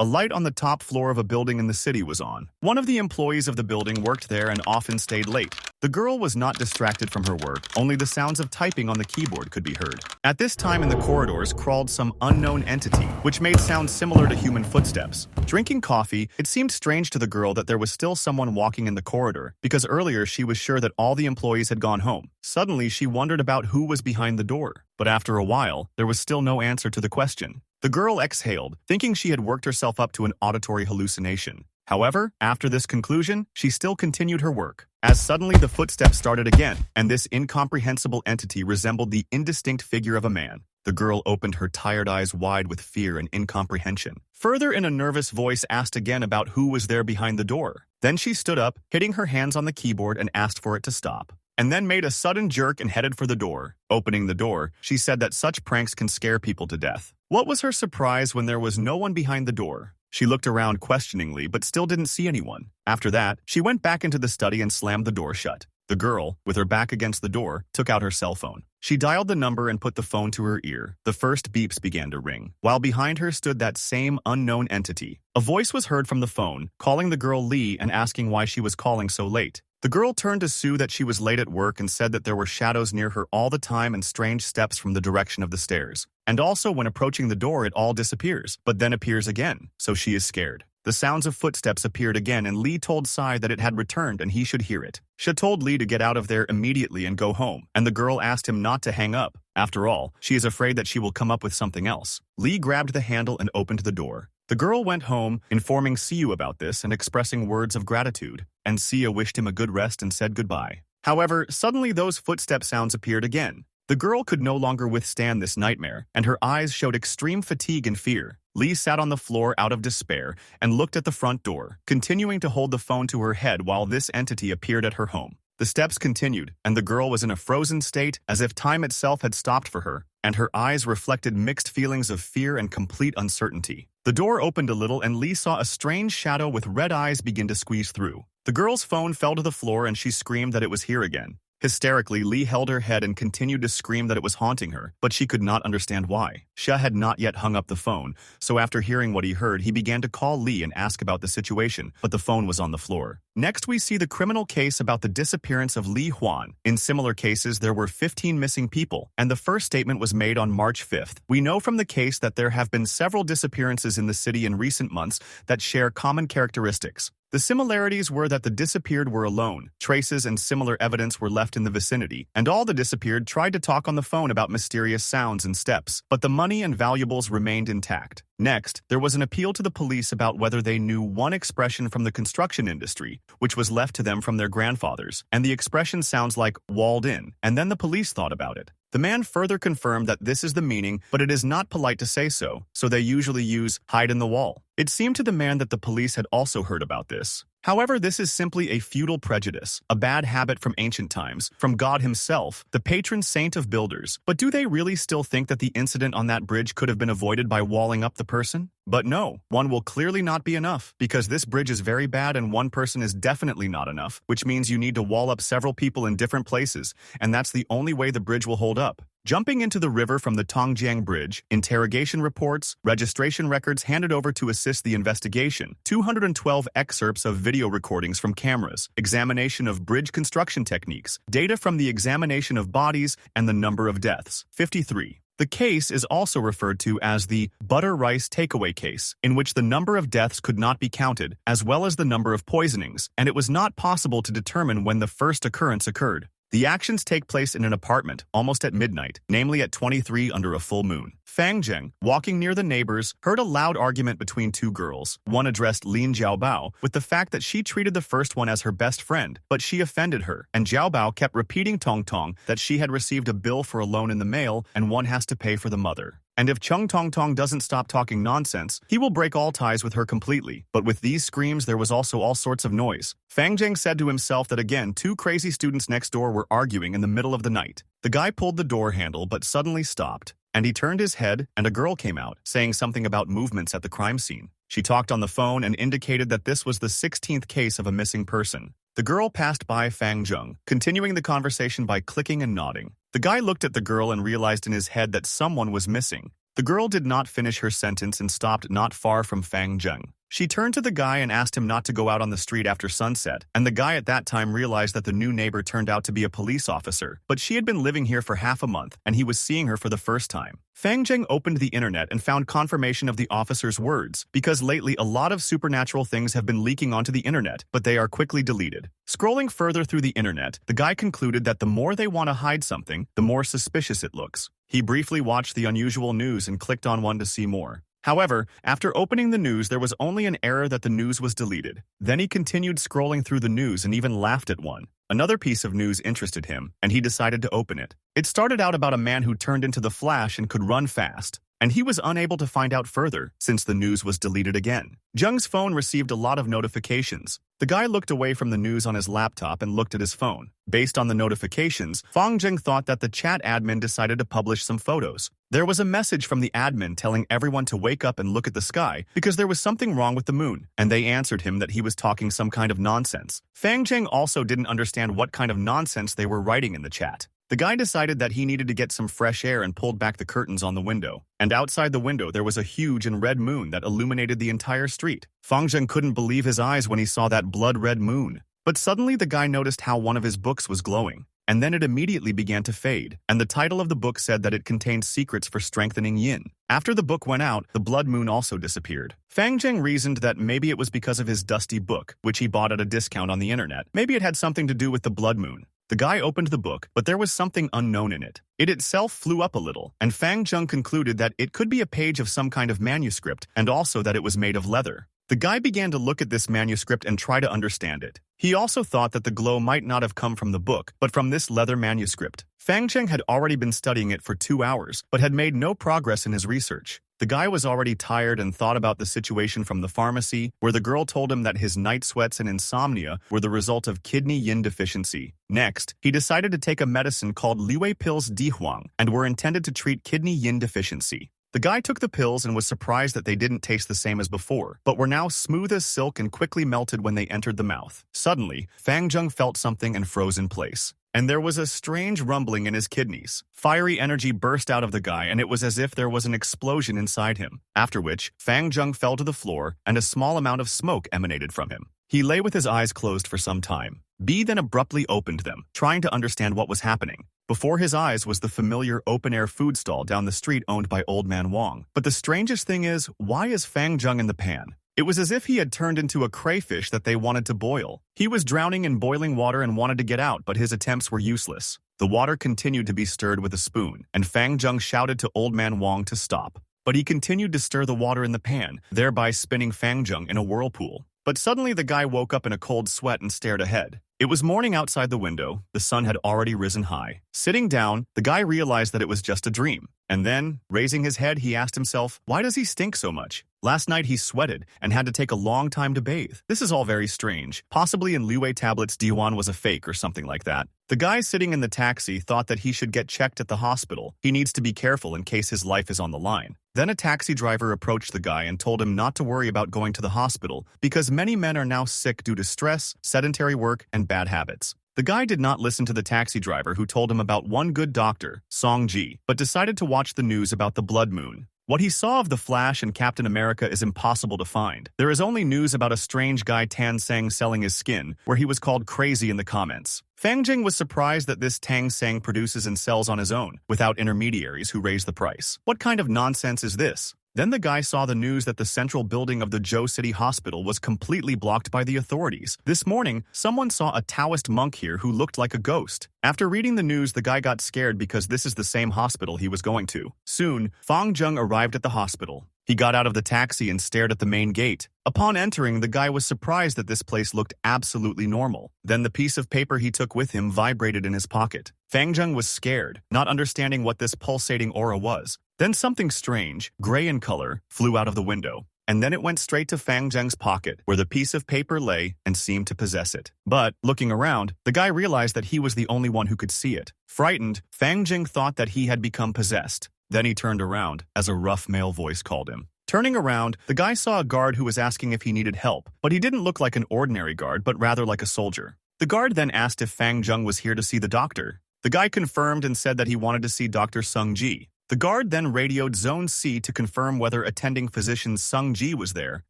A light on the top floor of a building in the city was on. One of the employees of the building worked there and often stayed late. The girl was not distracted from her work, only the sounds of typing on the keyboard could be heard. At this time in the corridors crawled some unknown entity, which made sounds similar to human footsteps. Drinking coffee, it seemed strange to the girl that there was still someone walking in the corridor, because earlier she was sure that all the employees had gone home. Suddenly, she wondered about who was behind the door, but after a while, there was still no answer to the question. The girl exhaled, thinking she had worked herself up to an auditory hallucination. However, after this conclusion, she still continued her work. As suddenly the footsteps started again, and this incomprehensible entity resembled the indistinct figure of a man. The girl opened her tired eyes wide with fear and incomprehension. Further, in a nervous voice, asked again about who was there behind the door. Then she stood up, hitting her hands on the keyboard and asked for it to stop, and then made a sudden jerk and headed for the door. Opening the door, she said that such pranks can scare people to death. What was her surprise when there was no one behind the door? She looked around questioningly, but still didn't see anyone. After that, she went back into the study and slammed the door shut. The girl, with her back against the door, took out her cell phone. She dialed the number and put the phone to her ear. The first beeps began to ring, while behind her stood that same unknown entity. A voice was heard from the phone, calling the girl Lee and asking why she was calling so late. The girl turned to Sue that she was late at work and said that there were shadows near her all the time and strange steps from the direction of the stairs. And also when approaching the door it all disappears, but then appears again, so she is scared. The sounds of footsteps appeared again and Lee told Sai that it had returned and he should hear it. She told Lee to get out of there immediately and go home, and the girl asked him not to hang up. After all, she is afraid that she will come up with something else. Lee grabbed the handle and opened the door. The girl went home, informing Siu about this and expressing words of gratitude, and Sia wished him a good rest and said goodbye. However, suddenly those footstep sounds appeared again. The girl could no longer withstand this nightmare, and her eyes showed extreme fatigue and fear. Lee sat on the floor out of despair and looked at the front door, continuing to hold the phone to her head while this entity appeared at her home. The steps continued, and the girl was in a frozen state as if time itself had stopped for her, and her eyes reflected mixed feelings of fear and complete uncertainty. The door opened a little and Lee saw a strange shadow with red eyes begin to squeeze through. The girl's phone fell to the floor and she screamed that it was here again. Hysterically, Lee held her head and continued to scream that it was haunting her, but she could not understand why. Xia had not yet hung up the phone, so after hearing what he heard, he began to call Lee and ask about the situation, but the phone was on the floor. Next, we see the criminal case about the disappearance of Li Huan. In similar cases, there were 15 missing people, and the first statement was made on March 5th. We know from the case that there have been several disappearances in the city in recent months that share common characteristics. The similarities were that the disappeared were alone, traces and similar evidence were left in the vicinity, and all the disappeared tried to talk on the phone about mysterious sounds and steps, but the money and valuables remained intact. Next, there was an appeal to the police about whether they knew one expression from the construction industry, which was left to them from their grandfathers, and the expression sounds like walled in, and then the police thought about it. The man further confirmed that this is the meaning, but it is not polite to say so they usually use hide in the wall. It seemed to the man that the police had also heard about this. However, this is simply a feudal prejudice, a bad habit from ancient times, from God himself, the patron saint of builders. But do they really still think that the incident on that bridge could have been avoided by walling up the person? But no, one will clearly not be enough, because this bridge is very bad and one person is definitely not enough, which means you need to wall up several people in different places, and that's the only way the bridge will hold up. Jumping into the river from the Tongjiang Bridge, interrogation reports, registration records handed over to assist the investigation, 212 excerpts of video recordings from cameras, examination of bridge construction techniques, data from the examination of bodies, and the number of deaths, 53. The case is also referred to as the butter rice takeaway case, in which the number of deaths could not be counted, as well as the number of poisonings, and it was not possible to determine when the first occurrence occurred. The actions take place in an apartment, almost at midnight, namely at 23 under a full moon. Fang Zheng, walking near the neighbors, heard a loud argument between two girls. One addressed Lin Jiaobao with the fact that she treated the first one as her best friend, but she offended her, and Jiaobao kept repeating Tong Tong that she had received a bill for a loan in the mail and one has to pay for the mother. And if Chung Tong Tong doesn't stop talking nonsense, he will break all ties with her completely. But with these screams, there was also all sorts of noise. Fang Zheng said to himself that again, two crazy students next door were arguing in the middle of the night. The guy pulled the door handle but suddenly stopped, and he turned his head and a girl came out, saying something about movements at the crime scene. She talked on the phone and indicated that this was the 16th case of a missing person. The girl passed by Fang Zheng, continuing the conversation by clicking and nodding. The guy looked at the girl and realized in his head that someone was missing. The girl did not finish her sentence and stopped not far from Fang Zheng. She turned to the guy and asked him not to go out on the street after sunset, and the guy at that time realized that the new neighbor turned out to be a police officer, but she had been living here for half a month, and he was seeing her for the first time. Fang Zheng opened the internet and found confirmation of the officer's words, because lately a lot of supernatural things have been leaking onto the internet, but they are quickly deleted. Scrolling further through the internet, the guy concluded that the more they want to hide something, the more suspicious it looks. He briefly watched the unusual news and clicked on one to see more. However, after opening the news, there was only an error that the news was deleted. Then he continued scrolling through the news and even laughed at one. Another piece of news interested him, and he decided to open it. It started out about a man who turned into the Flash and could run fast, and he was unable to find out further since the news was deleted again. Zheng's phone received a lot of notifications. The guy looked away from the news on his laptop and looked at his phone. Based on the notifications, Fang Zheng thought that the chat admin decided to publish some photos. There was a message from the admin telling everyone to wake up and look at the sky because there was something wrong with the moon, and they answered him that he was talking some kind of nonsense. Fang Zheng also didn't understand what kind of nonsense they were writing in the chat. The guy decided that he needed to get some fresh air and pulled back the curtains on the window. And outside the window there was a huge and red moon that illuminated the entire street. Fang Zheng couldn't believe his eyes when he saw that blood-red moon. But suddenly the guy noticed how one of his books was glowing. And then it immediately began to fade, and the title of the book said that it contained secrets for strengthening yin. After the book went out, the blood moon also disappeared. Fang Zheng reasoned that maybe it was because of his dusty book, which he bought at a discount on the internet. Maybe it had something to do with the blood moon. The guy opened the book, but there was something unknown in it. It itself flew up a little, and Fang Zheng concluded that it could be a page of some kind of manuscript, and also that it was made of leather. The guy began to look at this manuscript and try to understand it. He also thought that the glow might not have come from the book, but from this leather manuscript. Fang Zheng had already been studying it for 2 hours, but had made no progress in his research. The guy was already tired and thought about the situation from the pharmacy, where the girl told him that his night sweats and insomnia were the result of kidney yin deficiency. Next, he decided to take a medicine called Liwei pills Dihuang and were intended to treat kidney yin deficiency. The guy took the pills and was surprised that they didn't taste the same as before, but were now smooth as silk and quickly melted when they entered the mouth. Suddenly, Fang Zheng felt something and froze in place. And there was a strange rumbling in his kidneys. Fiery energy burst out of the guy, and it was as if there was an explosion inside him. After which, Fang Zheng fell to the floor, and a small amount of smoke emanated from him. He lay with his eyes closed for some time. B then abruptly opened them, trying to understand what was happening. Before his eyes was the familiar open-air food stall down the street owned by Old Man Wong. But the strangest thing is, why is Fang Zheng in the pan? It was as if he had turned into a crayfish that they wanted to boil. He was drowning in boiling water and wanted to get out, but his attempts were useless. The water continued to be stirred with a spoon, and Fang Zheng shouted to Old Man Wong to stop. But he continued to stir the water in the pan, thereby spinning Fang Zheng in a whirlpool. But suddenly the guy woke up in a cold sweat and stared ahead. It was morning outside the window. The sun had already risen high. Sitting down, the guy realized that it was just a dream. And then, raising his head, he asked himself, why does he stink so much? Last night he sweated and had to take a long time to bathe. This is all very strange. Possibly in Liwei tablets Diwan was a fake or something like that. The guy sitting in the taxi thought that he should get checked at the hospital. He needs to be careful in case his life is on the line. Then a taxi driver approached the guy and told him not to worry about going to the hospital because many men are now sick due to stress, sedentary work, and bad habits. The guy did not listen to the taxi driver who told him about one good doctor, Song Ji, but decided to watch the news about the blood moon. What he saw of the Flash and Captain America is impossible to find. There is only news about a strange guy Tan Sang selling his skin, where he was called crazy in the comments. Fang Jing was surprised that this Tang Sang produces and sells on his own, without intermediaries who raise the price. What kind of nonsense is this? Then the guy saw the news that the central building of the Zhou City Hospital was completely blocked by the authorities. This morning, someone saw a Taoist monk here who looked like a ghost. After reading the news, the guy got scared because this is the same hospital he was going to. Soon, Fang Zheng arrived at the hospital. He got out of the taxi and stared at the main gate. Upon entering, the guy was surprised that this place looked absolutely normal. Then the piece of paper he took with him vibrated in his pocket. Fang Zheng was scared, not understanding what this pulsating aura was. Then something strange, gray in color, flew out of the window. And then it went straight to Fang Zheng's pocket, where the piece of paper lay and seemed to possess it. But, looking around, the guy realized that he was the only one who could see it. Frightened, Fang Zheng thought that he had become possessed. Then he turned around, as a rough male voice called him. Turning around, the guy saw a guard who was asking if he needed help, but he didn't look like an ordinary guard, but rather like a soldier. The guard then asked if Fang Zheng was here to see the doctor. The guy confirmed and said that he wanted to see Dr. Sung Ji. The guard then radioed Zone C to confirm whether attending physician Sung Ji was there.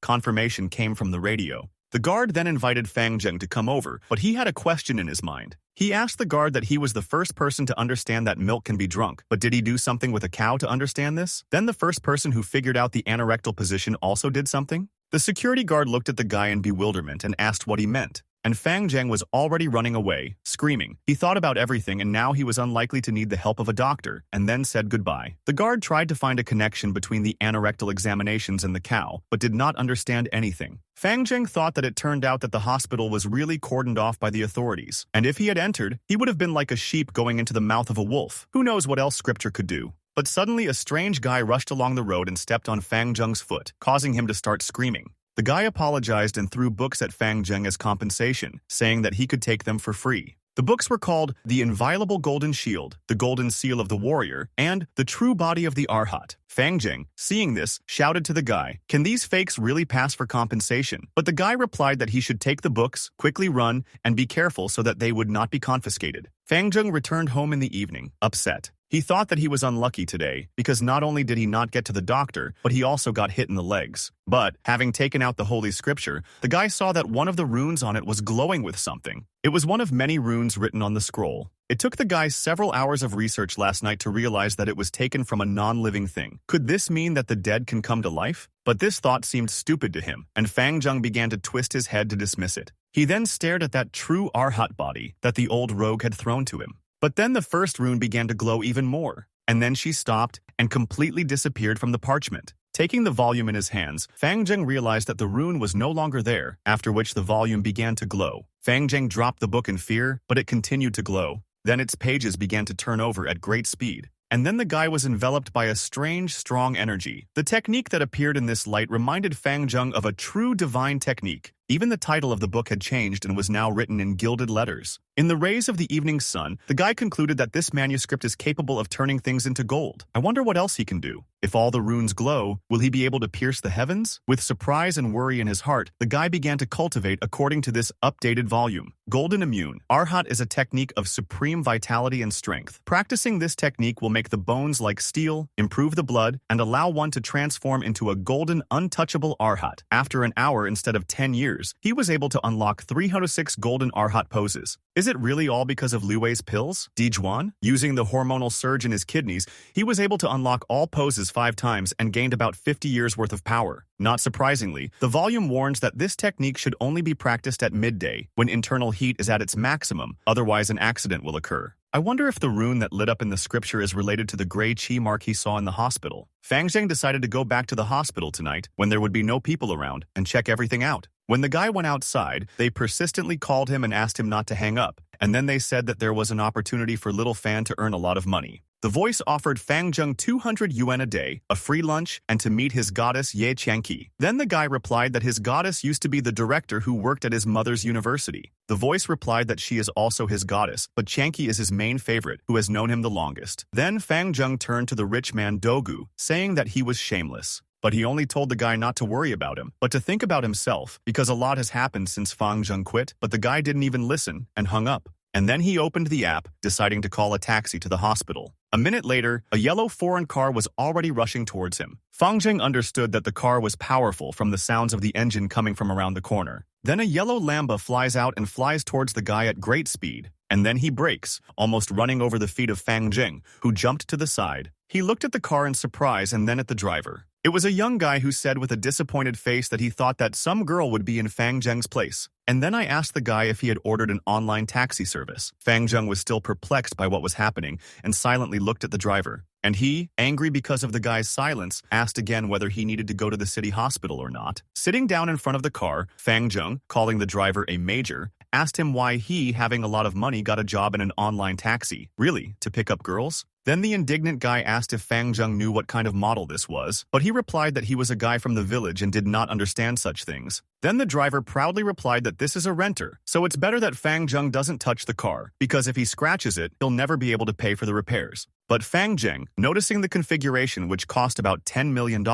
Confirmation came from the radio. The guard then invited Fang Zheng to come over, but he had a question in his mind. He asked the guard that he was the first person to understand that milk can be drunk, but did he do something with a cow to understand this? Then the first person who figured out the anorectal position also did something? The security guard looked at the guy in bewilderment and asked what he meant. And Fang Zheng was already running away, screaming. He thought about everything and now he was unlikely to need the help of a doctor, and then said goodbye. The guard tried to find a connection between the anorectal examinations and the cow, but did not understand anything. Fang Zheng thought that it turned out that the hospital was really cordoned off by the authorities, and if he had entered, he would have been like a sheep going into the mouth of a wolf. Who knows what else scripture could do? But suddenly a strange guy rushed along the road and stepped on Fang Zheng's foot, causing him to start screaming. The guy apologized and threw books at Fang Zheng as compensation, saying that he could take them for free. The books were called The Inviolable Golden Shield, The Golden Seal of the Warrior, and The True Body of the Arhat. Fang Zheng, seeing this, shouted to the guy, "Can these fakes really pass for compensation?" But the guy replied that he should take the books, quickly run, and be careful so that they would not be confiscated. Fang Zheng returned home in the evening, upset. He thought that he was unlucky today, because not only did he not get to the doctor, but he also got hit in the legs. But, having taken out the Holy Scripture, the guy saw that one of the runes on it was glowing with something. It was one of many runes written on the scroll. It took the guy several hours of research last night to realize that it was taken from a non-living thing. Could this mean that the dead can come to life? But this thought seemed stupid to him, and Fang Zheng began to twist his head to dismiss it. He then stared at that true Arhat body that the old rogue had thrown to him. But then the first rune began to glow even more, and then she stopped and completely disappeared from the parchment. Taking the volume in his hands, Fang Zheng realized that the rune was no longer there, after which the volume began to glow. Fang Zheng dropped the book in fear, but it continued to glow. Then its pages began to turn over at great speed. And then the guy was enveloped by a strange, strong energy. The technique that appeared in this light reminded Fang Zheng of a true divine technique. Even the title of the book had changed and was now written in gilded letters. In the rays of the evening sun, the guy concluded that this manuscript is capable of turning things into gold. I wonder what else he can do. If all the runes glow, will he be able to pierce the heavens? With surprise and worry in his heart, the guy began to cultivate according to this updated volume. Golden Immune. Arhat is a technique of supreme vitality and strength. Practicing this technique will make the bones like steel, improve the blood, and allow one to transform into a golden, untouchable Arhat. After an hour instead of 10 years, he was able to unlock 306 golden Arhat poses. Is it really all because of Lu Wei's pills? Dijuan? Using the hormonal surge in his kidneys, he was able to unlock all poses 5 times and gained about 50 years worth of power. Not surprisingly, the volume warns that this technique should only be practiced at midday, when internal heat is at its maximum, otherwise an accident will occur. I wonder if the rune that lit up in the scripture is related to the gray chi mark he saw in the hospital. Fang Zheng decided to go back to the hospital tonight, when there would be no people around, and check everything out. When the guy went outside, they persistently called him and asked him not to hang up, and then they said that there was an opportunity for little Fan to earn a lot of money. The voice offered Fang Zheng 200 yuan a day, a free lunch, and to meet his goddess Ye Qiangqi. Then the guy replied that his goddess used to be the director who worked at his mother's university. The voice replied that she is also his goddess, but Qiangqi is his main favorite, who has known him the longest. Then Fang Zheng turned to the rich man Dogu, saying that he was shameless. But he only told the guy not to worry about him, but to think about himself, because a lot has happened since Fang Zheng quit, but the guy didn't even listen and hung up. And then he opened the app, deciding to call a taxi to the hospital. A minute later, a yellow foreign car was already rushing towards him. Fang Zheng understood that the car was powerful from the sounds of the engine coming from around the corner. Then a yellow Lamba flies out and flies towards the guy at great speed. And then he brakes, almost running over the feet of Fang Zheng, who jumped to the side. He looked at the car in surprise and then at the driver. It was a young guy who said with a disappointed face that he thought that some girl would be in Fang Zheng's place. And then I asked the guy if he had ordered an online taxi service. Fang Zheng was still perplexed by what was happening and silently looked at the driver. And he, angry because of the guy's silence, asked again whether he needed to go to the city hospital or not. Sitting down in front of the car, Fang Zheng, calling the driver a major, asked him why he, having a lot of money, got a job in an online taxi. Really? To pick up girls? Then the indignant guy asked if Fang Zheng knew what kind of model this was, but he replied that he was a guy from the village and did not understand such things. Then the driver proudly replied that this is a renter, so it's better that Fang Zheng doesn't touch the car, because if he scratches it, he'll never be able to pay for the repairs. But Fang Zheng, noticing the configuration which cost about $10 million,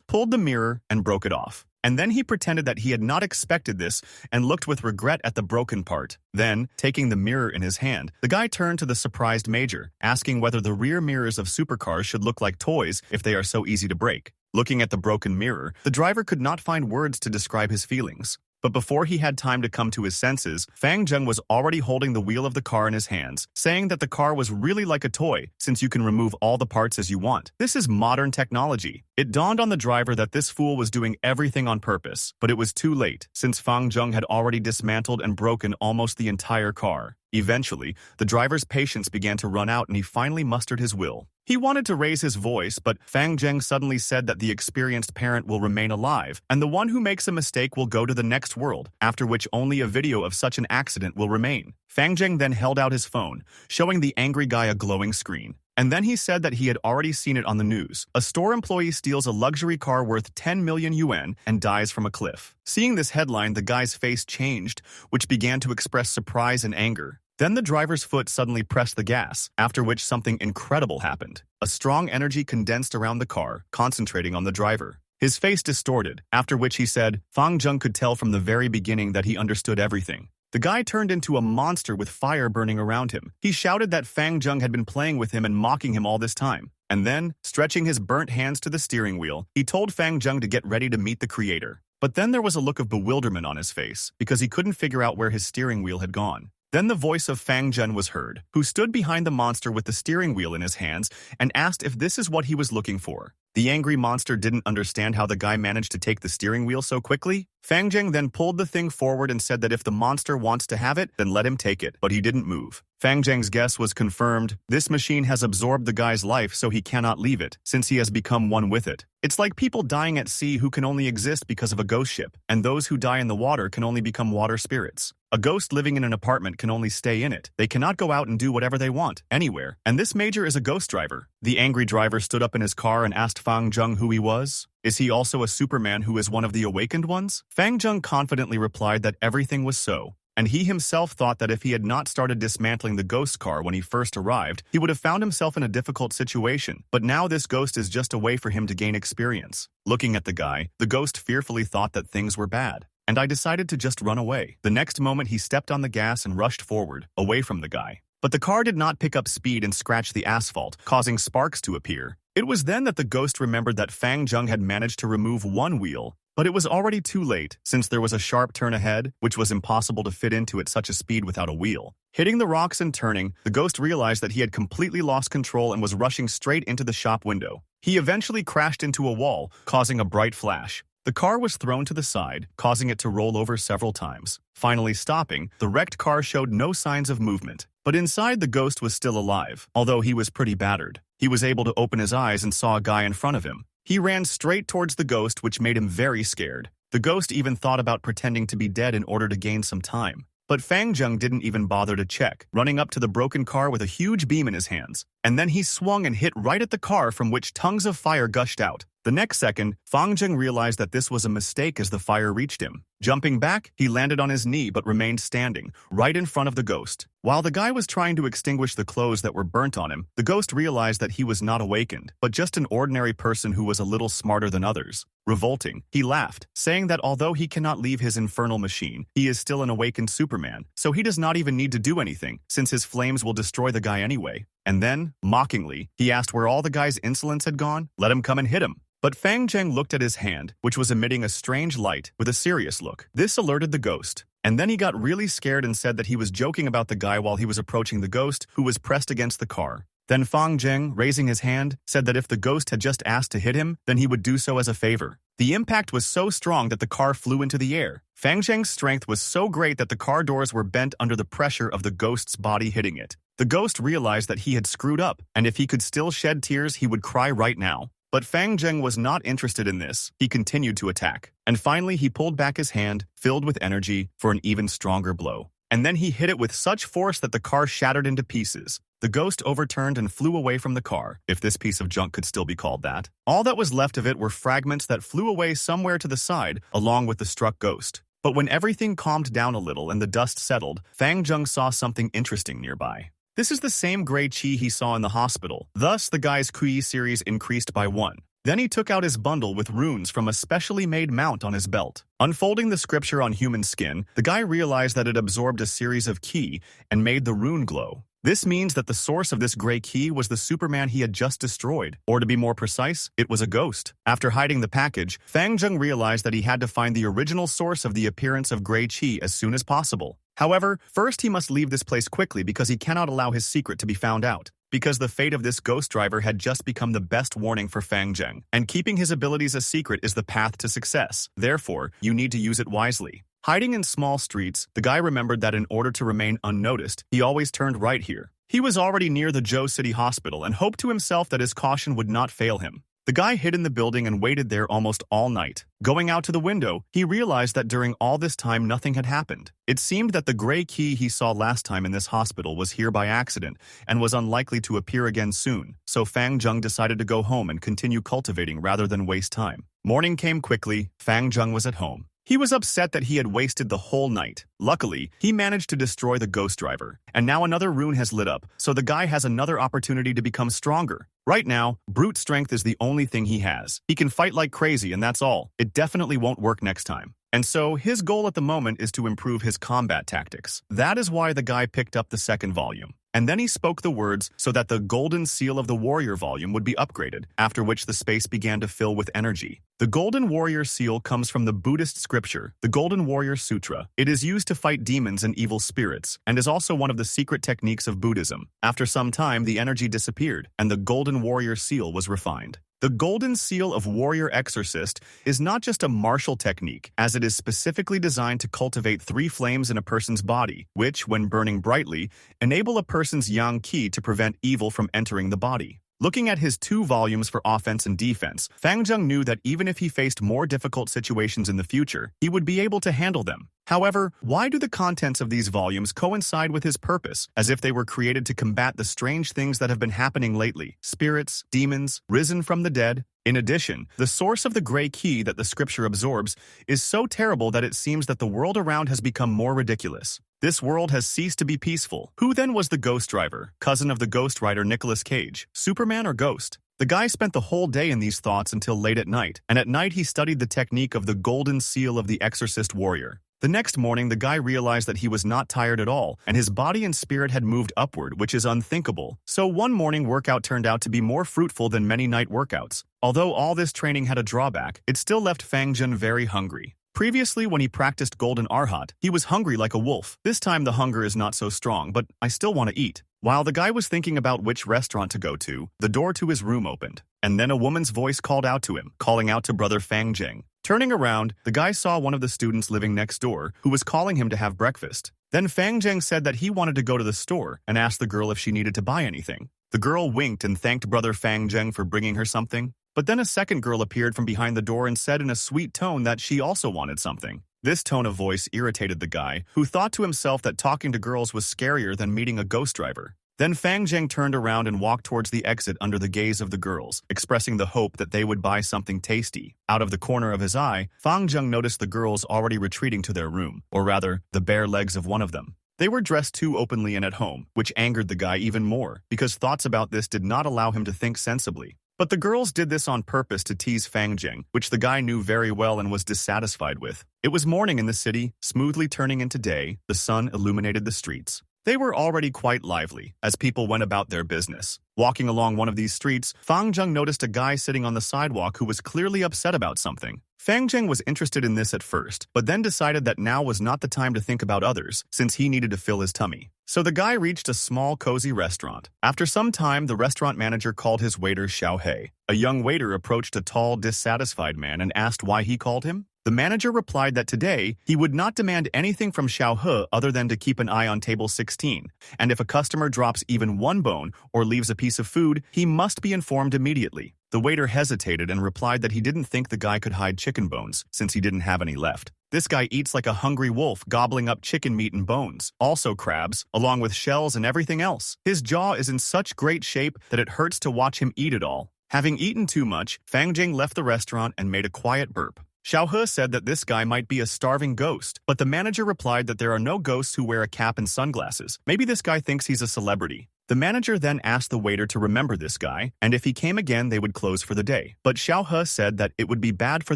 pulled the mirror and broke it off. and then he pretended that he had not expected this and looked with regret at the broken part. Then, taking the mirror in his hand, the guy turned to the surprised Major, asking whether the rear mirrors of supercars should look like toys if they are so easy to break. Looking at the broken mirror, the driver could not find words to describe his feelings. But before he had time to come to his senses, Fang Zheng was already holding the wheel of the car in his hands, saying that the car was really like a toy, since you can remove all the parts as you want. This is modern technology. It dawned on the driver that this fool was doing everything on purpose, but it was too late, since Fang Zheng had already dismantled and broken almost the entire car. Eventually, the driver's patience began to run out and he finally mustered his will. He wanted to raise his voice, but Fang Zheng suddenly said that the experienced parent will remain alive, and the one who makes a mistake will go to the next world, after which only a video of such an accident will remain. Fang Zheng then held out his phone, showing the angry guy a glowing screen. And then he said that he had already seen it on the news. A store employee steals a luxury car worth 10 million yuan and dies from a cliff. Seeing this headline, the guy's face changed, which began to express surprise and anger. Then the driver's foot suddenly pressed the gas, after which something incredible happened. A strong energy condensed around the car, concentrating on the driver. His face distorted, after which he said, Fang Zheng could tell from the very beginning that he understood everything. The guy turned into a monster with fire burning around him. He shouted that Fang Zheng had been playing with him and mocking him all this time. And then, stretching his burnt hands to the steering wheel, he told Fang Zheng to get ready to meet the creator. But then there was a look of bewilderment on his face, because he couldn't figure out where his steering wheel had gone. Then the voice of Fang Zheng was heard, who stood behind the monster with the steering wheel in his hands and asked if this is what he was looking for. The angry monster didn't understand how the guy managed to take the steering wheel so quickly. Fang Zheng then pulled the thing forward and said that if the monster wants to have it, then let him take it, but he didn't move. Fang Zheng's guess was confirmed. This machine has absorbed the guy's life, so he cannot leave it, since he has become one with it. It's like people dying at sea who can only exist because of a ghost ship, and those who die in the water can only become water spirits. A ghost living in an apartment can only stay in it. They cannot go out and do whatever they want, anywhere. And this Major is a ghost driver. The angry driver stood up in his car and asked Fang Zheng who he was. Is he also a Superman who is one of the awakened ones? Fang Zheng confidently replied that everything was so. And he himself thought that if he had not started dismantling the ghost car when he first arrived, he would have found himself in a difficult situation. But now this ghost is just a way for him to gain experience. Looking at the guy, the ghost fearfully thought that things were bad. And I decided to just run away. The next moment he stepped on the gas and rushed forward, away from the guy. But the car did not pick up speed and scratch the asphalt, causing sparks to appear. It was then that the ghost remembered that Fang Zheng had managed to remove one wheel, but it was already too late, since there was a sharp turn ahead, which was impossible to fit into at such a speed without a wheel. Hitting the rocks and turning, the ghost realized that he had completely lost control and was rushing straight into the shop window. He eventually crashed into a wall, causing a bright flash. The car was thrown to the side, causing it to roll over several times. Finally stopping, the wrecked car showed no signs of movement. But inside, the ghost was still alive, although he was pretty battered. He was able to open his eyes and saw a guy in front of him. He ran straight towards the ghost, which made him very scared. The ghost even thought about pretending to be dead in order to gain some time. But Fang Zheng didn't even bother to check, running up to the broken car with a huge beam in his hands. And then he swung and hit right at the car, from which tongues of fire gushed out. The next second, Fang Zheng realized that this was a mistake as the fire reached him. Jumping back, he landed on his knee but remained standing, right in front of the ghost. While the guy was trying to extinguish the clothes that were burnt on him, the ghost realized that he was not awakened, but just an ordinary person who was a little smarter than others. Revolting, he laughed, saying that although he cannot leave his infernal machine, he is still an awakened Superman, so he does not even need to do anything, since his flames will destroy the guy anyway. And then, mockingly, he asked where all the guy's insolence had gone. Let him come and hit him. But Fang Zheng looked at his hand, which was emitting a strange light, with a serious look. This alerted the ghost. And then he got really scared and said that he was joking about the guy while he was approaching the ghost, who was pressed against the car. Then Fang Zheng, raising his hand, said that if the ghost had just asked to hit him, then he would do so as a favor. The impact was so strong that the car flew into the air. Fang Zheng's strength was so great that the car doors were bent under the pressure of the ghost's body hitting it. The ghost realized that he had screwed up, and if he could still shed tears, he would cry right now. But Fang Zheng was not interested in this. He continued to attack. And finally, he pulled back his hand, filled with energy, for an even stronger blow. And then he hit it with such force that the car shattered into pieces. The ghost overturned and flew away from the car, if this piece of junk could still be called that. All that was left of it were fragments that flew away somewhere to the side, along with the struck ghost. But when everything calmed down a little and the dust settled, Fang Zheng saw something interesting nearby. This is the same gray chi he saw in the hospital. Thus, the guy's Kui series increased by 1. Then he took out his bundle with runes from a specially made mount on his belt. Unfolding the scripture on human skin, the guy realized that it absorbed a series of ki and made the rune glow. This means that the source of this gray key was the Superman he had just destroyed. Or to be more precise, it was a ghost. After hiding the package, Fang Zheng realized that he had to find the original source of the appearance of gray chi as soon as possible. However, first he must leave this place quickly because he cannot allow his secret to be found out. Because the fate of this ghost driver had just become the best warning for Fang Zheng, and keeping his abilities a secret is the path to success. Therefore, you need to use it wisely. Hiding in small streets, the guy remembered that in order to remain unnoticed, he always turned right here. He was already near the Zhou City Hospital and hoped to himself that his caution would not fail him. The guy hid in the building and waited there almost all night. Going out to the window, he realized that during all this time nothing had happened. It seemed that the gray key he saw last time in this hospital was here by accident and was unlikely to appear again soon, so Fang Zheng decided to go home and continue cultivating rather than waste time. Morning came quickly. Fang Zheng was at home. He was upset that he had wasted the whole night. Luckily, he managed to destroy the ghost driver, and now another rune has lit up, so the guy has another opportunity to become stronger. Right now, brute strength is the only thing he has. He can fight like crazy and that's all. It definitely won't work next time. And so, his goal at the moment is to improve his combat tactics. That is why the guy picked up the second volume. And then he spoke the words so that the Golden Seal of the Warrior volume would be upgraded, after which the space began to fill with energy. The Golden Warrior Seal comes from the Buddhist scripture, the Golden Warrior Sutra. It is used to fight demons and evil spirits, and is also one of the secret techniques of Buddhism. After some time, the energy disappeared, and the Golden Warrior Seal was refined. The Golden Seal of Warrior Exorcist is not just a martial technique, as it is specifically designed to cultivate 3 flames in a person's body, which, when burning brightly, enable a person's yang qi to prevent evil from entering the body. Looking at his 2 volumes for offense and defense, Fang Zheng knew that even if he faced more difficult situations in the future, he would be able to handle them. However, why do the contents of these volumes coincide with his purpose, as if they were created to combat the strange things that have been happening lately? Spirits, demons, risen from the dead. In addition, the source of the gray key that the scripture absorbs is so terrible that it seems that the world around has become more ridiculous. This world has ceased to be peaceful. Who then was the ghost driver, cousin of the ghost writer Nicolas Cage, Superman or Ghost? The guy spent the whole day in these thoughts until late at night, and at night he studied the technique of the Golden Seal of the Exorcist Warrior. The next morning, the guy realized that he was not tired at all, and his body and spirit had moved upward, which is unthinkable. So one morning workout turned out to be more fruitful than many night workouts. Although all this training had a drawback, it still left Fang Zheng very hungry. Previously, when he practiced Golden Arhat, he was hungry like a wolf. This time the hunger is not so strong, but I still want to eat. While the guy was thinking about which restaurant to go to, the door to his room opened, and then a woman's voice called out to him, calling out to brother Fang Zheng. Turning around, the guy saw one of the students living next door, who was calling him to have breakfast. Then Fang Zheng said that he wanted to go to the store and asked the girl if she needed to buy anything. The girl winked and thanked brother Fang Zheng for bringing her something. But then a second girl appeared from behind the door and said in a sweet tone that she also wanted something. This tone of voice irritated the guy, who thought to himself that talking to girls was scarier than meeting a ghost driver. Then Fang Zheng turned around and walked towards the exit under the gaze of the girls, expressing the hope that they would buy something tasty. Out of the corner of his eye, Fang Zheng noticed the girls already retreating to their room, or rather, the bare legs of one of them. They were dressed too openly and at home, which angered the guy even more, because thoughts about this did not allow him to think sensibly. But the girls did this on purpose to tease Fang Zheng, which the guy knew very well and was dissatisfied with. It was morning in the city, smoothly turning into day. The sun illuminated the streets. They were already quite lively, as people went about their business. Walking along one of these streets, Fang Zheng noticed a guy sitting on the sidewalk who was clearly upset about something. Fang Zheng was interested in this at first, but then decided that now was not the time to think about others, since he needed to fill his tummy. So the guy reached a small, cozy restaurant. After some time, the restaurant manager called his waiter Xiao He. A young waiter approached a tall, dissatisfied man and asked why he called him. The manager replied that today, he would not demand anything from Xiao He other than to keep an eye on table 16, and if a customer drops even one bone or leaves a piece of food, he must be informed immediately. The waiter hesitated and replied that he didn't think the guy could hide chicken bones, since he didn't have any left. This guy eats like a hungry wolf, gobbling up chicken meat and bones, also crabs, along with shells and everything else. His jaw is in such great shape that it hurts to watch him eat it all. Having eaten too much, Fang Zheng left the restaurant and made a quiet burp. Xiao He said that this guy might be a starving ghost, but the manager replied that there are no ghosts who wear a cap and sunglasses. Maybe this guy thinks he's a celebrity. The manager then asked the waiter to remember this guy, and if he came again they would close for the day. But Xiao He said that it would be bad for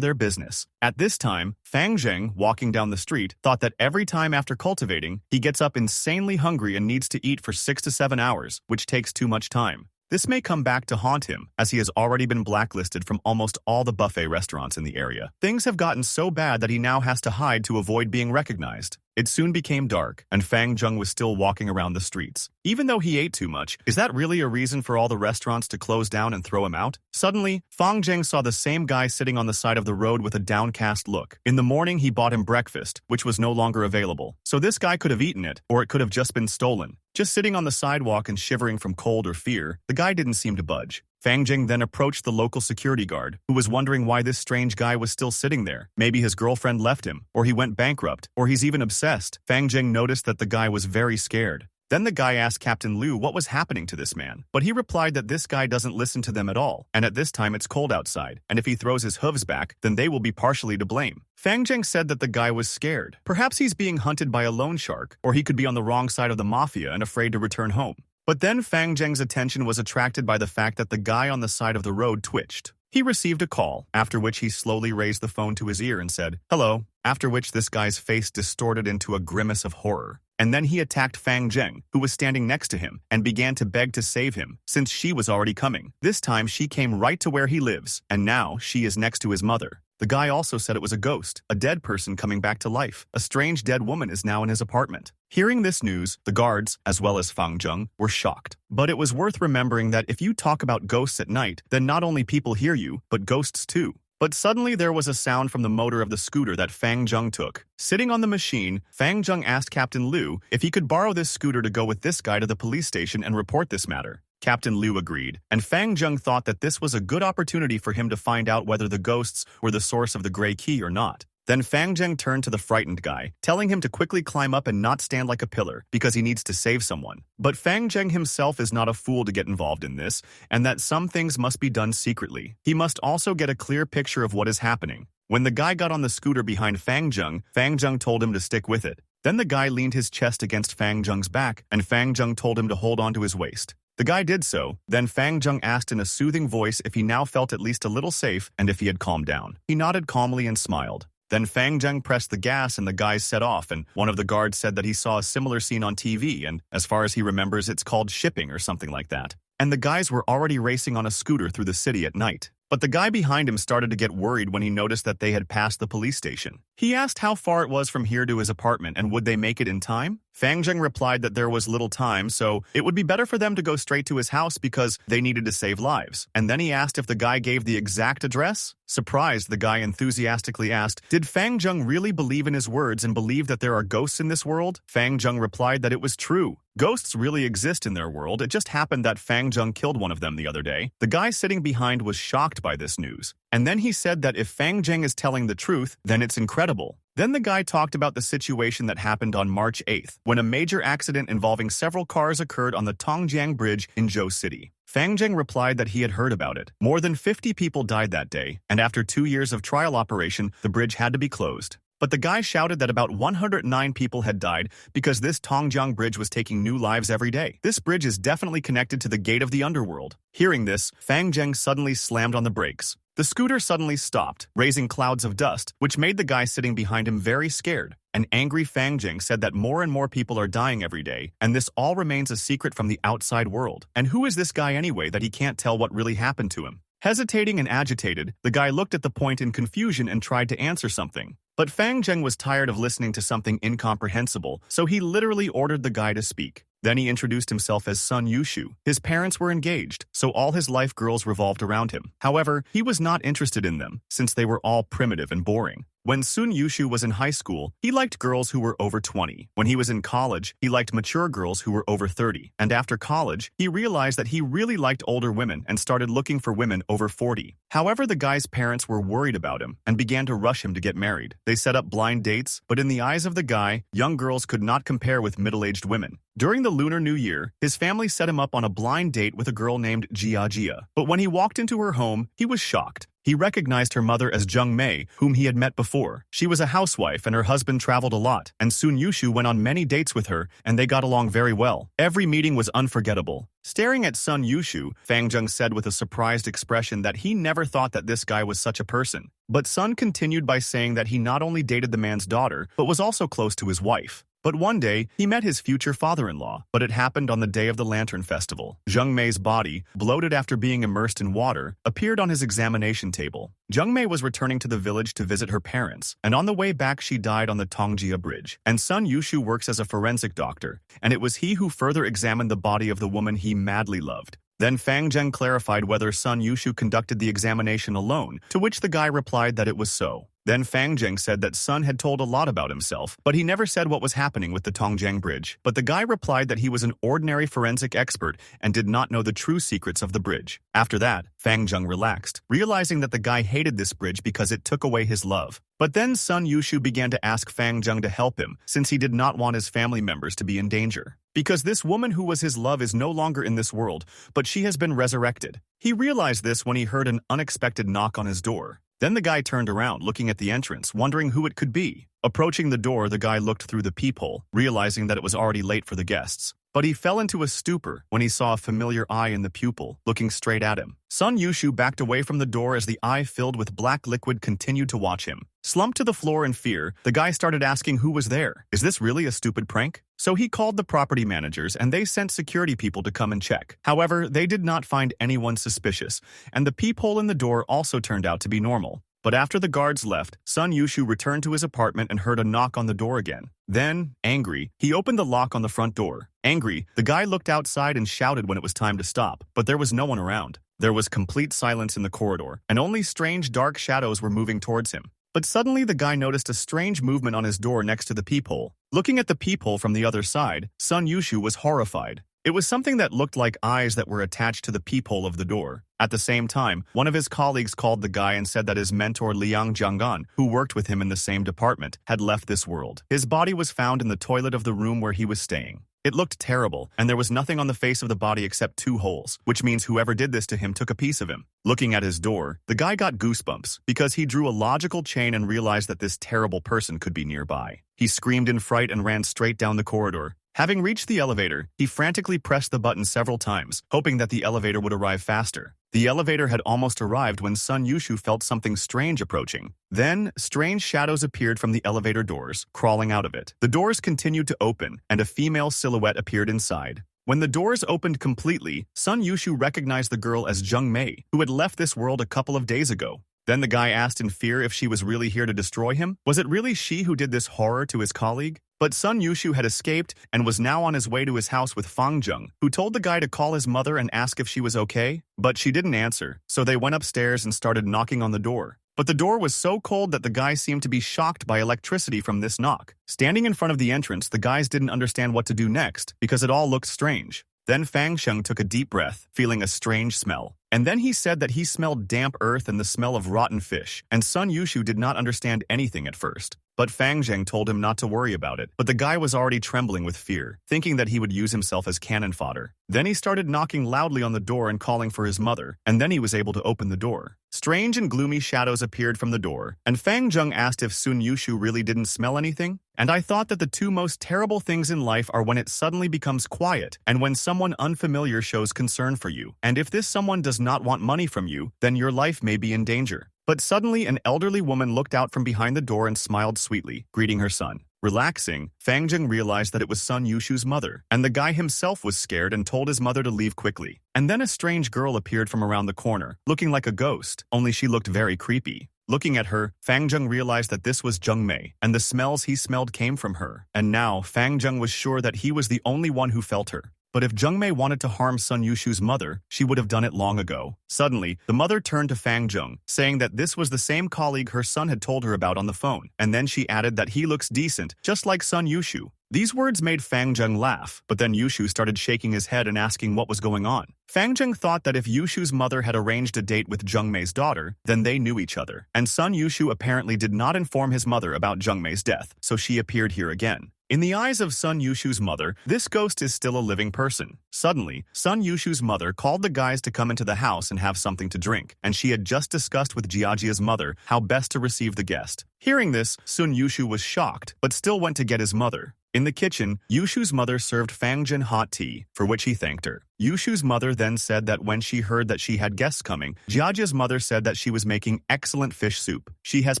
their business. At this time, Fang Zheng, walking down the street, thought that every time after cultivating, he gets up insanely hungry and needs to eat for 6 to 7 hours, which takes too much time. This may come back to haunt him, as he has already been blacklisted from almost all the buffet restaurants in the area. Things have gotten so bad that he now has to hide to avoid being recognized. It soon became dark, and Fang Zheng was still walking around the streets. Even though he ate too much, is that really a reason for all the restaurants to close down and throw him out? Suddenly, Fang Zheng saw the same guy sitting on the side of the road with a downcast look. In the morning, he bought him breakfast, which was no longer available. So this guy could have eaten it, or it could have just been stolen. Just sitting on the sidewalk and shivering from cold or fear, the guy didn't seem to budge. Fang Jing then approached the local security guard, who was wondering why this strange guy was still sitting there. Maybe his girlfriend left him, or he went bankrupt, or he's even obsessed. Fang Jing noticed that the guy was very scared. Then the guy asked Captain Liu what was happening to this man, but he replied that this guy doesn't listen to them at all, and at this time it's cold outside, and if he throws his hooves back, then they will be partially to blame. Fang Zheng said that the guy was scared. Perhaps he's being hunted by a loan shark, or he could be on the wrong side of the mafia and afraid to return home. But then Fang Zheng's attention was attracted by the fact that the guy on the side of the road twitched. He received a call, after which he slowly raised the phone to his ear and said, "Hello," after which this guy's face distorted into a grimace of horror. And then he attacked Fang Zheng, who was standing next to him, and began to beg to save him, since she was already coming. This time she came right to where he lives, and now she is next to his mother. The guy also said it was a ghost, a dead person coming back to life. A strange dead woman is now in his apartment. Hearing this news, the guards, as well as Fang Zheng, were shocked. But it was worth remembering that if you talk about ghosts at night, then not only people hear you, but ghosts too. But suddenly there was a sound from the motor of the scooter that Fang Zheng took. Sitting on the machine, Fang Zheng asked Captain Liu if he could borrow this scooter to go with this guy to the police station and report this matter. Captain Liu agreed, and Fang Zheng thought that this was a good opportunity for him to find out whether the ghosts were the source of the gray key or not. Then Fang Zheng turned to the frightened guy, telling him to quickly climb up and not stand like a pillar, because he needs to save someone. But Fang Zheng himself is not a fool to get involved in this, and that some things must be done secretly. He must also get a clear picture of what is happening. When the guy got on the scooter behind Fang Zheng told him to stick with it. Then the guy leaned his chest against Fang Zheng's back, and Fang Zheng told him to hold on to his waist. The guy did so. Then Fang Zheng asked in a soothing voice if he now felt at least a little safe and if he had calmed down. He nodded calmly and smiled. Then Fang Zheng pressed the gas and the guys set off, and one of the guards said that he saw a similar scene on TV, and as far as he remembers, it's called shipping or something like that. And the guys were already racing on a scooter through the city at night. But the guy behind him started to get worried when he noticed that they had passed the police station. He asked how far it was from here to his apartment and would they make it in time? Fang Zheng replied that there was little time, so it would be better for them to go straight to his house because they needed to save lives. And then he asked if the guy gave the exact address. Surprised, the guy enthusiastically asked, did Fang Zheng really believe in his words and believe that there are ghosts in this world? Fang Zheng replied that it was true. Ghosts really exist in their world. It just happened that Fang Zheng killed one of them the other day. The guy sitting behind was shocked by this news. And then he said that if Fang Zheng is telling the truth, then it's incredible. Then the guy talked about the situation that happened on March 8th, when a major accident involving several cars occurred on the Tongjiang Bridge in Zhou City. Fang Zheng replied that he had heard about it. More than 50 people died that day, and after 2 years of trial operation, the bridge had to be closed. But the guy shouted that about 109 people had died because this Tongjiang Bridge was taking new lives every day. This bridge is definitely connected to the gate of the underworld. Hearing this, Fang Zheng suddenly slammed on the brakes. The scooter suddenly stopped, raising clouds of dust, which made the guy sitting behind him very scared. An angry Fang Zheng said that more and more people are dying every day, and this all remains a secret from the outside world. And who is this guy anyway that he can't tell what really happened to him? Hesitating and agitated, the guy looked at the point in confusion and tried to answer something. But Fang Zheng was tired of listening to something incomprehensible, so he literally ordered the guy to speak. Then he introduced himself as Sun Yushu. His parents were engaged, so all his life girls revolved around him. However, he was not interested in them, since they were all primitive and boring. When Sun Yushu was in high school, he liked girls who were over 20. When he was in college, he liked mature girls who were over 30. And after college, he realized that he really liked older women and started looking for women over 40. However, the guy's parents were worried about him and began to rush him to get married. They set up blind dates, but in the eyes of the guy, young girls could not compare with middle-aged women. During the Lunar New Year, his family set him up on a blind date with a girl named Jia. But when he walked into her home, he was shocked. He recognized her mother as Jung Mei, whom he had met before. She was a housewife and her husband traveled a lot, and Sun Yushu went on many dates with her, and they got along very well. Every meeting was unforgettable. Staring at Sun Yushu, Fang Zheng said with a surprised expression that he never thought that this guy was such a person. But Sun continued by saying that he not only dated the man's daughter, but was also close to his wife. But one day, he met his future father-in-law, but it happened on the day of the Lantern Festival. Zheng Mei's body, bloated after being immersed in water, appeared on his examination table. Zheng Mei was returning to the village to visit her parents, and on the way back she died on the Tongjia Bridge. And Sun Yushu works as a forensic doctor, and it was he who further examined the body of the woman he madly loved. Then Fang Zheng clarified whether Sun Yushu conducted the examination alone, to which the guy replied that it was so. Then Fang Zheng said that Sun had told a lot about himself, but he never said what was happening with the Tongjiang Bridge. But the guy replied that he was an ordinary forensic expert and did not know the true secrets of the bridge. After that, Fang Zheng relaxed, realizing that the guy hated this bridge because it took away his love. But then Sun Yushu began to ask Fang Zheng to help him, since he did not want his family members to be in danger. Because this woman who was his love is no longer in this world, but she has been resurrected. He realized this when he heard an unexpected knock on his door. Then the guy turned around, looking at the entrance, wondering who it could be. Approaching the door, the guy looked through the peephole, realizing that it was already late for the guests. But he fell into a stupor when he saw a familiar eye in the pupil, looking straight at him. Sun Yushu backed away from the door as the eye filled with black liquid continued to watch him. Slumped to the floor in fear, the guy started asking who was there. Is this really a stupid prank? So he called the property managers and they sent security people to come and check. However, they did not find anyone suspicious, and the peephole in the door also turned out to be normal. But after the guards left, Sun Yushu returned to his apartment and heard a knock on the door again. Then, angry, he opened the lock on the front door. Angry, the guy looked outside and shouted when it was time to stop, but there was no one around. There was complete silence in the corridor, and only strange dark shadows were moving towards him. But suddenly the guy noticed a strange movement on his door next to the peephole. Looking at the peephole from the other side, Sun Yushu was horrified. It was something that looked like eyes that were attached to the peephole of the door. At the same time, one of his colleagues called the guy and said that his mentor Liang Jianggan, who worked with him in the same department, had left this world. His body was found in the toilet of the room where he was staying. It looked terrible, and there was nothing on the face of the body except 2 holes, which means whoever did this to him took a piece of him. Looking at his door, the guy got goosebumps because he drew a logical chain and realized that this terrible person could be nearby. He screamed in fright and ran straight down the corridor. Having reached the elevator, he frantically pressed the button several times, hoping that the elevator would arrive faster. The elevator had almost arrived when Sun Yushu felt something strange approaching. Then, strange shadows appeared from the elevator doors, crawling out of it. The doors continued to open, and a female silhouette appeared inside. When the doors opened completely, Sun Yushu recognized the girl as Zheng Mei, who had left this world a couple of days ago. Then the guy asked in fear if she was really here to destroy him. Was it really she who did this horror to his colleague? But Sun Yushu had escaped and was now on his way to his house with Fang Zheng, who told the guy to call his mother and ask if she was okay. But she didn't answer, so they went upstairs and started knocking on the door. But the door was so cold that the guy seemed to be shocked by electricity from this knock. Standing in front of the entrance, the guys didn't understand what to do next because it all looked strange. Then Fang Zheng took a deep breath, feeling a strange smell. And then he said that he smelled damp earth and the smell of rotten fish, and Sun Yushu did not understand anything at first. But Fang Zheng told him not to worry about it, but the guy was already trembling with fear, thinking that he would use himself as cannon fodder. Then he started knocking loudly on the door and calling for his mother, and then he was able to open the door. Strange and gloomy shadows appeared from the door, and Fang Zheng asked if Sun Yushu really didn't smell anything. And I thought that the 2 most terrible things in life are when it suddenly becomes quiet, and when someone unfamiliar shows concern for you. And if this someone does not want money from you, then your life may be in danger. But suddenly an elderly woman looked out from behind the door and smiled sweetly, greeting her son. Relaxing, Fang Zheng realized that it was Sun Yushu's mother, and the guy himself was scared and told his mother to leave quickly. And then a strange girl appeared from around the corner, looking like a ghost, only she looked very creepy. Looking at her, Fang Zheng realized that this was Zheng Mei, and the smells he smelled came from her. And now, Fang Zheng was sure that he was the only one who felt her. But if Zheng Mei wanted to harm Sun Yushu's mother, she would have done it long ago. Suddenly, the mother turned to Fang Zheng, saying that this was the same colleague her son had told her about on the phone. And then she added that he looks decent, just like Sun Yushu. These words made Fang Zheng laugh, but then Yushu started shaking his head and asking what was going on. Fang Zheng thought that if Yushu's mother had arranged a date with Zheng Mei's daughter, then they knew each other. And Sun Yushu apparently did not inform his mother about Zheng Mei's death, so she appeared here again. In the eyes of Sun Yushu's mother, this ghost is still a living person. Suddenly, Sun Yushu's mother called the guys to come into the house and have something to drink, and she had just discussed with Jiajia's mother how best to receive the guest. Hearing this, Sun Yushu was shocked, but still went to get his mother. In the kitchen, Yushu's mother served Fangjin hot tea, for which he thanked her. Yushu's mother then said that when she heard that she had guests coming, Jiajia's mother said that she was making excellent fish soup. She has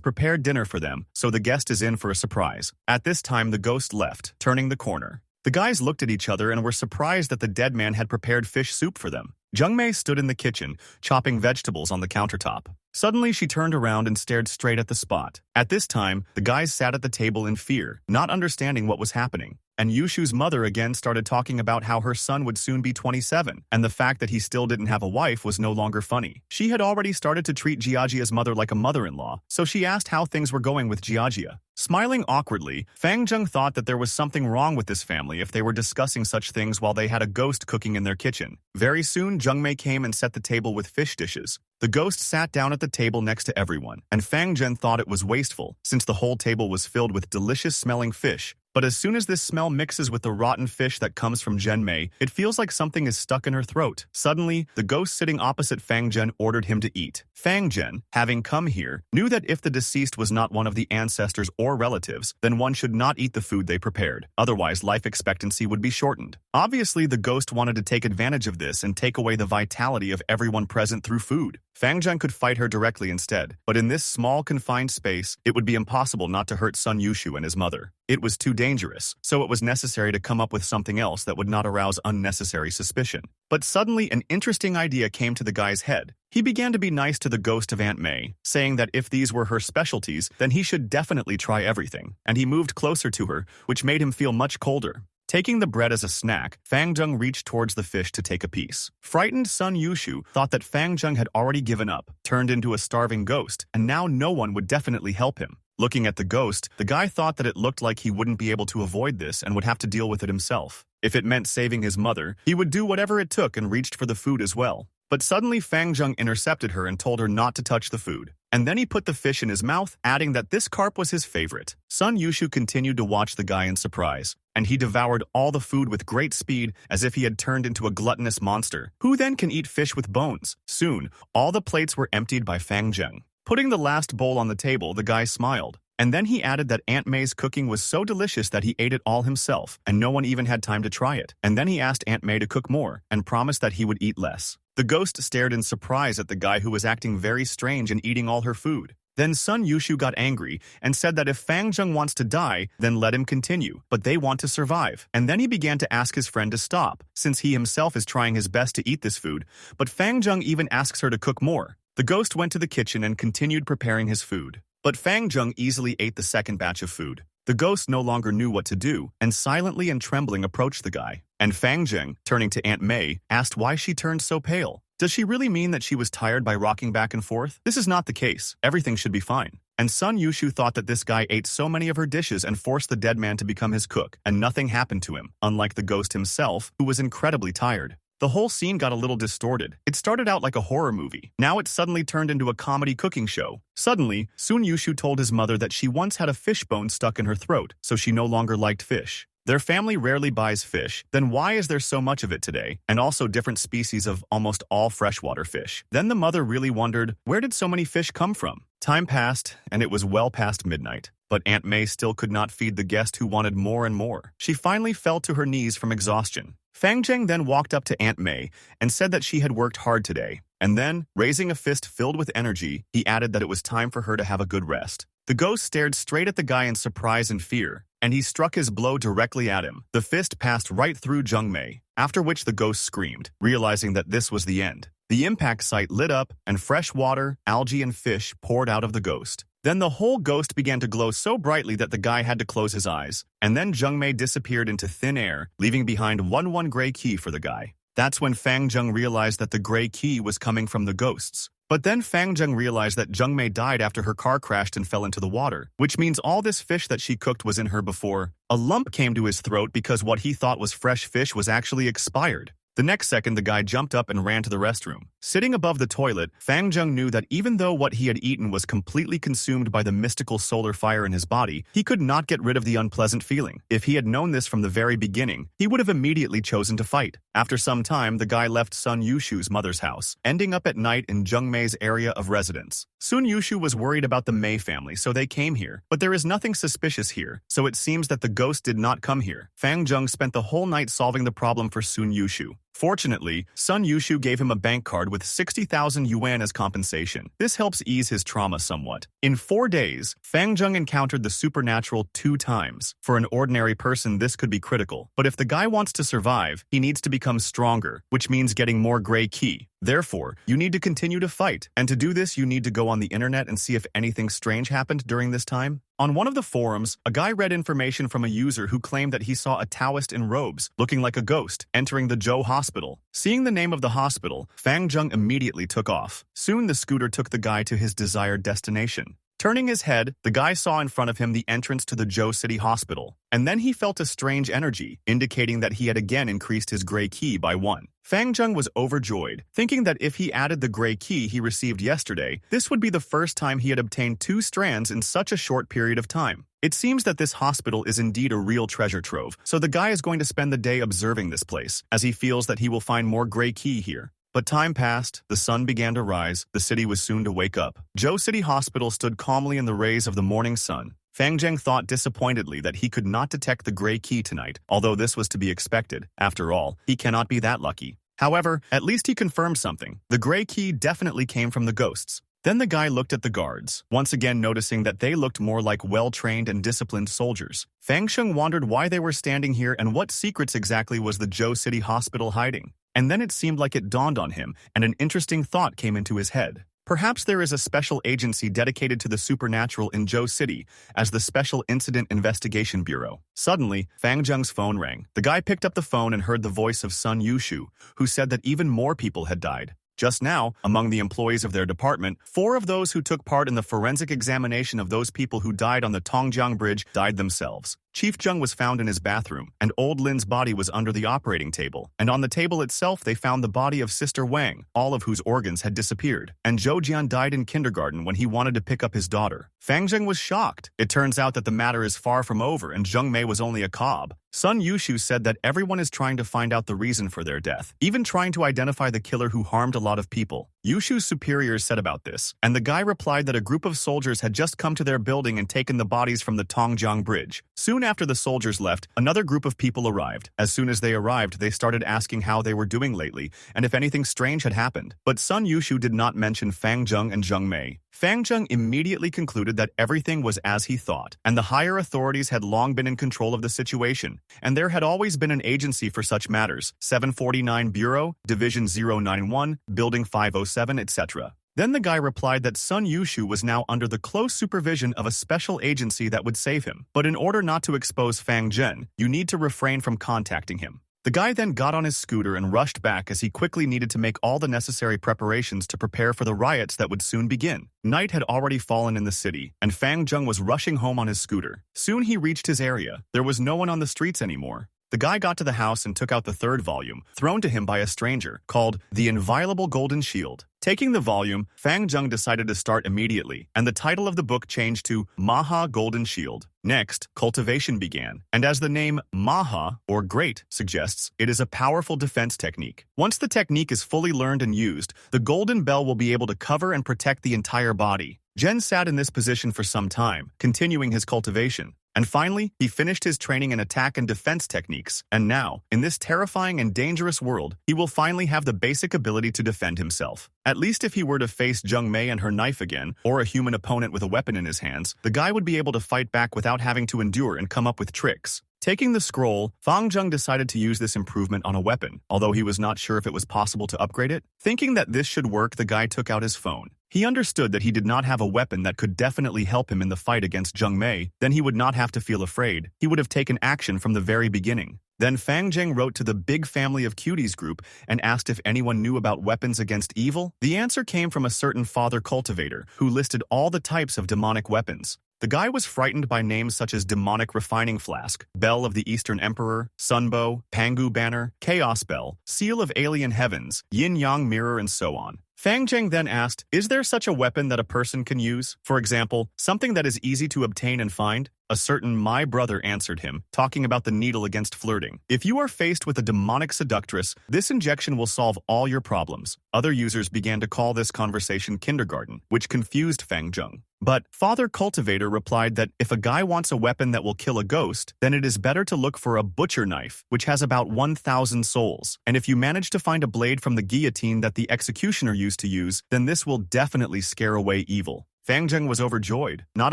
prepared dinner for them, so the guest is in for a surprise. At this time, the ghost left, turning the corner. The guys looked at each other and were surprised that the dead man had prepared fish soup for them. Jungmei stood in the kitchen, chopping vegetables on the countertop. Suddenly, she turned around and stared straight at the spot. At this time, the guys sat at the table in fear, not understanding what was happening. And Yushu's mother again started talking about how her son would soon be 27, and the fact that he still didn't have a wife was no longer funny. She had already started to treat Jiajia's mother like a mother-in-law, so she asked how things were going with Jiajia. Smiling awkwardly, Fang Zheng thought that there was something wrong with this family if they were discussing such things while they had a ghost cooking in their kitchen. Very soon, Jungmei came and set the table with fish dishes. The ghost sat down at the table next to everyone, and Fang Zhen thought it was wasteful, since the whole table was filled with delicious-smelling fish. But as soon as this smell mixes with the rotten fish that comes from Zhenmei, it feels like something is stuck in her throat. Suddenly, the ghost sitting opposite Fang Zhen ordered him to eat. Fang Zhen, having come here, knew that if the deceased was not one of the ancestors or relatives, then one should not eat the food they prepared. Otherwise, life expectancy would be shortened. Obviously, the ghost wanted to take advantage of this and take away the vitality of everyone present through food. Fang Zhen could fight her directly instead, but in this small, confined space, it would be impossible not to hurt Sun Yushu and his mother. It was too dangerous, so it was necessary to come up with something else that would not arouse unnecessary suspicion. But suddenly, an interesting idea came to the guy's head. He began to be nice to the ghost of Aunt May, saying that if these were her specialties, then he should definitely try everything, and he moved closer to her, which made him feel much colder. Taking the bread as a snack, Fang Zheng reached towards the fish to take a piece. Frightened Sun Yushu thought that Fang Zheng had already given up, turned into a starving ghost, and now no one would definitely help him. Looking at the ghost, the guy thought that it looked like he wouldn't be able to avoid this and would have to deal with it himself. If it meant saving his mother, he would do whatever it took and reached for the food as well. But suddenly Fang Zheng intercepted her and told her not to touch the food. And then he put the fish in his mouth, adding that this carp was his favorite. Sun Yushu continued to watch the guy in surprise, and he devoured all the food with great speed as if he had turned into a gluttonous monster. Who then can eat fish with bones? Soon, all the plates were emptied by Fang Zheng. Putting the last bowl on the table, the guy smiled. And then he added that Aunt May's cooking was so delicious that he ate it all himself, and no one even had time to try it. And then he asked Aunt May to cook more, and promised that he would eat less. The ghost stared in surprise at the guy who was acting very strange and eating all her food. Then Sun Yushu got angry and said that if Fang Zheng wants to die, then let him continue, but they want to survive. And then he began to ask his friend to stop, since he himself is trying his best to eat this food, but Fang Zheng even asks her to cook more. The ghost went to the kitchen and continued preparing his food. But Fang Zheng easily ate the second batch of food. The ghost no longer knew what to do, and silently and trembling approached the guy. And Fang Zheng, turning to Aunt May, asked why she turned so pale. Does she really mean that she was tired by rocking back and forth? This is not the case. Everything should be fine. And Sun Yushu thought that this guy ate so many of her dishes and forced the dead man to become his cook, and nothing happened to him, unlike the ghost himself, who was incredibly tired. The whole scene got a little distorted. It started out like a horror movie. Now it suddenly turned into a comedy cooking show. Suddenly, Sun Yushu told his mother that she once had a fish bone stuck in her throat, so she no longer liked fish. Their family rarely buys fish, then why is there so much of it today? And also different species of almost all freshwater fish. Then the mother really wondered, where did so many fish come from? Time passed, and it was well past midnight. But Aunt May still could not feed the guest who wanted more and more. She finally fell to her knees from exhaustion. Fang Zheng then walked up to Aunt May and said that she had worked hard today. And then, raising a fist filled with energy, he added that it was time for her to have a good rest. The ghost stared straight at the guy in surprise and fear, and he struck his blow directly at him. The fist passed right through Jungmei, after which the ghost screamed, realizing that this was the end. The impact site lit up, and fresh water, algae, and fish poured out of the ghost. Then the whole ghost began to glow so brightly that the guy had to close his eyes. And then Jungmei disappeared into thin air, leaving behind one gray key for the guy. That's when Fang Zheng realized that the gray key was coming from the ghosts. But then Fang Zheng realized that Jungmei died after her car crashed and fell into the water, which means all this fish that she cooked was in her before. A lump came to his throat because what he thought was fresh fish was actually expired. The next second, the guy jumped up and ran to the restroom. Sitting above the toilet, Fang Zheng knew that even though what he had eaten was completely consumed by the mystical solar fire in his body, he could not get rid of the unpleasant feeling. If he had known this from the very beginning, he would have immediately chosen to fight. After some time, the guy left Sun Yushu's mother's house, ending up at night in Zheng Mei's area of residence. Sun Yushu was worried about the Mei family, so they came here. But there is nothing suspicious here, so it seems that the ghost did not come here. Fang Zheng spent the whole night solving the problem for Sun Yushu. Fortunately, Sun Yushu gave him a bank card with 60,000 yuan as compensation. This helps ease his trauma somewhat. In 4 days, Fang Zheng encountered the supernatural 2 times. For an ordinary person, this could be critical. But if the guy wants to survive, he needs to become stronger, which means getting more gray ki. Therefore, you need to continue to fight. And to do this, you need to go on the internet and see if anything strange happened during this time. On one of the forums, a guy read information from a user who claimed that he saw a Taoist in robes, looking like a ghost, entering the Zhou hospital. Seeing the name of the hospital, Fang Zheng immediately took off. Soon the scooter took the guy to his desired destination. Turning his head, the guy saw in front of him the entrance to the Zhou City Hospital. And then he felt a strange energy, indicating that he had again increased his gray ki by 1. Fang Zheng was overjoyed, thinking that if he added the gray ki he received yesterday, this would be the first time he had obtained 2 strands in such a short period of time. It seems that this hospital is indeed a real treasure trove, so the guy is going to spend the day observing this place, as he feels that he will find more gray ki here. But time passed, the sun began to rise, the city was soon to wake up. Zhou City Hospital stood calmly in the rays of the morning sun. Fang Zheng thought disappointedly that he could not detect the gray ki tonight, although this was to be expected. After all, he cannot be that lucky. However, at least he confirmed something. The gray ki definitely came from the ghosts. Then the guy looked at the guards, once again noticing that they looked more like well-trained and disciplined soldiers. Fang Zheng wondered why they were standing here and what secrets exactly was the Zhou City Hospital hiding. And then it seemed like it dawned on him, and an interesting thought came into his head. Perhaps there is a special agency dedicated to the supernatural in Zhou City as the Special Incident Investigation Bureau. Suddenly, Fang Zheng's phone rang. The guy picked up the phone and heard the voice of Sun Yushu, who said that even more people had died. Just now, among the employees of their department, 4 of those who took part in the forensic examination of those people who died on the Tongjiang Bridge died themselves. Chief Zheng was found in his bathroom, and old Lin's body was under the operating table. And on the table itself, they found the body of Sister Wang, all of whose organs had disappeared. And Zhou Jian died in kindergarten when he wanted to pick up his daughter. Fang Zheng was shocked. It turns out that the matter is far from over, and Zheng Mei was only a cob. Sun Yushu said that everyone is trying to find out the reason for their death, even trying to identify the killer who harmed a lot of people. Yushu's superiors said about this, and the guy replied that a group of soldiers had just come to their building and taken the bodies from the Tongjiang Bridge. Soon after the soldiers left, another group of people arrived. As soon as they arrived, they started asking how they were doing lately and if anything strange had happened. But Sun Yushu did not mention Fang Zheng and Zheng Mei. Fang Zheng immediately concluded that everything was as he thought, and the higher authorities had long been in control of the situation, and there had always been an agency for such matters, 749 Bureau, Division 091, Building 507, etc. Then the guy replied that Sun Yushu was now under the close supervision of a special agency that would save him. But in order not to expose Fang Zheng, you need to refrain from contacting him. The guy then got on his scooter and rushed back as he quickly needed to make all the necessary preparations to prepare for the riots that would soon begin. Night had already fallen in the city, and Fang Zheng was rushing home on his scooter. Soon he reached his area. There was no one on the streets anymore. The guy got to the house and took out the 3rd volume, thrown to him by a stranger, called The Inviolable Golden Shield. Taking the volume, Fang Zheng decided to start immediately, and the title of the book changed to Maha Golden Shield. Next, cultivation began, and as the name Maha, or Great, suggests, it is a powerful defense technique. Once the technique is fully learned and used, the golden bell will be able to cover and protect the entire body. Zhen sat in this position for some time, continuing his cultivation. And finally, he finished his training in attack and defense techniques, and now, in this terrifying and dangerous world, he will finally have the basic ability to defend himself. At least if he were to face Zheng Mei and her knife again, or a human opponent with a weapon in his hands, the guy would be able to fight back without having to endure and come up with tricks. Taking the scroll, Fang Zheng decided to use this improvement on a weapon, although he was not sure if it was possible to upgrade it. Thinking that this should work, the guy took out his phone. He understood that he did not have a weapon that could definitely help him in the fight against Zheng Mei, then he would not have to feel afraid. He would have taken action from the very beginning. Then Fang Zheng wrote to the Big Family of Cuties group and asked if anyone knew about weapons against evil. The answer came from a certain father cultivator who listed all the types of demonic weapons. The guy was frightened by names such as Demonic Refining Flask, Bell of the Eastern Emperor, Sunbow, Pangu Banner, Chaos Bell, Seal of Alien Heavens, Yin Yang Mirror, and so on. Fang Zheng then asked, is there such a weapon that a person can use? For example, something that is easy to obtain and find? A certain my brother answered him, talking about the needle against flirting. If you are faced with a demonic seductress, this injection will solve all your problems. Other users began to call this conversation kindergarten, which confused Fang Zheng. But Father Cultivator replied that if a guy wants a weapon that will kill a ghost, then it is better to look for a butcher knife, which has about 1,000 souls. And if you manage to find a blade from the guillotine that the executioner used to use, then this will definitely scare away evil. Fang Zheng was overjoyed, not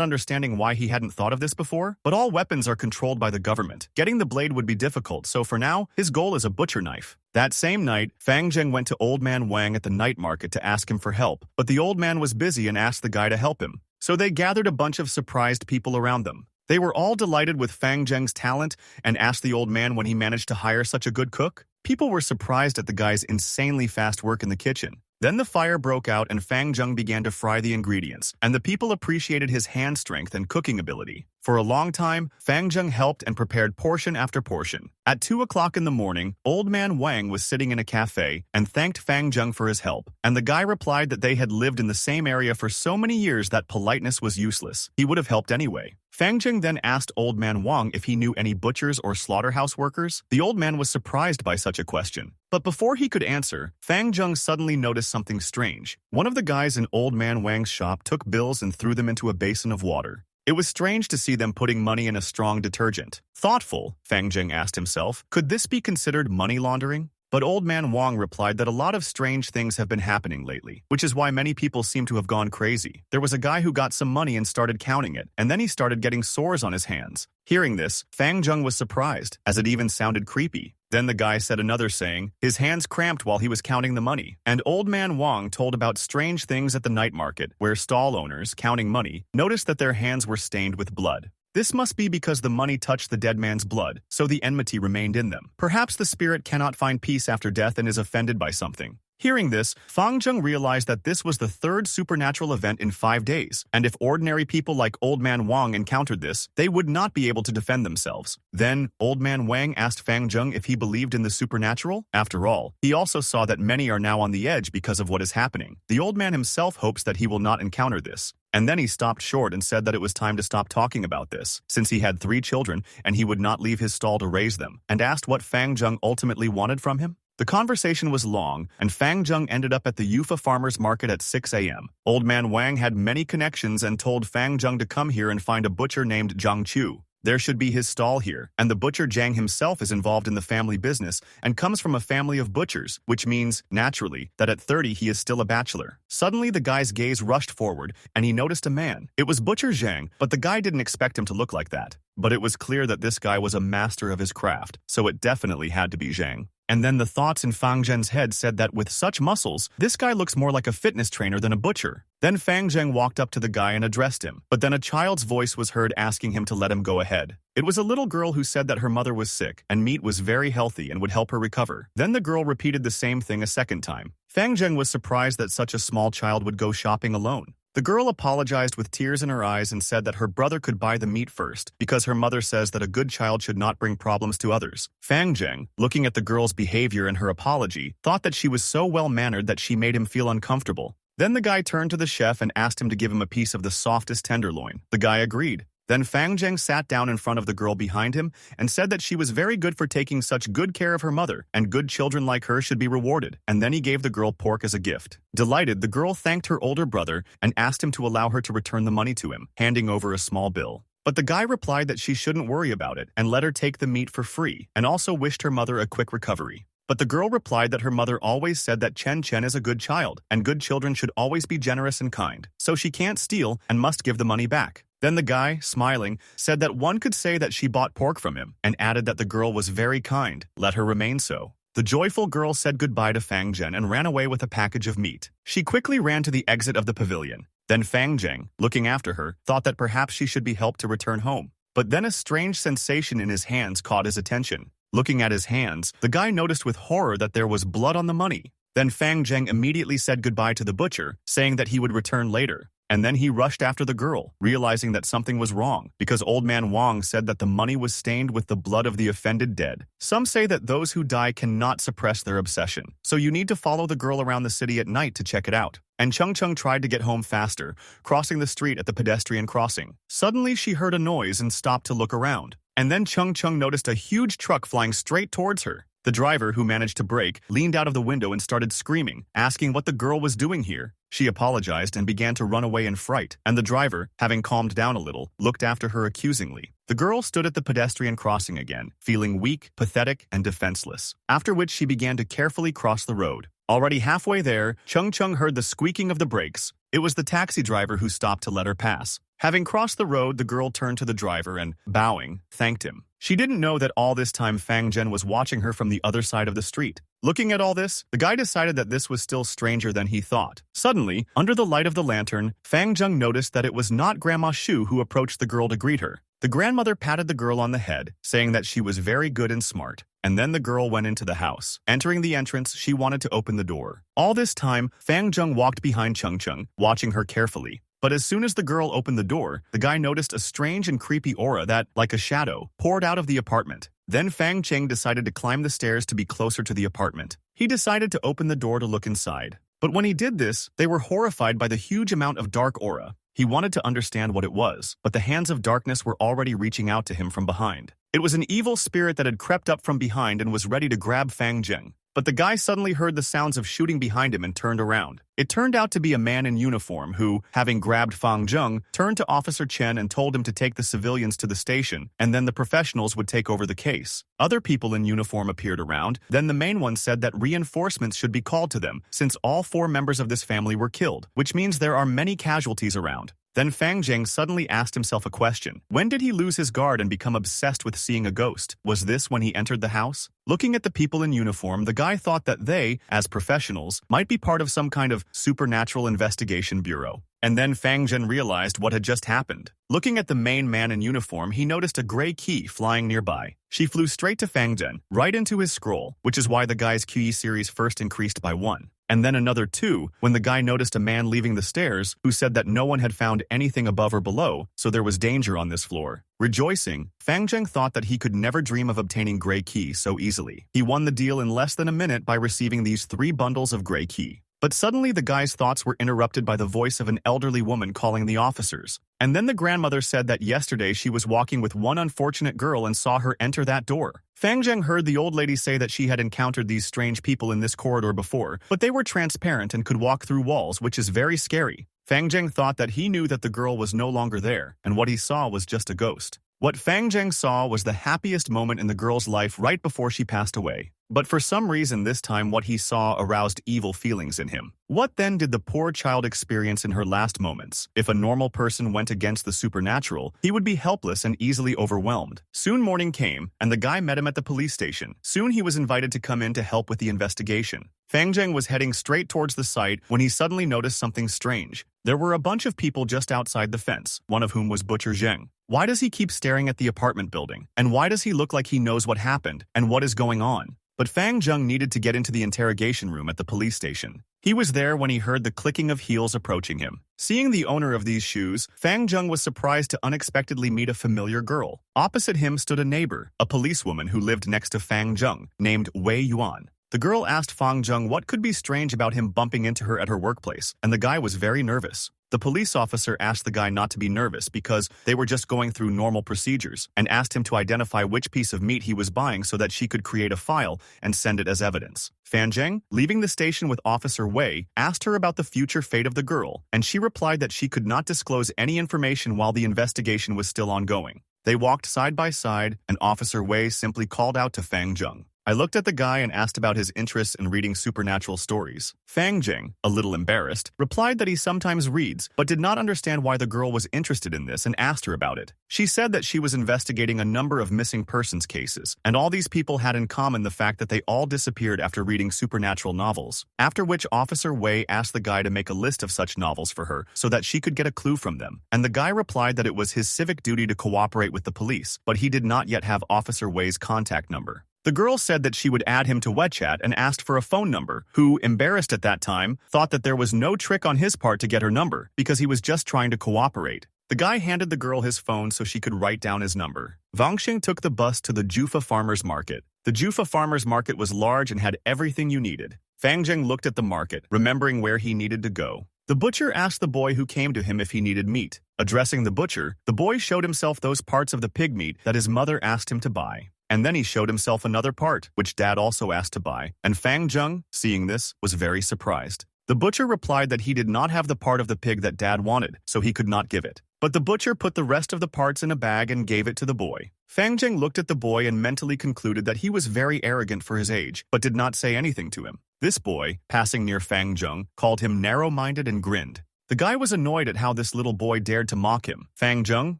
understanding why he hadn't thought of this before, but all weapons are controlled by the government. Getting the blade would be difficult, so for now, his goal is a butcher knife. That same night, Fang Zheng went to Old Man Wang at the night market to ask him for help, but the old man was busy and asked the guy to help him. So they gathered a bunch of surprised people around them. They were all delighted with Fang Zheng's talent and asked the old man when he managed to hire such a good cook. People were surprised at the guy's insanely fast work in the kitchen. Then the fire broke out and Fang Zheng began to fry the ingredients, and the people appreciated his hand strength and cooking ability. For a long time, Fang Zheng helped and prepared portion after portion. At 2 o'clock in the morning, Old Man Wang was sitting in a cafe and thanked Fang Zheng for his help, and the guy replied that they had lived in the same area for so many years that politeness was useless. He would have helped anyway. Fang Zheng then asked Old Man Wang if he knew any butchers or slaughterhouse workers. The old man was surprised by such a question. But before he could answer, Fang Zheng suddenly noticed something strange. One of the guys in Old Man Wang's shop took bills and threw them into a basin of water. It was strange to see them putting money in a strong detergent. Thoughtful, Fang Zheng asked himself, could this be considered money laundering? But Old Man Wang replied that a lot of strange things have been happening lately, which is why many people seem to have gone crazy. There was a guy who got some money and started counting it, and then he started getting sores on his hands. Hearing this, Fang Zheng was surprised, as it even sounded creepy. Then the guy said another saying, his hands cramped while he was counting the money. And Old Man Wang told about strange things at the night market, where stall owners, counting money, noticed that their hands were stained with blood. This must be because the money touched the dead man's blood, so the enmity remained in them. Perhaps the spirit cannot find peace after death and is offended by something. Hearing this, Fang Zheng realized that this was the third supernatural event in 5 days, and if ordinary people like Old Man Wang encountered this, they would not be able to defend themselves. Then, Old Man Wang asked Fang Zheng if he believed in the supernatural. After all, he also saw that many are now on the edge because of what is happening. The old man himself hopes that he will not encounter this. And then he stopped short and said that it was time to stop talking about this, since he had 3 children and he would not leave his stall to raise them, and asked what Fang Zheng ultimately wanted from him. The conversation was long, and Fang Zheng ended up at the Yufa Farmers Market at 6 a.m. Old Man Wang had many connections and told Fang Zheng to come here and find a butcher named Zhang Chu. There should be his stall here, and the butcher Zhang himself is involved in the family business and comes from a family of butchers, which means, naturally, that at 30 he is still a bachelor. Suddenly the guy's gaze rushed forward, and he noticed a man. It was Butcher Zhang, but the guy didn't expect him to look like that. But it was clear that this guy was a master of his craft, so it definitely had to be Zhang. And then the thoughts in Fang Zheng's head said that with such muscles, this guy looks more like a fitness trainer than a butcher. Then Fang Zheng walked up to the guy and addressed him, but then a child's voice was heard asking him to let him go ahead. It was a little girl who said that her mother was sick, and meat was very healthy and would help her recover. Then the girl repeated the same thing a second time. Fang Zheng was surprised that such a small child would go shopping alone. The girl apologized with tears in her eyes and said that her brother could buy the meat first, because her mother says that a good child should not bring problems to others. Fang Zheng, looking at the girl's behavior and her apology, thought that she was so well-mannered that she made him feel uncomfortable. Then the guy turned to the chef and asked him to give him a piece of the softest tenderloin. The guy agreed. Then Fang Zheng sat down in front of the girl behind him and said that she was very good for taking such good care of her mother, and good children like her should be rewarded. And then he gave the girl pork as a gift. Delighted, the girl thanked her older brother and asked him to allow her to return the money to him, handing over a small bill. But the guy replied that she shouldn't worry about it and let her take the meat for free, and also wished her mother a quick recovery. But the girl replied that her mother always said that Chen Chen is a good child, and good children should always be generous and kind, so she can't steal and must give the money back. Then the guy, smiling, said that one could say that she bought pork from him, and added that the girl was very kind, let her remain so. The joyful girl said goodbye to Fang Zheng and ran away with a package of meat. She quickly ran to the exit of the pavilion. Then Fang Zheng, looking after her, thought that perhaps she should be helped to return home. But then a strange sensation in his hands caught his attention. Looking at his hands, the guy noticed with horror that there was blood on the money. Then Fang Zheng immediately said goodbye to the butcher, saying that he would return later. and then he rushed after the girl, realizing that something was wrong, because Old Man Wang said that the money was stained with the blood of the offended dead. Some say that those who die cannot suppress their obsession, so you need to follow the girl around the city at night to check it out. And Chung Chung tried to get home faster, crossing the street at the pedestrian crossing. Suddenly, she heard a noise and stopped to look around. And then Chung Chung noticed a huge truck flying straight towards her. The driver, who managed to brake, leaned out of the window and started screaming, asking what the girl was doing here. She apologized and began to run away in fright, and the driver, having calmed down a little, looked after her accusingly. The girl stood at the pedestrian crossing again, feeling weak, pathetic, and defenseless, after which she began to carefully cross the road. Already halfway there, Chung Chung heard the squeaking of the brakes. It was the taxi driver who stopped to let her pass. Having crossed the road, the girl turned to the driver and, bowing, thanked him. She didn't know that all this time Fang Zhen was watching her from the other side of the street. Looking at all this, the guy decided that this was still stranger than he thought. Suddenly, under the light of the lantern, Fang Zheng noticed that it was not Grandma Shu who approached the girl to greet her. The grandmother patted the girl on the head, saying that she was very good and smart. And then the girl went into the house. Entering the entrance, she wanted to open the door. All this time, Fang Zheng walked behind Chung Chung, watching her carefully. But as soon as the girl opened the door, the guy noticed a strange and creepy aura that, like a shadow, poured out of the apartment. Then Fang Cheng decided to climb the stairs to be closer to the apartment. He decided to open the door to look inside. But when he did this, they were horrified by the huge amount of dark aura. He wanted to understand what it was, but the hands of darkness were already reaching out to him from behind. It was an evil spirit that had crept up from behind and was ready to grab Fang Zheng. But the guy suddenly heard the sounds of shooting behind him and turned around. It turned out to be a man in uniform who, having grabbed Fang Zheng, turned to Officer Chen and told him to take the civilians to the station, and then the professionals would take over the case. Other people in uniform appeared around. Then the main one said that reinforcements should be called to them, since all 4 members of this family were killed, which means there are many casualties around. Then Fang Zheng suddenly asked himself a question. When did he lose his guard and become obsessed with seeing a ghost? Was this when he entered the house? Looking at the people in uniform, the guy thought that they, as professionals, might be part of some kind of supernatural investigation bureau. And then Fang Zhen realized what had just happened. Looking at the main man in uniform, he noticed a gray key flying nearby. She flew straight to Fang Zhen, right into his scroll, which is why the guy's QE series first increased by 1. And then another 2, when the guy noticed a man leaving the stairs who said that no one had found anything above or below, so there was danger on this floor. Rejoicing, Fang Zheng thought that he could never dream of obtaining gray key so easily. He won the deal in less than a minute by receiving these 3 bundles of gray key. But suddenly the guy's thoughts were interrupted by the voice of an elderly woman calling the officers. And then the grandmother said that yesterday she was walking with one unfortunate girl and saw her enter that door. Fang Zheng heard the old lady say that she had encountered these strange people in this corridor before, but they were transparent and could walk through walls, which is very scary. Fang Zheng thought that he knew that the girl was no longer there, and what he saw was just a ghost. What Fang Zheng saw was the happiest moment in the girl's life right before she passed away. But for some reason this time what he saw aroused evil feelings in him. What then did the poor child experience in her last moments? If a normal person went against the supernatural, he would be helpless and easily overwhelmed. Soon morning came, and the guy met him at the police station. Soon he was invited to come in to help with the investigation. Fang Zheng was heading straight towards the site when he suddenly noticed something strange. There were a bunch of people just outside the fence, one of whom was Butcher Zheng. Why does he keep staring at the apartment building? And why does he look like he knows what happened and what is going on? But Fang Zheng needed to get into the interrogation room at the police station. He was there when he heard the clicking of heels approaching him. Seeing the owner of these shoes, Fang Zheng was surprised to unexpectedly meet a familiar girl. Opposite him stood a neighbor, a policewoman who lived next to Fang Zheng, named Wei Yuan. The girl asked Fang Zheng what could be strange about him bumping into her at her workplace, and the guy was very nervous. The police officer asked the guy not to be nervous because they were just going through normal procedures, and asked him to identify which piece of meat he was buying so that she could create a file and send it as evidence. Fan Zheng, leaving the station with Officer Wei, asked her about the future fate of the girl, and she replied that she could not disclose any information while the investigation was still ongoing. They walked side by side, and Officer Wei simply called out to Fang Zheng. I looked at the guy and asked about his interest in reading supernatural stories. Fang Zheng, a little embarrassed, replied that he sometimes reads, but did not understand why the girl was interested in this and asked her about it. She said that she was investigating a number of missing persons cases, and all these people had in common the fact that they all disappeared after reading supernatural novels. After which Officer Wei asked the guy to make a list of such novels for her so that she could get a clue from them, and the guy replied that it was his civic duty to cooperate with the police, but he did not yet have Officer Wei's contact number. The girl said that she would add him to WeChat and asked for a phone number, who, embarrassed at that time, thought that there was no trick on his part to get her number because he was just trying to cooperate. The guy handed the girl his phone so she could write down his number. Wangxing took the bus to the Jufa Farmers Market. The Jufa Farmers Market was large and had everything you needed. Fang Zheng looked at the market, remembering where he needed to go. The butcher asked the boy who came to him if he needed meat. Addressing the butcher, the boy showed himself those parts of the pig meat that his mother asked him to buy. And then he showed himself another part, which Dad also asked to buy. And Fang Zheng, seeing this, was very surprised. The butcher replied that he did not have the part of the pig that Dad wanted, so he could not give it. But the butcher put the rest of the parts in a bag and gave it to the boy. Fang Zheng looked at the boy and mentally concluded that he was very arrogant for his age, but did not say anything to him. This boy, passing near Fang Zheng, called him narrow-minded and grinned. The guy was annoyed at how this little boy dared to mock him. Fang Zheng,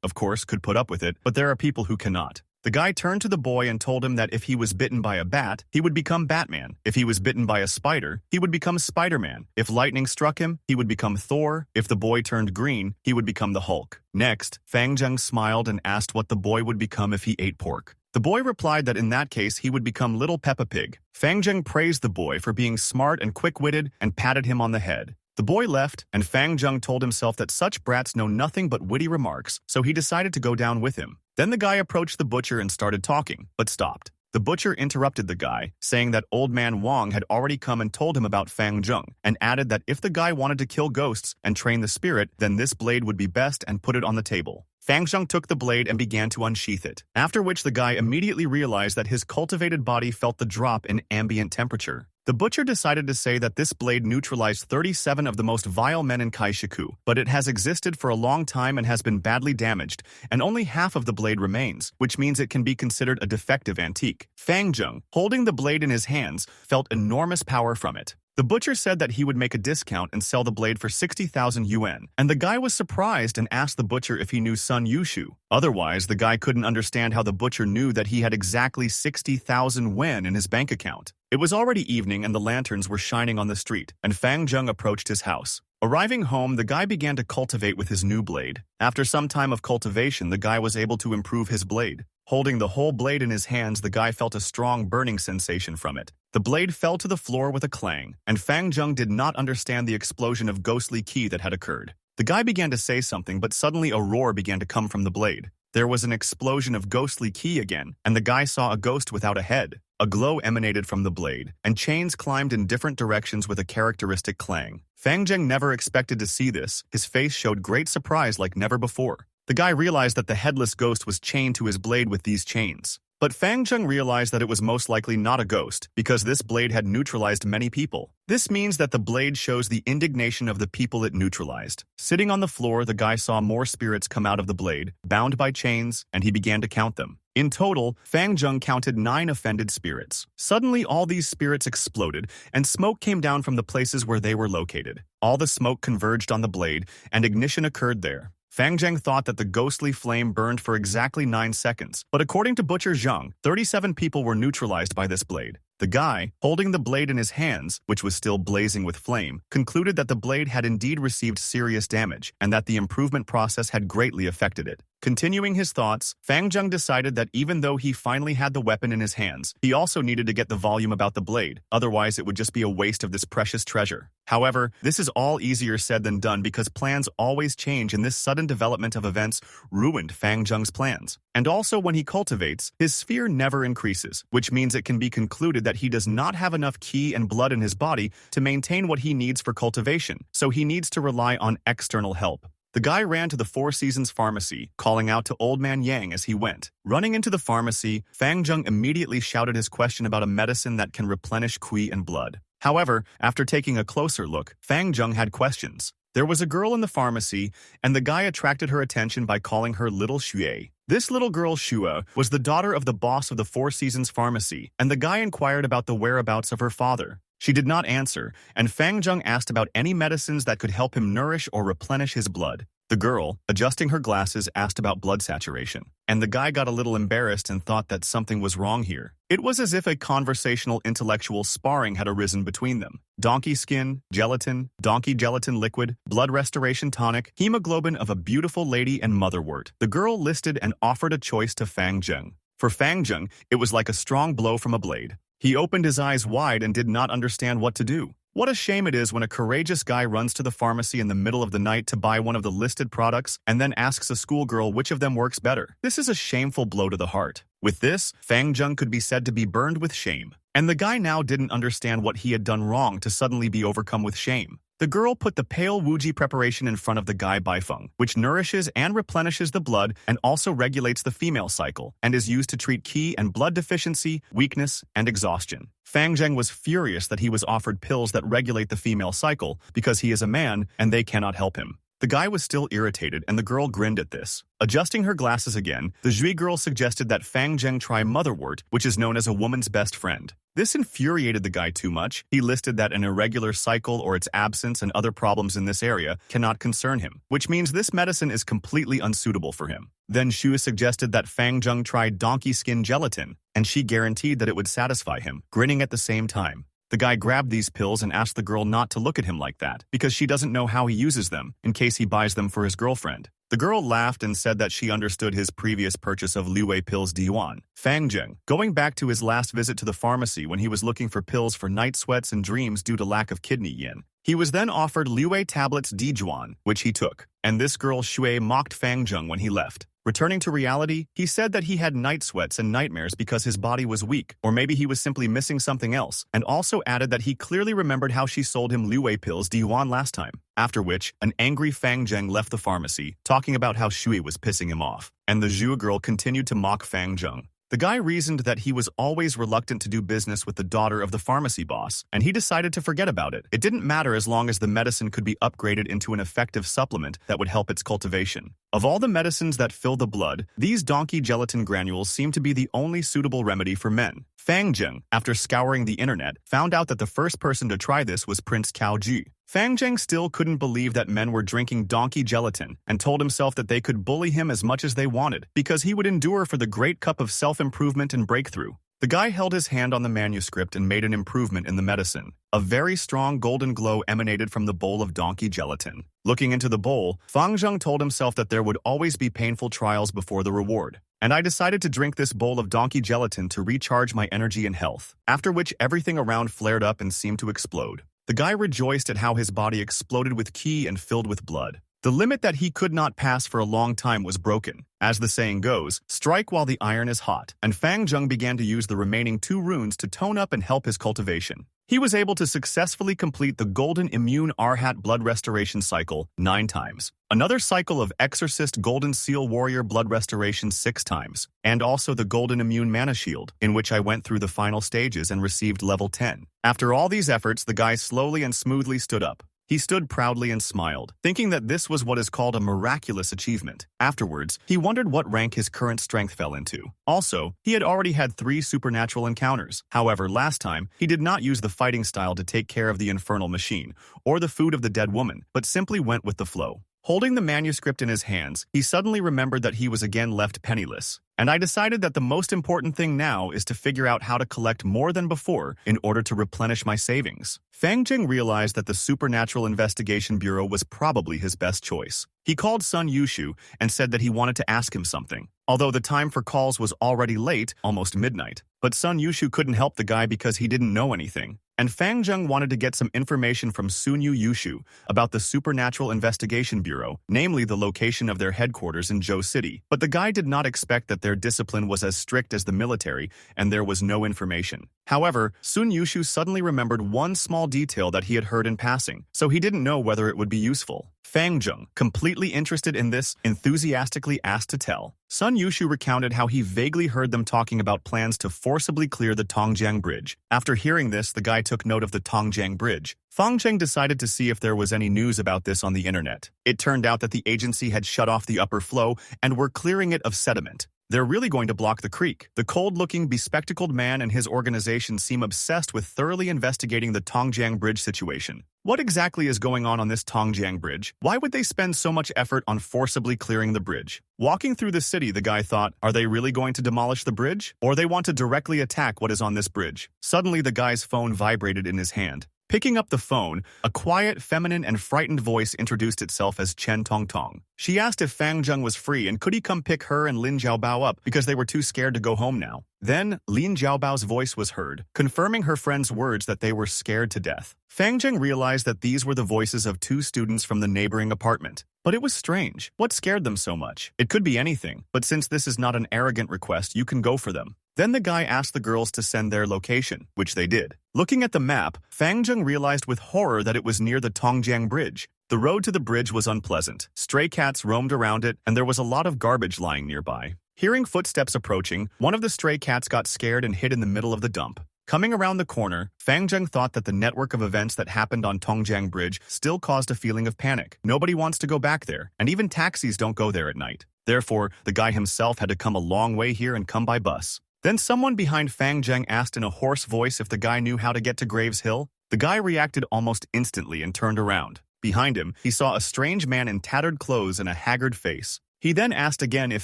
of course, could put up with it, but there are people who cannot. The guy turned to the boy and told him that if he was bitten by a bat, he would become Batman. If he was bitten by a spider, he would become Spider-Man. If lightning struck him, he would become Thor. If the boy turned green, he would become the Hulk. Next, Fang Zheng smiled and asked what the boy would become if he ate pork. The boy replied that in that case he would become Little Peppa Pig. Fang Zheng praised the boy for being smart and quick-witted and patted him on the head. The boy left, and Fang Zheng told himself that such brats know nothing but witty remarks, so he decided to go down with him. Then the guy approached the butcher and started talking, but stopped. The butcher interrupted the guy, saying that Old Man Wang had already come and told him about Fang Zheng, and added that if the guy wanted to kill ghosts and train the spirit, then this blade would be best and put it on the table. Fang Zheng took the blade and began to unsheath it, after which the guy immediately realized that his cultivated body felt the drop in ambient temperature. The butcher decided to say that this blade neutralized 37 of the most vile men in Kaishiku, but it has existed for a long time and has been badly damaged, and only half of the blade remains, which means it can be considered a defective antique. Fang Zheng, holding the blade in his hands, felt enormous power from it. The butcher said that he would make a discount and sell the blade for 60,000 yuan, and the guy was surprised and asked the butcher if he knew Sun Yushu. Otherwise, the guy couldn't understand how the butcher knew that he had exactly 60,000 yuan in his bank account. It was already evening and the lanterns were shining on the street, and Fang Zheng approached his house. Arriving home, the guy began to cultivate with his new blade. After some time of cultivation, the guy was able to improve his blade. Holding the whole blade in his hands, the guy felt a strong burning sensation from it. The blade fell to the floor with a clang, and Fang Zheng did not understand the explosion of ghostly ki that had occurred. The guy began to say something, but suddenly a roar began to come from the blade. There was an explosion of ghostly ki again, and the guy saw a ghost without a head. A glow emanated from the blade, and chains climbed in different directions with a characteristic clang. Fang Zheng never expected to see this. His face showed great surprise like never before. The guy realized that the headless ghost was chained to his blade with these chains. But Fang Zheng realized that it was most likely not a ghost, because this blade had neutralized many people. This means that the blade shows the indignation of the people it neutralized. Sitting on the floor, the guy saw more spirits come out of the blade, bound by chains, and he began to count them. In total, Fang Zheng counted 9 offended spirits. Suddenly, all these spirits exploded, and smoke came down from the places where they were located. All the smoke converged on the blade, and ignition occurred there. Fang Zheng thought that the ghostly flame burned for exactly 9 seconds, but according to Butcher Zheng, 37 people were neutralized by this blade. The guy, holding the blade in his hands, which was still blazing with flame, concluded that the blade had indeed received serious damage, and that the improvement process had greatly affected it. Continuing his thoughts, Fang Zheng decided that even though he finally had the weapon in his hands, he also needed to get the volume about the blade, otherwise it would just be a waste of this precious treasure. However, this is all easier said than done because plans always change, and this sudden development of events ruined Fang Zheng's plans. And also when he cultivates, his sphere never increases, which means it can be concluded that he does not have enough ki and blood in his body to maintain what he needs for cultivation, so he needs to rely on external help. The guy ran to the Four Seasons pharmacy, calling out to Old Man Yang as he went. Running into the pharmacy, Fang Zheng immediately shouted his question about a medicine that can replenish qi and blood. However, after taking a closer look, Fang Zheng had questions. There was a girl in the pharmacy, and the guy attracted her attention by calling her Little Xue. This little girl, Shua, was the daughter of the boss of the Four Seasons pharmacy, and the guy inquired about the whereabouts of her father. She did not answer, and Fang Zheng asked about any medicines that could help him nourish or replenish his blood. The girl, adjusting her glasses, asked about blood saturation, and the guy got a little embarrassed and thought that something was wrong here. It was as if a conversational intellectual sparring had arisen between them. Donkey skin, gelatin, donkey gelatin liquid, blood restoration tonic, hemoglobin of a beautiful lady, and motherwort. The girl listed and offered a choice to Fang Zheng. For Fang Zheng, it was like a strong blow from a blade. He opened his eyes wide and did not understand what to do. What a shame it is when a courageous guy runs to the pharmacy in the middle of the night to buy one of the listed products and then asks a schoolgirl which of them works better. This is a shameful blow to the heart. With this, Fang Zheng could be said to be burned with shame. And the guy now didn't understand what he had done wrong to suddenly be overcome with shame. The girl put the pale Wuji preparation in front of the guy Baifeng, which nourishes and replenishes the blood and also regulates the female cycle, and is used to treat qi and blood deficiency, weakness, and exhaustion. Fang Zheng was furious that he was offered pills that regulate the female cycle because he is a man and they cannot help him. The guy was still irritated and the girl grinned at this. Adjusting her glasses again, the Zhui girl suggested that Fang Zheng try motherwort, which is known as a woman's best friend. This infuriated the guy too much. He listed that an irregular cycle or its absence and other problems in this area cannot concern him, which means this medicine is completely unsuitable for him. Then Shu suggested that Fang Zheng try donkey skin gelatin, and she guaranteed that it would satisfy him, grinning at the same time. The guy grabbed these pills and asked the girl not to look at him like that, because she doesn't know how he uses them, in case he buys them for his girlfriend. The girl laughed and said that she understood his previous purchase of Liwei pills Diwan. Fang Zheng, going back to his last visit to the pharmacy when he was looking for pills for night sweats and dreams due to lack of kidney yin. He was then offered Liwei tablets Dijuan, which he took, and this girl Shui mocked Fang Zheng when he left. Returning to reality, he said that he had night sweats and nightmares because his body was weak, or maybe he was simply missing something else, and also added that he clearly remembered how she sold him Liwei pills Diwan last time. After which, an angry Fang Zheng left the pharmacy, talking about how Shui was pissing him off, and the Zhu girl continued to mock Fang Zheng. The guy reasoned that he was always reluctant to do business with the daughter of the pharmacy boss, and he decided to forget about it. It didn't matter as long as the medicine could be upgraded into an effective supplement that would help its cultivation. Of all the medicines that fill the blood, these donkey gelatin granules seem to be the only suitable remedy for men. Fang Zheng, after scouring the internet, found out that the first person to try this was Prince Cao Ji. Fang Zheng still couldn't believe that men were drinking donkey gelatin and told himself that they could bully him as much as they wanted because he would endure for the great cup of self-improvement and breakthrough. The guy held his hand on the manuscript and made an improvement in the medicine. A very strong golden glow emanated from the bowl of donkey gelatin. Looking into the bowl, Fang Zheng told himself that there would always be painful trials before the reward. And I decided to drink this bowl of donkey gelatin to recharge my energy and health, after which everything around flared up and seemed to explode. The guy rejoiced at how his body exploded with qi and filled with blood. The limit that he could not pass for a long time was broken. As the saying goes, strike while the iron is hot, and Fang Zheng began to use the remaining 2 runes to tone up and help his cultivation. He was able to successfully complete the Golden Immune Arhat Blood Restoration cycle 9 times, another cycle of Exorcist Golden Seal Warrior Blood Restoration 6 times, and also the Golden Immune Mana Shield, in which I went through the final stages and received level 10. After all these efforts, the guy slowly and smoothly stood up. He stood proudly and smiled, thinking that this was what is called a miraculous achievement. Afterwards, he wondered what rank his current strength fell into. Also, he had already had 3 supernatural encounters. However, last time, he did not use the fighting style to take care of the infernal machine, or the food of the dead woman, but simply went with the flow. Holding the manuscript in his hands, he suddenly remembered that he was again left penniless. And I decided that the most important thing now is to figure out how to collect more than before in order to replenish my savings. Fang Zheng realized that the Supernatural Investigation Bureau was probably his best choice. He called Sun Yushu and said that he wanted to ask him something, although the time for calls was already late, almost midnight. But Sun Yushu couldn't help the guy because he didn't know anything. And Fang Zheng wanted to get some information from Sunyu Yushu about the Supernatural Investigation Bureau, namely the location of their headquarters in Zhou City. But the guy did not expect that their discipline was as strict as the military, and there was no information. However, Sun Yushu suddenly remembered one small detail that he had heard in passing, so he didn't know whether it would be useful. Fang Zheng, completely interested in this, enthusiastically asked to tell. Sun Yushu recounted how he vaguely heard them talking about plans to forcibly clear the Tongjiang Bridge. After hearing this, the guy took note of the Tongjiang Bridge. Fang Zheng decided to see if there was any news about this on the internet. It turned out that the agency had shut off the upper flow and were clearing it of sediment. They're really going to block the creek. The cold-looking, bespectacled man and his organization seem obsessed with thoroughly investigating the Tongjiang Bridge situation. What exactly is going on this Tongjiang Bridge? Why would they spend so much effort on forcibly clearing the bridge? Walking through the city, the guy thought, are they really going to demolish the bridge? Or they want to directly attack what is on this bridge? Suddenly, the guy's phone vibrated in his hand. Picking up the phone, a quiet, feminine, and frightened voice introduced itself as Chen Tongtong. She asked if Fang Zheng was free and could he come pick her and Lin Jiaobao up because they were too scared to go home now. Then, Lin Jiaobao's voice was heard, confirming her friend's words that they were scared to death. Fang Zheng realized that these were the voices of two students from the neighboring apartment. But it was strange. What scared them so much? It could be anything, but since this is not an arrogant request, you can go for them. Then the guy asked the girls to send their location, which they did. Looking at the map, Fang Zheng realized with horror that it was near the Tongjiang Bridge. The road to the bridge was unpleasant. Stray cats roamed around it, and there was a lot of garbage lying nearby. Hearing footsteps approaching, one of the stray cats got scared and hid in the middle of the dump. Coming around the corner, Fang Zheng thought that the network of events that happened on Tongjiang Bridge still caused a feeling of panic. Nobody wants to go back there, and even taxis don't go there at night. Therefore, the guy himself had to come a long way here and come by bus. Then someone behind Fang Zheng asked in a hoarse voice if the guy knew how to get to Graves Hill. The guy reacted almost instantly and turned around. Behind him, he saw a strange man in tattered clothes and a haggard face. He then asked again if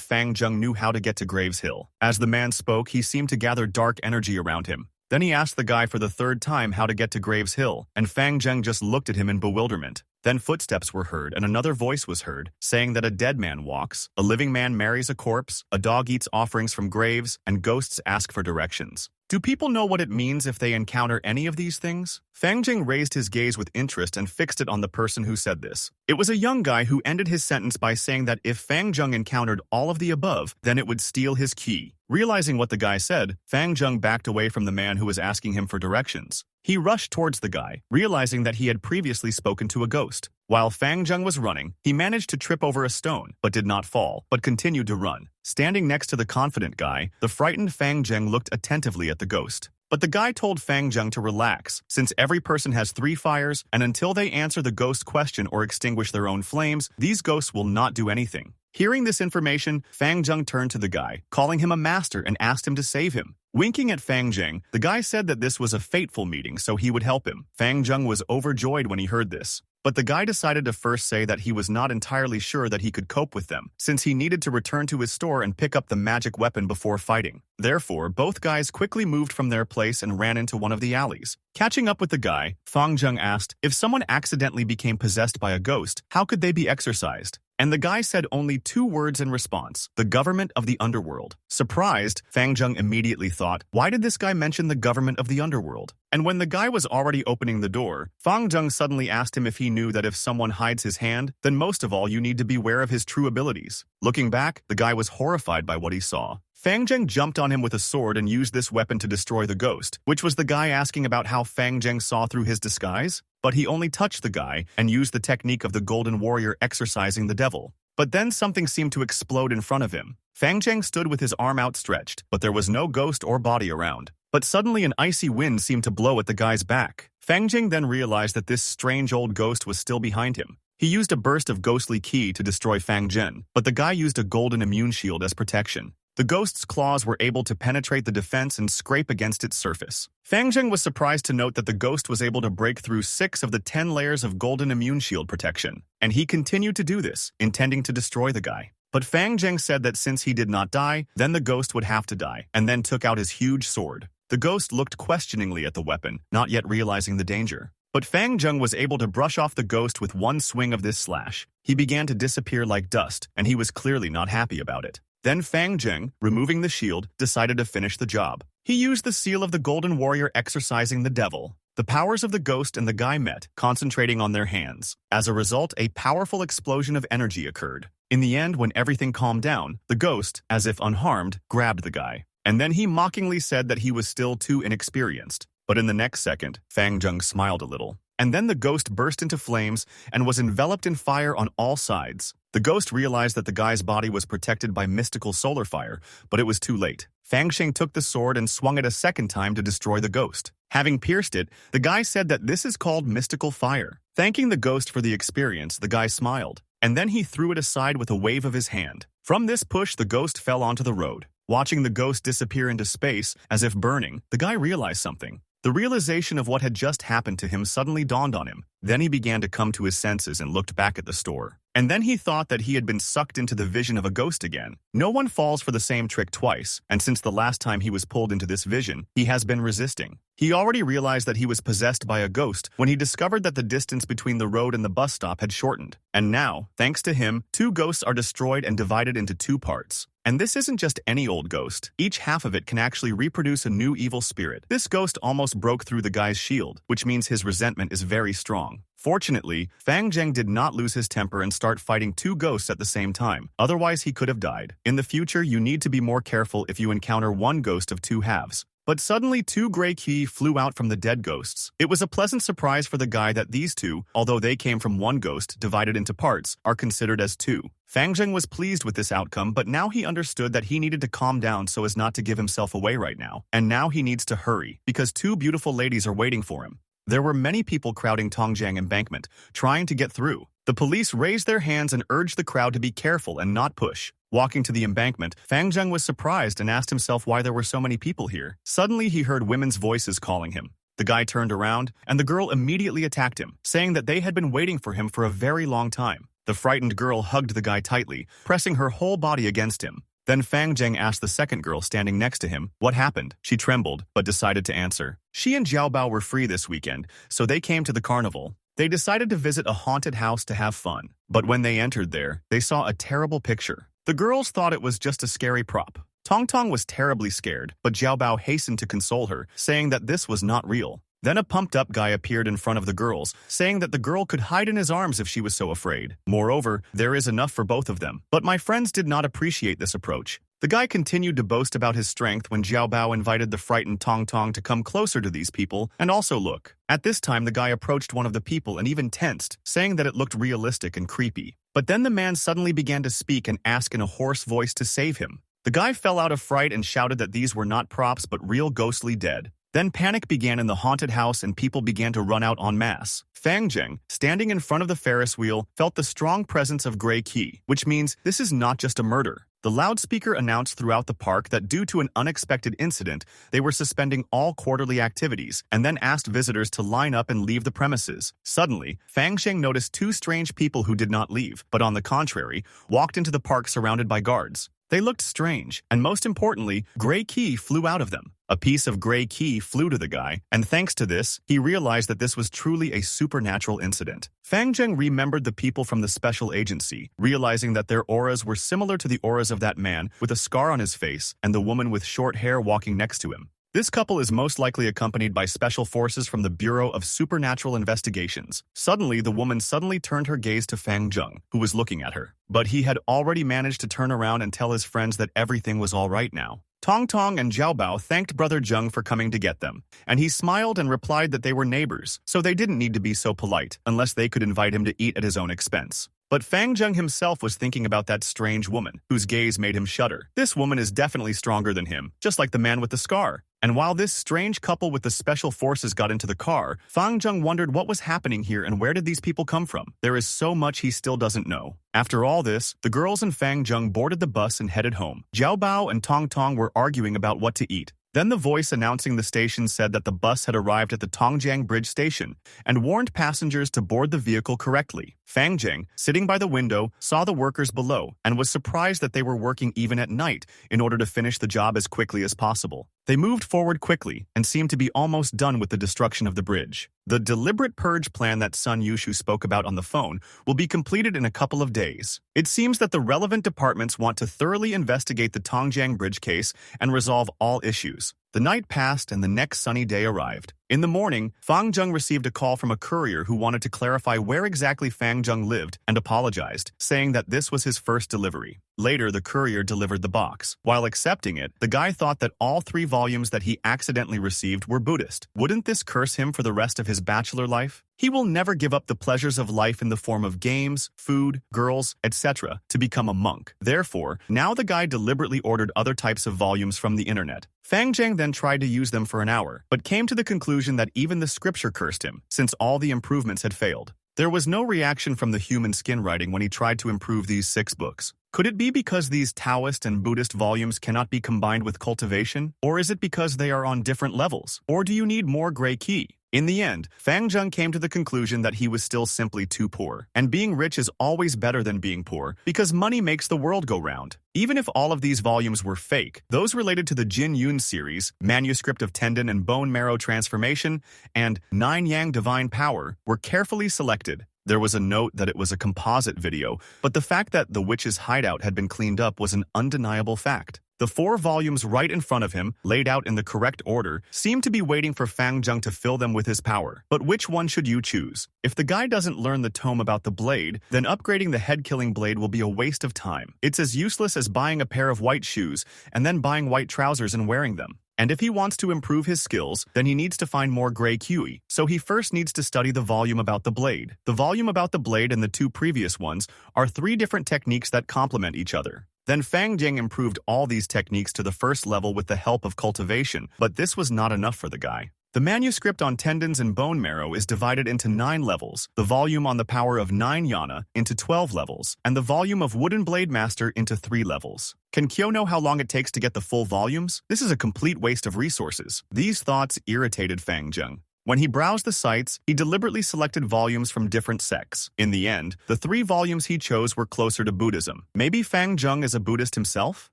Fang Zheng knew how to get to Graves Hill. As the man spoke, he seemed to gather dark energy around him. Then he asked the guy for the third time how to get to Graves Hill, and Fang Zheng just looked at him in bewilderment. Then footsteps were heard, and another voice was heard, saying that a dead man walks, a living man marries a corpse, a dog eats offerings from graves, and ghosts ask for directions. Do people know what it means if they encounter any of these things? Fang Zheng raised his gaze with interest and fixed it on the person who said this. It was a young guy who ended his sentence by saying that if Fang Zheng encountered all of the above, then it would steal his key. Realizing what the guy said, Fang Zheng backed away from the man who was asking him for directions. He rushed towards the guy, realizing that he had previously spoken to a ghost. While Fang Zheng was running, he managed to trip over a stone, but did not fall, but continued to run. Standing next to the confident guy, the frightened Fang Zheng looked attentively at the ghost. But the guy told Fang Zheng to relax, since every person has 3 fires, and until they answer the ghost question or extinguish their own flames, these ghosts will not do anything. Hearing this information, Fang Zheng turned to the guy, calling him a master and asked him to save him. Winking at Fang Zheng, the guy said that this was a fateful meeting, so he would help him. Fang Zheng was overjoyed when he heard this. But the guy decided to first say that he was not entirely sure that he could cope with them, since he needed to return to his store and pick up the magic weapon before fighting. Therefore, both guys quickly moved from their place and ran into one of the alleys. Catching up with the guy, Fang Zheng asked, if someone accidentally became possessed by a ghost, how could they be exorcised? And the guy said only 2 words in response, the government of the underworld. Surprised, Fang Zheng immediately thought, why did this guy mention the government of the underworld? And when the guy was already opening the door, Fang Zheng suddenly asked him if he knew that if someone hides his hand, then most of all you need to beware of his true abilities. Looking back, the guy was horrified by what he saw. Fang Zheng jumped on him with a sword and used this weapon to destroy the ghost, which was the guy asking about how Fang Zheng saw through his disguise. But he only touched the guy and used the technique of the golden warrior exorcising the devil. But then something seemed to explode in front of him. Fang Zheng stood with his arm outstretched, but there was no ghost or body around. But suddenly an icy wind seemed to blow at the guy's back. Fang Zheng then realized that this strange old ghost was still behind him. He used a burst of ghostly ki to destroy Fang Zheng, but the guy used a golden immune shield as protection. The ghost's claws were able to penetrate the defense and scrape against its surface. Fang Zheng was surprised to note that the ghost was able to break through 6 of the 10 layers of golden immune shield protection, and he continued to do this, intending to destroy the guy. But Fang Zheng said that since he did not die, then the ghost would have to die, and then took out his huge sword. The ghost looked questioningly at the weapon, not yet realizing the danger. But Fang Zheng was able to brush off the ghost with one swing of this slash. He began to disappear like dust, and he was clearly not happy about it. Then Fang Zheng, removing the shield, decided to finish the job. He used the seal of the golden warrior exorcising the devil. The powers of the ghost and the guy met, concentrating on their hands. As a result, a powerful explosion of energy occurred. In the end, when everything calmed down, the ghost, as if unharmed, grabbed the guy. And then he mockingly said that he was still too inexperienced. But in the next second, Fang Zheng smiled a little. And then the ghost burst into flames and was enveloped in fire on all sides. The ghost realized that the guy's body was protected by mystical solar fire, but it was too late. Fang Zheng took the sword and swung it a second time to destroy the ghost. Having pierced it, the guy said that this is called mystical fire. Thanking the ghost for the experience, the guy smiled, and then he threw it aside with a wave of his hand. From this push, the ghost fell onto the road. Watching the ghost disappear into space, as if burning, the guy realized something. The realization of what had just happened to him suddenly dawned on him. Then he began to come to his senses and looked back at the store. And then he thought that he had been sucked into the vision of a ghost again. No one falls for the same trick twice, and since the last time he was pulled into this vision, he has been resisting. He already realized that he was possessed by a ghost when he discovered that the distance between the road and the bus stop had shortened. And now, thanks to him, two ghosts are destroyed and divided into two parts. And this isn't just any old ghost. Each half of it can actually reproduce a new evil spirit. This ghost almost broke through the guy's shield, which means his resentment is very strong. Fortunately, Fang Zheng did not lose his temper and start fighting two ghosts at the same time. Otherwise, he could have died. In the future, you need to be more careful if you encounter one ghost of two halves. But suddenly, two gray key flew out from the dead ghosts. It was a pleasant surprise for the guy that these two, although they came from one ghost divided into parts, are considered as two. Fang Zheng was pleased with this outcome, but now he understood that he needed to calm down so as not to give himself away right now. And now he needs to hurry, because two beautiful ladies are waiting for him. There were many people crowding Tongjiang Embankment, trying to get through. The police raised their hands and urged the crowd to be careful and not push. Walking to the embankment, Fang Zheng was surprised and asked himself why there were so many people here. Suddenly, he heard women's voices calling him. The guy turned around, and the girl immediately attacked him, saying that they had been waiting for him for a very long time. The frightened girl hugged the guy tightly, pressing her whole body against him. Then Fang Zheng asked the second girl standing next to him what happened. She trembled, but decided to answer. She and Jiaobao were free this weekend, so they came to the carnival. They decided to visit a haunted house to have fun. But when they entered there, they saw a terrible picture. The girls thought it was just a scary prop. Tong Tong was terribly scared, but Jiaobao hastened to console her, saying that this was not real. Then a pumped-up guy appeared in front of the girls, saying that the girl could hide in his arms if she was so afraid. Moreover, there is enough for both of them. But my friends did not appreciate this approach. The guy continued to boast about his strength when Jiaobao invited the frightened Tong Tong to come closer to these people and also look. At this time, the guy approached one of the people and even tensed, saying that it looked realistic and creepy. But then the man suddenly began to speak and ask in a hoarse voice to save him. The guy fell out of fright and shouted that these were not props but real ghostly dead. Then panic began in the haunted house and people began to run out en masse. Fang Zheng, standing in front of the Ferris wheel, felt the strong presence of Gray Key, which means this is not just a murder. The loudspeaker announced throughout the park that due to an unexpected incident, they were suspending all quarterly activities and then asked visitors to line up and leave the premises. Suddenly, Fang Zheng noticed two strange people who did not leave, but on the contrary, walked into the park surrounded by guards. They looked strange, and most importantly, Gray Key flew out of them. A piece of Gray Key flew to the guy, and thanks to this, he realized that this was truly a supernatural incident. Fang Zheng remembered the people from the special agency, realizing that their auras were similar to the auras of that man with a scar on his face and the woman with short hair walking next to him. This couple is most likely accompanied by special forces from the Bureau of Supernatural Investigations. Suddenly, the woman turned her gaze to Fang Zheng, who was looking at her. But he had already managed to turn around and tell his friends that everything was all right now. Tong Tong and Jiaobao thanked Brother Zheng for coming to get them, and he smiled and replied that they were neighbors, so they didn't need to be so polite, unless they could invite him to eat at his own expense. But Fang Zheng himself was thinking about that strange woman, whose gaze made him shudder. This woman is definitely stronger than him, just like the man with the scar. And while this strange couple with the special forces got into the car, Fang Zheng wondered what was happening here and where did these people come from. There is so much he still doesn't know. After all this, the girls and Fang Zheng boarded the bus and headed home. Jiaobao and Tong Tong were arguing about what to eat. Then the voice announcing the station said that the bus had arrived at the Tongjiang Bridge station and warned passengers to board the vehicle correctly. Fang Zheng, sitting by the window, saw the workers below and was surprised that they were working even at night in order to finish the job as quickly as possible. They moved forward quickly and seemed to be almost done with the destruction of the bridge. The deliberate purge plan that Sun Yushu spoke about on the phone will be completed in a couple of days. It seems that the relevant departments want to thoroughly investigate the Tongjiang Bridge case and resolve all issues. The night passed and the next sunny day arrived. In the morning, Fang Zheng received a call from a courier who wanted to clarify where exactly Fang Zheng lived and apologized, saying that this was his first delivery. Later, the courier delivered the box. While accepting it, the guy thought that all 3 volumes that he accidentally received were Buddhist. Wouldn't this curse him for the rest of his bachelor life? He will never give up the pleasures of life in the form of games, food, girls, etc. to become a monk. Therefore, now the guy deliberately ordered other types of volumes from the internet. Fang Zheng then tried to use them for an hour, but came to the conclusion that even the scripture cursed him, since all the improvements had failed. There was no reaction from the human skin writing when he tried to improve these 6 books. Could it be because these Taoist and Buddhist volumes cannot be combined with cultivation? Or is it because they are on different levels? Or do you need more Gray Key? In the end, Fang Zheng came to the conclusion that he was still simply too poor, and being rich is always better than being poor, because money makes the world go round. Even if all of these volumes were fake, those related to the Jin Yun series, Manuscript of Tendon and Bone Marrow Transformation, and Nine Yang Divine Power were carefully selected. There was a note that it was a composite video, but the fact that the witch's hideout had been cleaned up was an undeniable fact. The 4 volumes right in front of him, laid out in the correct order, seemed to be waiting for Fang Zheng to fill them with his power. But which one should you choose? If the guy doesn't learn the tome about the blade, then upgrading the head-killing blade will be a waste of time. It's as useless as buying a pair of white shoes and then buying white trousers and wearing them. And if he wants to improve his skills, then he needs to find more gray QE. So he first needs to study the volume about the blade. The volume about the blade and the 2 previous ones are 3 different techniques that complement each other. Then Fang Zheng improved all these techniques to the first level with the help of cultivation, but this was not enough for the guy. The manuscript on tendons and bone marrow is divided into 9 levels, the volume on the power of 9 yana into 12 levels, and the volume of Wooden Blade Master into 3 levels. Can Kyo know how long it takes to get the full volumes? This is a complete waste of resources. These thoughts irritated Fang Zheng. When he browsed the sites, he deliberately selected volumes from different sects. In the end, the 3 volumes he chose were closer to Buddhism. Maybe Fang Zheng is a Buddhist himself?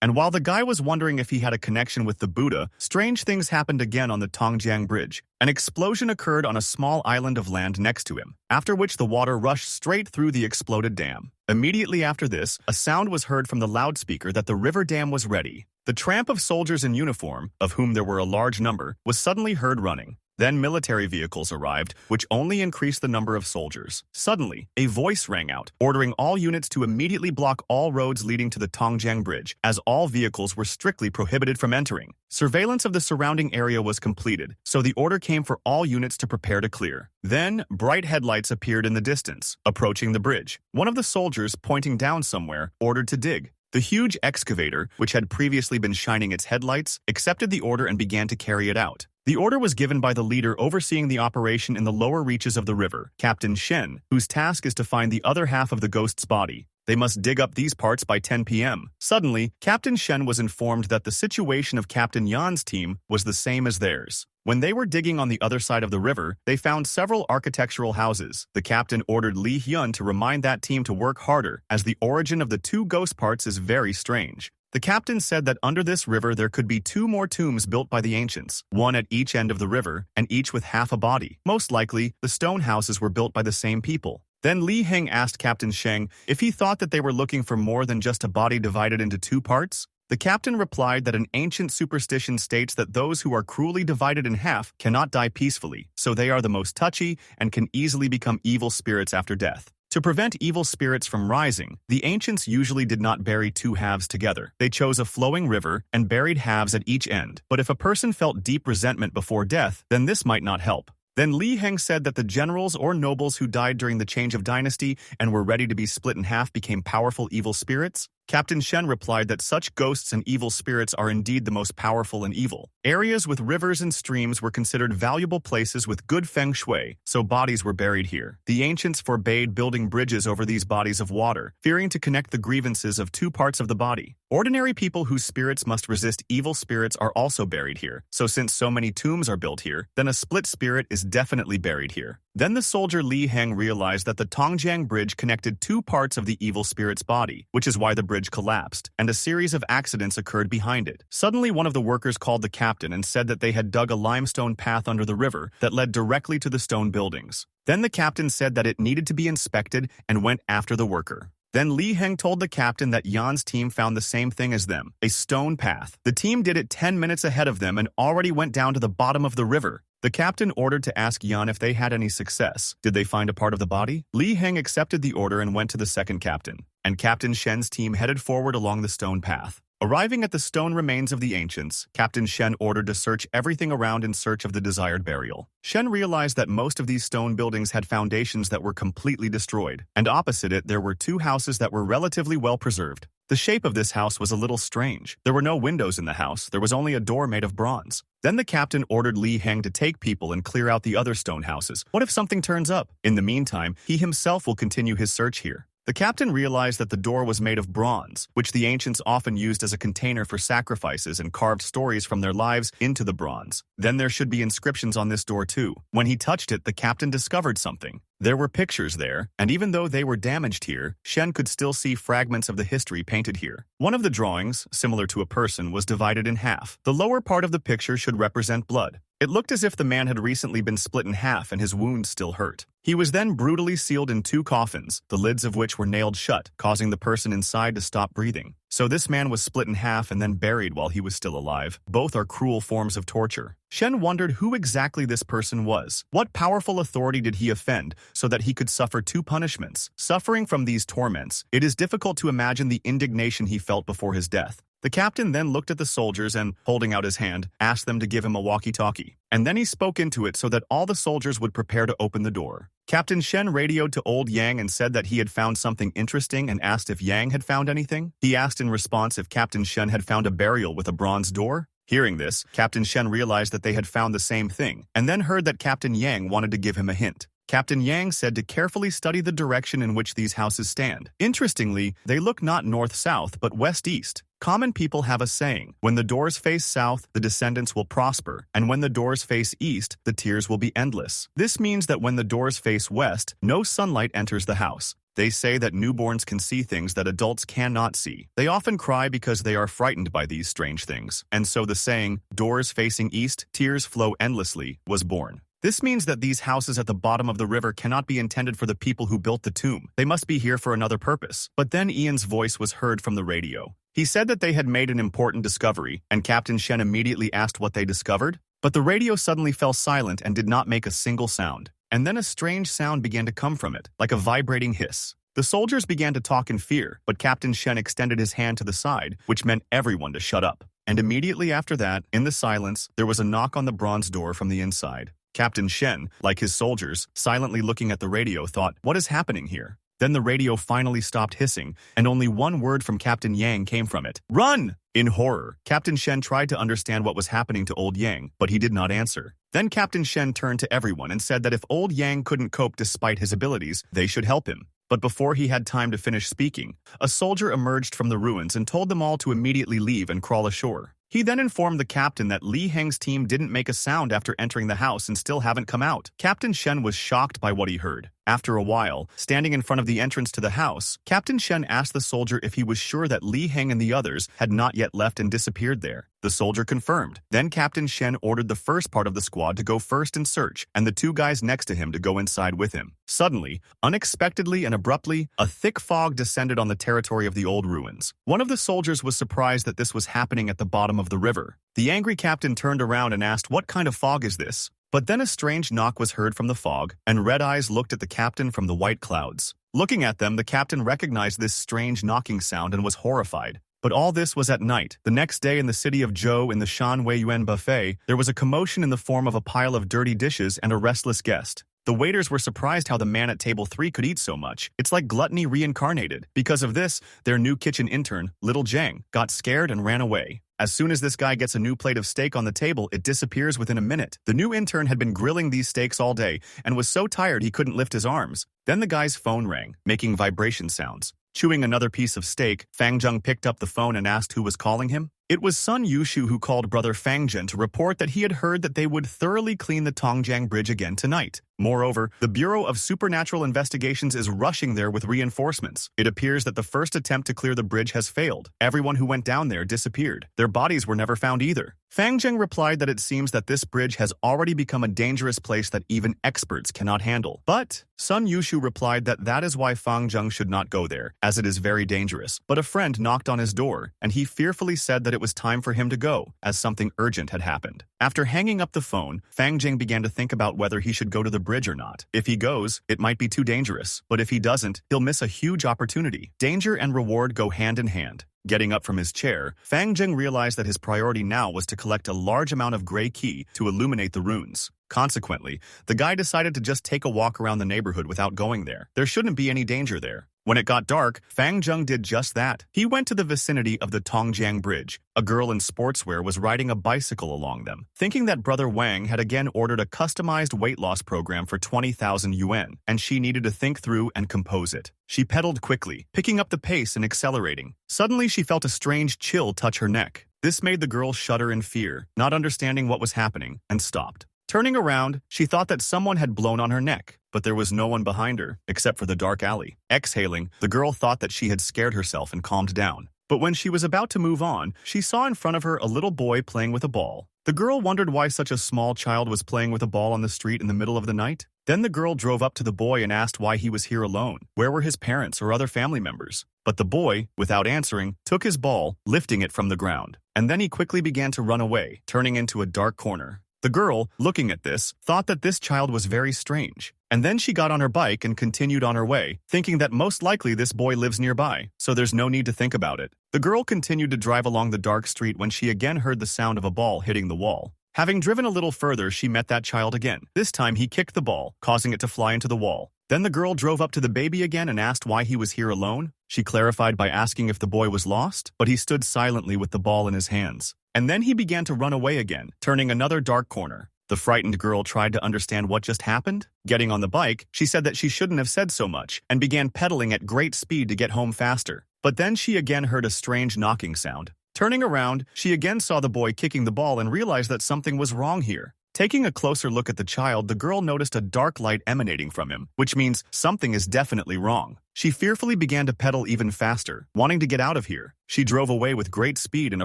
And while the guy was wondering if he had a connection with the Buddha, strange things happened again on the Tongjiang Bridge. An explosion occurred on a small island of land next to him, after which the water rushed straight through the exploded dam. Immediately after this, a sound was heard from the loudspeaker that the river dam was ready. The tramp of soldiers in uniform, of whom there were a large number, was suddenly heard running. Then military vehicles arrived, which only increased the number of soldiers. Suddenly, a voice rang out, ordering all units to immediately block all roads leading to the Tongjiang Bridge, as all vehicles were strictly prohibited from entering. Surveillance of the surrounding area was completed, so the order came for all units to prepare to clear. Then, bright headlights appeared in the distance, approaching the bridge. One of the soldiers, pointing down somewhere, ordered to dig. The huge excavator, which had previously been shining its headlights, accepted the order and began to carry it out. The order was given by the leader overseeing the operation in the lower reaches of the river, Captain Shen, whose task is to find the other half of the ghost's body. They must dig up these parts by 10 p.m. Suddenly, Captain Shen was informed that the situation of Captain Yan's team was the same as theirs. When they were digging on the other side of the river, they found several architectural houses. The captain ordered Li Hyun to remind that team to work harder, as the origin of the 2 ghost parts is very strange. The captain said that under this river there could be 2 more tombs built by the ancients, one at each end of the river, and each with half a body. Most likely, the stone houses were built by the same people. Then Li Heng asked Captain Sheng if he thought that they were looking for more than just a body divided into 2 parts. The captain replied that an ancient superstition states that those who are cruelly divided in half cannot die peacefully, so they are the most touchy and can easily become evil spirits after death. To prevent evil spirits from rising, the ancients usually did not bury 2 halves together. They chose a flowing river and buried halves at each end. But if a person felt deep resentment before death, then this might not help. Then Li Heng said that the generals or nobles who died during the change of dynasty and were ready to be split in half became powerful evil spirits. Captain Shen replied that such ghosts and evil spirits are indeed the most powerful and evil. Areas with rivers and streams were considered valuable places with good feng shui, so bodies were buried here. The ancients forbade building bridges over these bodies of water, fearing to connect the grievances of 2 parts of the body. Ordinary people whose spirits must resist evil spirits are also buried here, so since so many tombs are built here, then a split spirit is definitely buried here. Then the soldier Li Heng realized that the Tongjiang Bridge connected 2 parts of the evil spirit's body, which is why the bridge collapsed, and a series of accidents occurred behind it. Suddenly, one of the workers called the captain and said that they had dug a limestone path under the river that led directly to the stone buildings. Then the captain said that it needed to be inspected and went after the worker. Then Li Heng told the captain that Yan's team found the same thing as them, a stone path. The team did it 10 minutes ahead of them and already went down to the bottom of the river. The captain ordered to ask Yan if they had any success. Did they find a part of the body? Li Heng accepted the order and went to the second captain, and Captain Shen's team headed forward along the stone path. Arriving at the stone remains of the ancients, Captain Shen ordered to search everything around in search of the desired burial. Shen realized that most of these stone buildings had foundations that were completely destroyed, and opposite it there were 2 houses that were relatively well preserved. The shape of this house was a little strange. There were no windows in the house, there was only a door made of bronze. Then the captain ordered Li Heng to take people and clear out the other stone houses. What if something turns up? In the meantime, he himself will continue his search here. The captain realized that the door was made of bronze, which the ancients often used as a container for sacrifices, and carved stories from their lives into the bronze. Then there should be inscriptions on this door too. When he touched it, the captain discovered something. There were pictures there, and even though they were damaged here, Shen could still see fragments of the history painted here. One of the drawings, similar to a person, was divided in half. The lower part of the picture should represent blood. It looked as if the man had recently been split in half and his wounds still hurt. He was then brutally sealed in 2 coffins, the lids of which were nailed shut, causing the person inside to stop breathing. So this man was split in half and then buried while he was still alive. Both are cruel forms of torture. Shen wondered who exactly this person was. What powerful authority did he offend so that he could suffer 2 punishments? Suffering from these torments, it is difficult to imagine the indignation he felt before his death. The captain then looked at the soldiers and, holding out his hand, asked them to give him a walkie-talkie. And then he spoke into it so that all the soldiers would prepare to open the door. Captain Shen radioed to old Yang and said that he had found something interesting and asked if Yang had found anything. He asked in response if Captain Shen had found a burial with a bronze door. Hearing this, Captain Shen realized that they had found the same thing, and then heard that Captain Yang wanted to give him a hint. Captain Yang said to carefully study the direction in which these houses stand. Interestingly, they look not north-south but west-east. Common people have a saying, when the doors face south, the descendants will prosper, and when the doors face east, the tears will be endless. This means that when the doors face west, no sunlight enters the house. They say that newborns can see things that adults cannot see. They often cry because they are frightened by these strange things. And so the saying, doors facing east, tears flow endlessly, was born. This means that these houses at the bottom of the river cannot be intended for the people who built the tomb. They must be here for another purpose. But then Ian's voice was heard from the radio. He said that they had made an important discovery, and Captain Shen immediately asked what they discovered. But the radio suddenly fell silent and did not make a single sound. And then a strange sound began to come from it, like a vibrating hiss. The soldiers began to talk in fear, but Captain Shen extended his hand to the side, which meant everyone to shut up. And immediately after that, in the silence, there was a knock on the bronze door from the inside. Captain Shen, like his soldiers, silently looking at the radio, thought, what is happening here? Then the radio finally stopped hissing, and only one word from Captain Yang came from it. Run! In horror, Captain Shen tried to understand what was happening to old Yang, but he did not answer. Then Captain Shen turned to everyone and said that if old Yang couldn't cope despite his abilities, they should help him. But before he had time to finish speaking, a soldier emerged from the ruins and told them all to immediately leave and crawl ashore. He then informed the captain that Li Heng's team didn't make a sound after entering the house and still haven't come out. Captain Shen was shocked by what he heard. After a while, standing in front of the entrance to the house, Captain Shen asked the soldier if he was sure that Li Heng and the others had not yet left and disappeared there. The soldier confirmed. Then Captain Shen ordered the first part of the squad to go first and search, and the 2 guys next to him to go inside with him. Suddenly, unexpectedly and abruptly, a thick fog descended on the territory of the old ruins. One of the soldiers was surprised that this was happening at the bottom of the river. The angry captain turned around and asked, "What kind of fog is this?" But then a strange knock was heard from the fog, and red eyes looked at the captain from the white clouds. Looking at them, the captain recognized this strange knocking sound and was horrified. But all this was at night. The next day in the city of Zhou in the Shan Weiyuan buffet, there was a commotion in the form of a pile of dirty dishes and a restless guest. The waiters were surprised how the man at table 3 could eat so much. It's like gluttony reincarnated. Because of this, their new kitchen intern, Little Zhang, got scared and ran away. As soon as this guy gets a new plate of steak on the table, it disappears within a minute. The new intern had been grilling these steaks all day and was so tired he couldn't lift his arms. Then the guy's phone rang, making vibration sounds. Chewing another piece of steak, Fang Zheng picked up the phone and asked who was calling him. It was Sun Yushu who called brother Fang Zhen to report that he had heard that they would thoroughly clean the Tongjiang Bridge again tonight. Moreover, the Bureau of Supernatural Investigations is rushing there with reinforcements. It appears that the first attempt to clear the bridge has failed. Everyone who went down there disappeared. Their bodies were never found either. Fang Zheng replied that it seems that this bridge has already become a dangerous place that even experts cannot handle. But Sun Yushu replied that that is why Fang Zheng should not go there, as it is very dangerous. But a friend knocked on his door, and he fearfully said that it was time for him to go, as something urgent had happened. After hanging up the phone, Fang Zheng began to think about whether he should go to the bridge or not. If he goes, it might be too dangerous, but if he doesn't, he'll miss a huge opportunity. Danger and reward go hand in hand. Getting up from his chair, Fang Zheng realized that his priority now was to collect a large amount of gray qi to illuminate the runes. Consequently, the guy decided to just take a walk around the neighborhood without going there. There shouldn't be any danger there. When it got dark, Fang Zheng did just that. He went to the vicinity of the Tongjiang Bridge. A girl in sportswear was riding a bicycle along them. Thinking that Brother Wang had again ordered a customized weight loss program for 20,000 yuan, and she needed to think through and compose it. She pedaled quickly, picking up the pace and accelerating. Suddenly, she felt a strange chill touch her neck. This made the girl shudder in fear, not understanding what was happening, and stopped. Turning around, she thought that someone had blown on her neck, but there was no one behind her, except for the dark alley. Exhaling, the girl thought that she had scared herself and calmed down. But when she was about to move on, she saw in front of her a little boy playing with a ball. The girl wondered why such a small child was playing with a ball on the street in the middle of the night. Then the girl drove up to the boy and asked why he was here alone. Where were his parents or other family members? But the boy, without answering, took his ball, lifting it from the ground. And then he quickly began to run away, turning into a dark corner. The girl, looking at this, thought that this child was very strange. And then she got on her bike and continued on her way, thinking that most likely this boy lives nearby, so there's no need to think about it. The girl continued to drive along the dark street when she again heard the sound of a ball hitting the wall. Having driven a little further, she met that child again. This time he kicked the ball, causing it to fly into the wall. Then the girl drove up to the baby again and asked why he was here alone. She clarified by asking if the boy was lost, but he stood silently with the ball in his hands. And then he began to run away again, turning another dark corner. The frightened girl tried to understand what just happened. Getting on the bike, she said that she shouldn't have said so much, and began pedaling at great speed to get home faster. But then she again heard a strange knocking sound. Turning around, she again saw the boy kicking the ball and realized that something was wrong here. Taking a closer look at the child, the girl noticed a dark light emanating from him, which means something is definitely wrong. She fearfully began to pedal even faster, wanting to get out of here. She drove away with great speed and a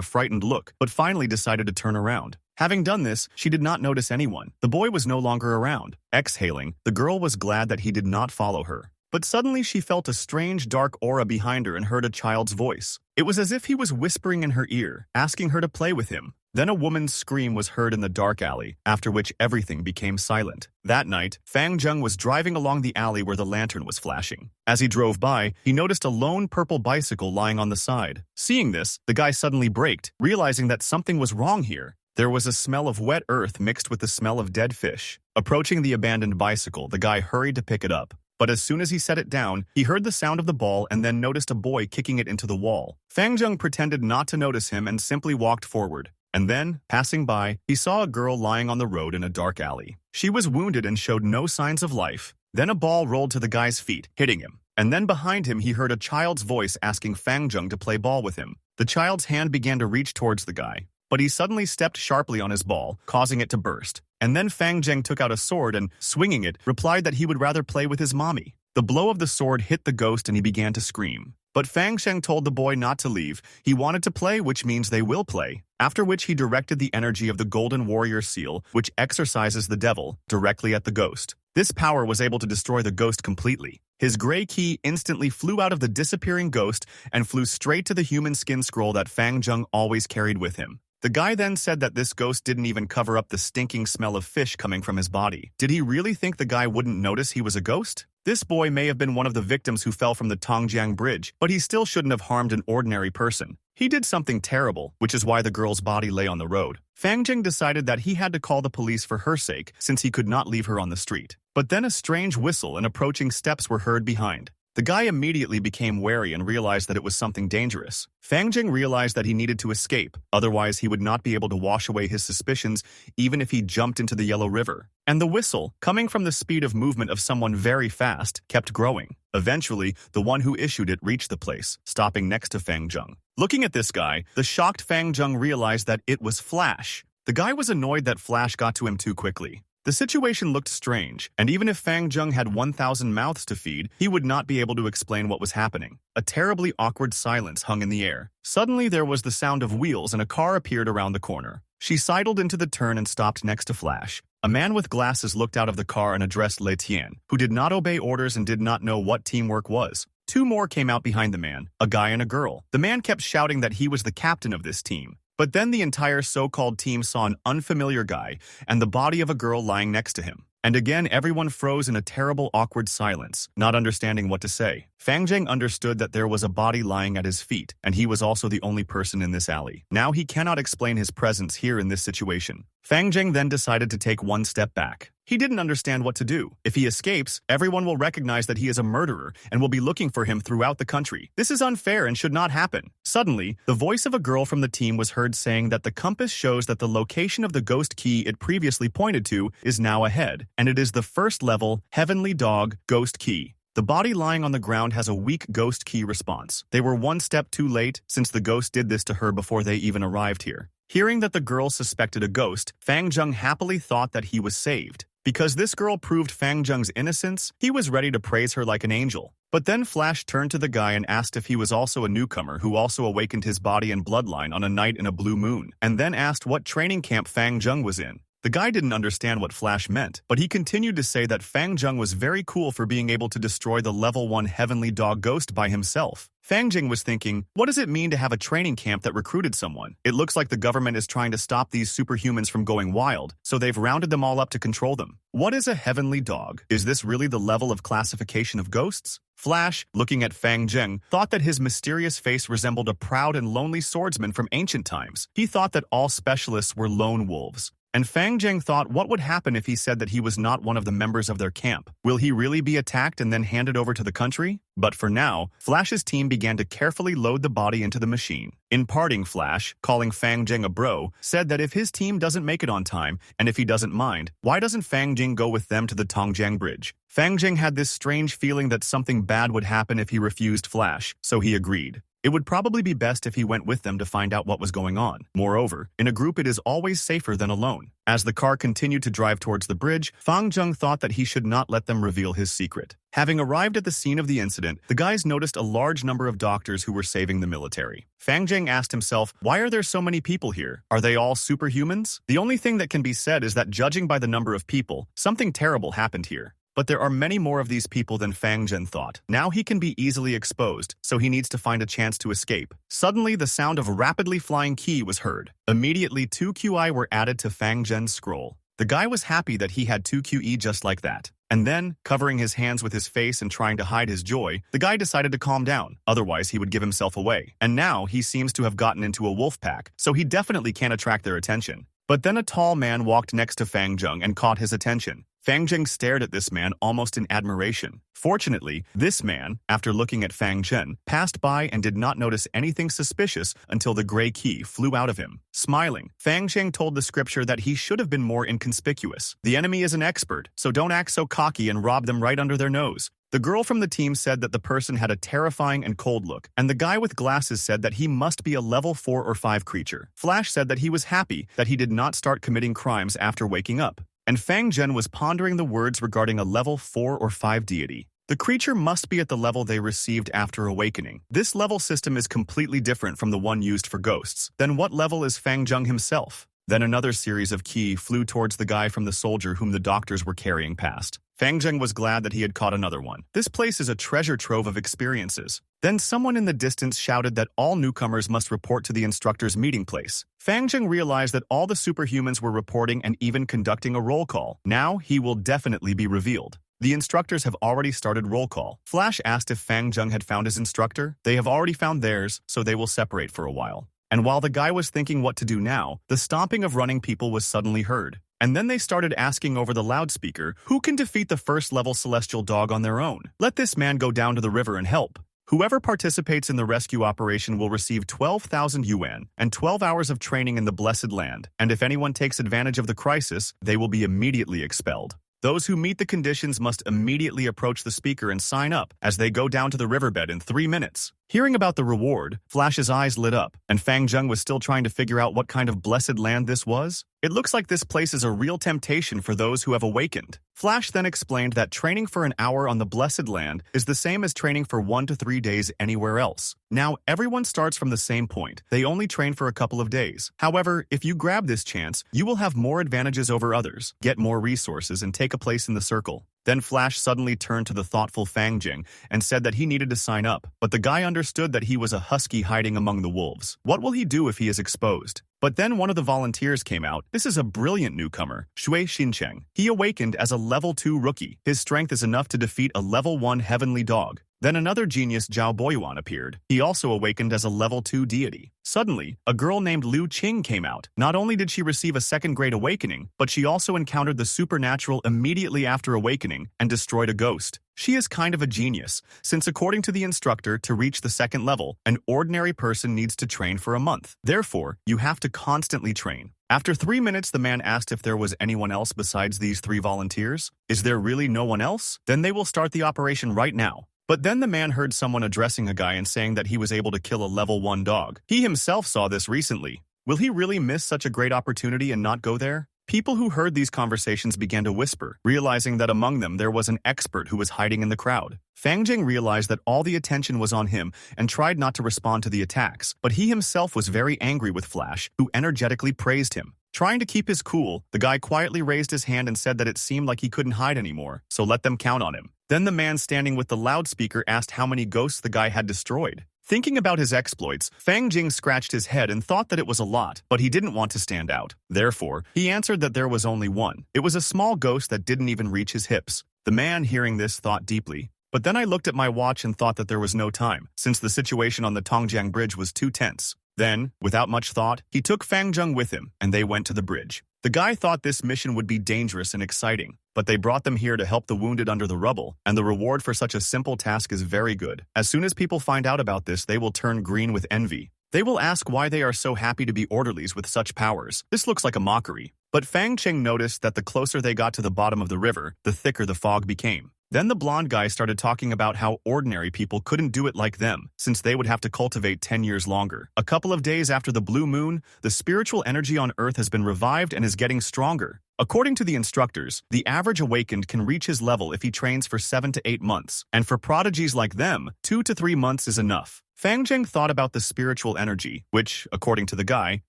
frightened look, but finally decided to turn around. Having done this, she did not notice anyone. The boy was no longer around. Exhaling, the girl was glad that he did not follow her. But suddenly she felt a strange dark aura behind her and heard a child's voice. It was as if he was whispering in her ear, asking her to play with him. Then a woman's scream was heard in the dark alley, after which everything became silent. That night, Fang Zheng was driving along the alley where the lantern was flashing. As he drove by, he noticed a lone purple bicycle lying on the side. Seeing this, the guy suddenly braked, realizing that something was wrong here. There was a smell of wet earth mixed with the smell of dead fish. Approaching the abandoned bicycle, the guy hurried to pick it up. But as soon as he set it down, he heard the sound of the ball and then noticed a boy kicking it into the wall. Fang Zheng pretended not to notice him and simply walked forward. And then, passing by, he saw a girl lying on the road in a dark alley. She was wounded and showed no signs of life. Then a ball rolled to the guy's feet, hitting him. And then behind him he heard a child's voice asking Fang Zheng to play ball with him. The child's hand began to reach towards the guy, but he suddenly stepped sharply on his ball, causing it to burst. And then Fang Zheng took out a sword and, swinging it, replied that he would rather play with his mommy. The blow of the sword hit the ghost and he began to scream. But Fang Zheng told the boy not to leave. He wanted to play, which means they will play. After which he directed the energy of the Golden Warrior Seal, which exorcises the devil, directly at the ghost. This power was able to destroy the ghost completely. His gray key instantly flew out of the disappearing ghost and flew straight to the human skin scroll that Fang Zheng always carried with him. The guy then said that this ghost didn't even cover up the stinking smell of fish coming from his body. Did he really think the guy wouldn't notice he was a ghost? This boy may have been one of the victims who fell from the Tongjiang Bridge, but he still shouldn't have harmed an ordinary person. He did something terrible, which is why the girl's body lay on the road. Fang Zheng decided that he had to call the police for her sake, since he could not leave her on the street. But then a strange whistle and approaching steps were heard behind. The guy immediately became wary and realized that it was something dangerous. Fang Zheng realized that he needed to escape, otherwise he would not be able to wash away his suspicions even if he jumped into the Yellow River. And the whistle, coming from the speed of movement of someone very fast, kept growing. Eventually, the one who issued it reached the place, stopping next to Fang Zheng. Looking at this guy, the shocked Fang Zheng realized that it was Flash. The guy was annoyed that Flash got to him too quickly. The situation looked strange, and even if Fang Zheng had 1,000 mouths to feed, he would not be able to explain what was happening. A terribly awkward silence hung in the air. Suddenly there was the sound of wheels and a car appeared around the corner. She sidled into the turn and stopped next to Flash. A man with glasses looked out of the car and addressed Lei Tian, who did not obey orders and did not know what teamwork was. Two more came out behind the man, a guy and a girl. The man kept shouting that he was the captain of this team. But then the entire so-called team saw an unfamiliar guy and the body of a girl lying next to him. And again, everyone froze in a terrible, awkward silence, not understanding what to say. Fang Zheng understood that there was a body lying at his feet, and he was also the only person in this alley. Now he cannot explain his presence here in this situation. Fang Zheng then decided to take one step back. He didn't understand what to do. If he escapes, everyone will recognize that he is a murderer and will be looking for him throughout the country. This is unfair and should not happen. Suddenly, the voice of a girl from the team was heard saying that the compass shows that the location of the ghost key it previously pointed to is now ahead, and it is the first level, Heavenly Dog, ghost key. The body lying on the ground has a weak ghost key response. They were one step too late, since the ghost did this to her before they even arrived here. Hearing that the girl suspected a ghost, Fang Zheng happily thought that he was saved. Because this girl proved Fang Zheng's innocence, he was ready to praise her like an angel. But then Flash turned to the guy and asked if he was also a newcomer who also awakened his body and bloodline on a night in a blue moon, and then asked what training camp Fang Zheng was in. The guy didn't understand what Flash meant, but he continued to say that Fang Zheng was very cool for being able to destroy the level 1 Heavenly Dog ghost by himself. Fang Zheng was thinking, what does it mean to have a training camp that recruited someone? It looks like the government is trying to stop these superhumans from going wild, so they've rounded them all up to control them. What is a Heavenly Dog? Is this really the level of classification of ghosts? Flash, looking at Fang Zheng, thought that his mysterious face resembled a proud and lonely swordsman from ancient times. He thought that all specialists were lone wolves. And Fang Zheng thought what would happen if he said that he was not one of the members of their camp. Will he really be attacked and then handed over to the country? But for now, Flash's team began to carefully load the body into the machine. In parting, Flash, calling Fang Zheng a bro, said that if his team doesn't make it on time, and if he doesn't mind, why doesn't Fang Zheng go with them to the Tongjiang Bridge? Fang Zheng had this strange feeling that something bad would happen if he refused Flash, so he agreed. It would probably be best if he went with them to find out what was going on. Moreover, in a group it is always safer than alone. As the car continued to drive towards the bridge, Fang Zheng thought that he should not let them reveal his secret. Having arrived at the scene of the incident, the guys noticed a large number of doctors who were saving the military. Fang Zheng asked himself, why are there so many people here? Are they all superhumans? The only thing that can be said is that judging by the number of people, something terrible happened here. But there are many more of these people than Fang Zheng thought. Now he can be easily exposed, so he needs to find a chance to escape. Suddenly, the sound of rapidly flying key was heard. Immediately, 2 QI were added to Fang Zhen's scroll. The guy was happy that he had 2 QE just like that. And then, covering his hands with his face and trying to hide his joy, the guy decided to calm down. Otherwise, he would give himself away. And now, he seems to have gotten into a wolf pack, so he definitely can't attract their attention. But then a tall man walked next to Fang Zheng and caught his attention. Fang Zheng stared at this man almost in admiration. Fortunately, this man, after looking at Fang Zheng, passed by and did not notice anything suspicious until the gray key flew out of him. Smiling, Fang Zheng told the scripture that he should have been more inconspicuous. The enemy is an expert, so don't act so cocky and rob them right under their nose. The girl from the team said that the person had a terrifying and cold look, and the guy with glasses said that he must be a level 4 or 5 creature. Flash said that he was happy that he did not start committing crimes after waking up. And Fang Zheng was pondering the words regarding a level 4 or 5 deity. The creature must be at the level they received after awakening. This level system is completely different from the one used for ghosts. Then what level is Fang Zheng himself? Then another series of ki flew towards the guy from the soldier whom the doctors were carrying past. Fang Zheng was glad that he had caught another one. This place is a treasure trove of experiences. Then someone in the distance shouted that all newcomers must report to the instructor's meeting place. Fang Zheng realized that all the superhumans were reporting and even conducting a roll call. Now he will definitely be revealed. The instructors have already started roll call. Flash asked if Fang Zheng had found his instructor. They have already found theirs, so they will separate for a while. And while the guy was thinking what to do now, the stomping of running people was suddenly heard. And then they started asking over the loudspeaker, who can defeat the first level celestial dog on their own? Let this man go down to the river and help. Whoever participates in the rescue operation will receive 12,000 yuan and 12 hours of training in the Blessed Land. And if anyone takes advantage of the crisis, they will be immediately expelled. Those who meet the conditions must immediately approach the speaker and sign up as they go down to the riverbed in 3 minutes. Hearing about the reward, Flash's eyes lit up, and Fang Zheng was still trying to figure out what kind of blessed land this was. It looks like this place is a real temptation for those who have awakened. Flash then explained that training for an hour on the Blessed Land is the same as training for 1 to 3 days anywhere else. Now, everyone starts from the same point. They only train for a couple of days. However, if you grab this chance, you will have more advantages over others, get more resources, and take a place in the circle. Then Flash suddenly turned to the thoughtful Fang Zheng and said that he needed to sign up, but the guy understood that he was a husky hiding among the wolves. What will he do if he is exposed? But then one of the volunteers came out. This is a brilliant newcomer, Shui Xincheng. He awakened as a level 2 rookie. His strength is enough to defeat a level 1 heavenly dog. Then another genius, Zhao Boyuan, appeared. He also awakened as a level 2 deity. Suddenly, a girl named Liu Qing came out. Not only did she receive a second grade awakening, but she also encountered the supernatural immediately after awakening and destroyed a ghost. She is kind of a genius, since according to the instructor, to reach the second level, an ordinary person needs to train for a month. Therefore, you have to constantly train. After 3 minutes, the man asked if there was anyone else besides these 3 volunteers. Is there really no one else? Then they will start the operation right now. But then the man heard someone addressing a guy and saying that he was able to kill a level 1 dog. He himself saw this recently. Will he really miss such a great opportunity and not go there? People who heard these conversations began to whisper, realizing that among them there was an expert who was hiding in the crowd. Fang Jing realized that all the attention was on him and tried not to respond to the attacks, but he himself was very angry with Flash, who energetically praised him. Trying to keep his cool, the guy quietly raised his hand and said that it seemed like he couldn't hide anymore, so let them count on him. Then the man standing with the loudspeaker asked how many ghosts the guy had destroyed. Thinking about his exploits, Fang Jing scratched his head and thought that it was a lot, but he didn't want to stand out. Therefore, he answered that there was only one. It was a small ghost that didn't even reach his hips. The man, hearing this, thought deeply. But then I looked at my watch and thought that there was no time, since the situation on the Tongjiang Bridge was too tense. Then, without much thought, he took Fang Zheng with him, and they went to the bridge. The guy thought this mission would be dangerous and exciting, but they brought them here to help the wounded under the rubble, and the reward for such a simple task is very good. As soon as people find out about this, they will turn green with envy. They will ask why they are so happy to be orderlies with such powers. This looks like a mockery. But Fang Cheng noticed that the closer they got to the bottom of the river, the thicker the fog became. Then the blonde guy started talking about how ordinary people couldn't do it like them, since they would have to cultivate 10 years longer. A couple of days after the blue moon, the spiritual energy on Earth has been revived and is getting stronger. According to the instructors, the average awakened can reach his level if he trains for 7 to 8 months, and for prodigies like them, 2 to 3 months is enough. Fang Zheng thought about the spiritual energy, which, according to the guy,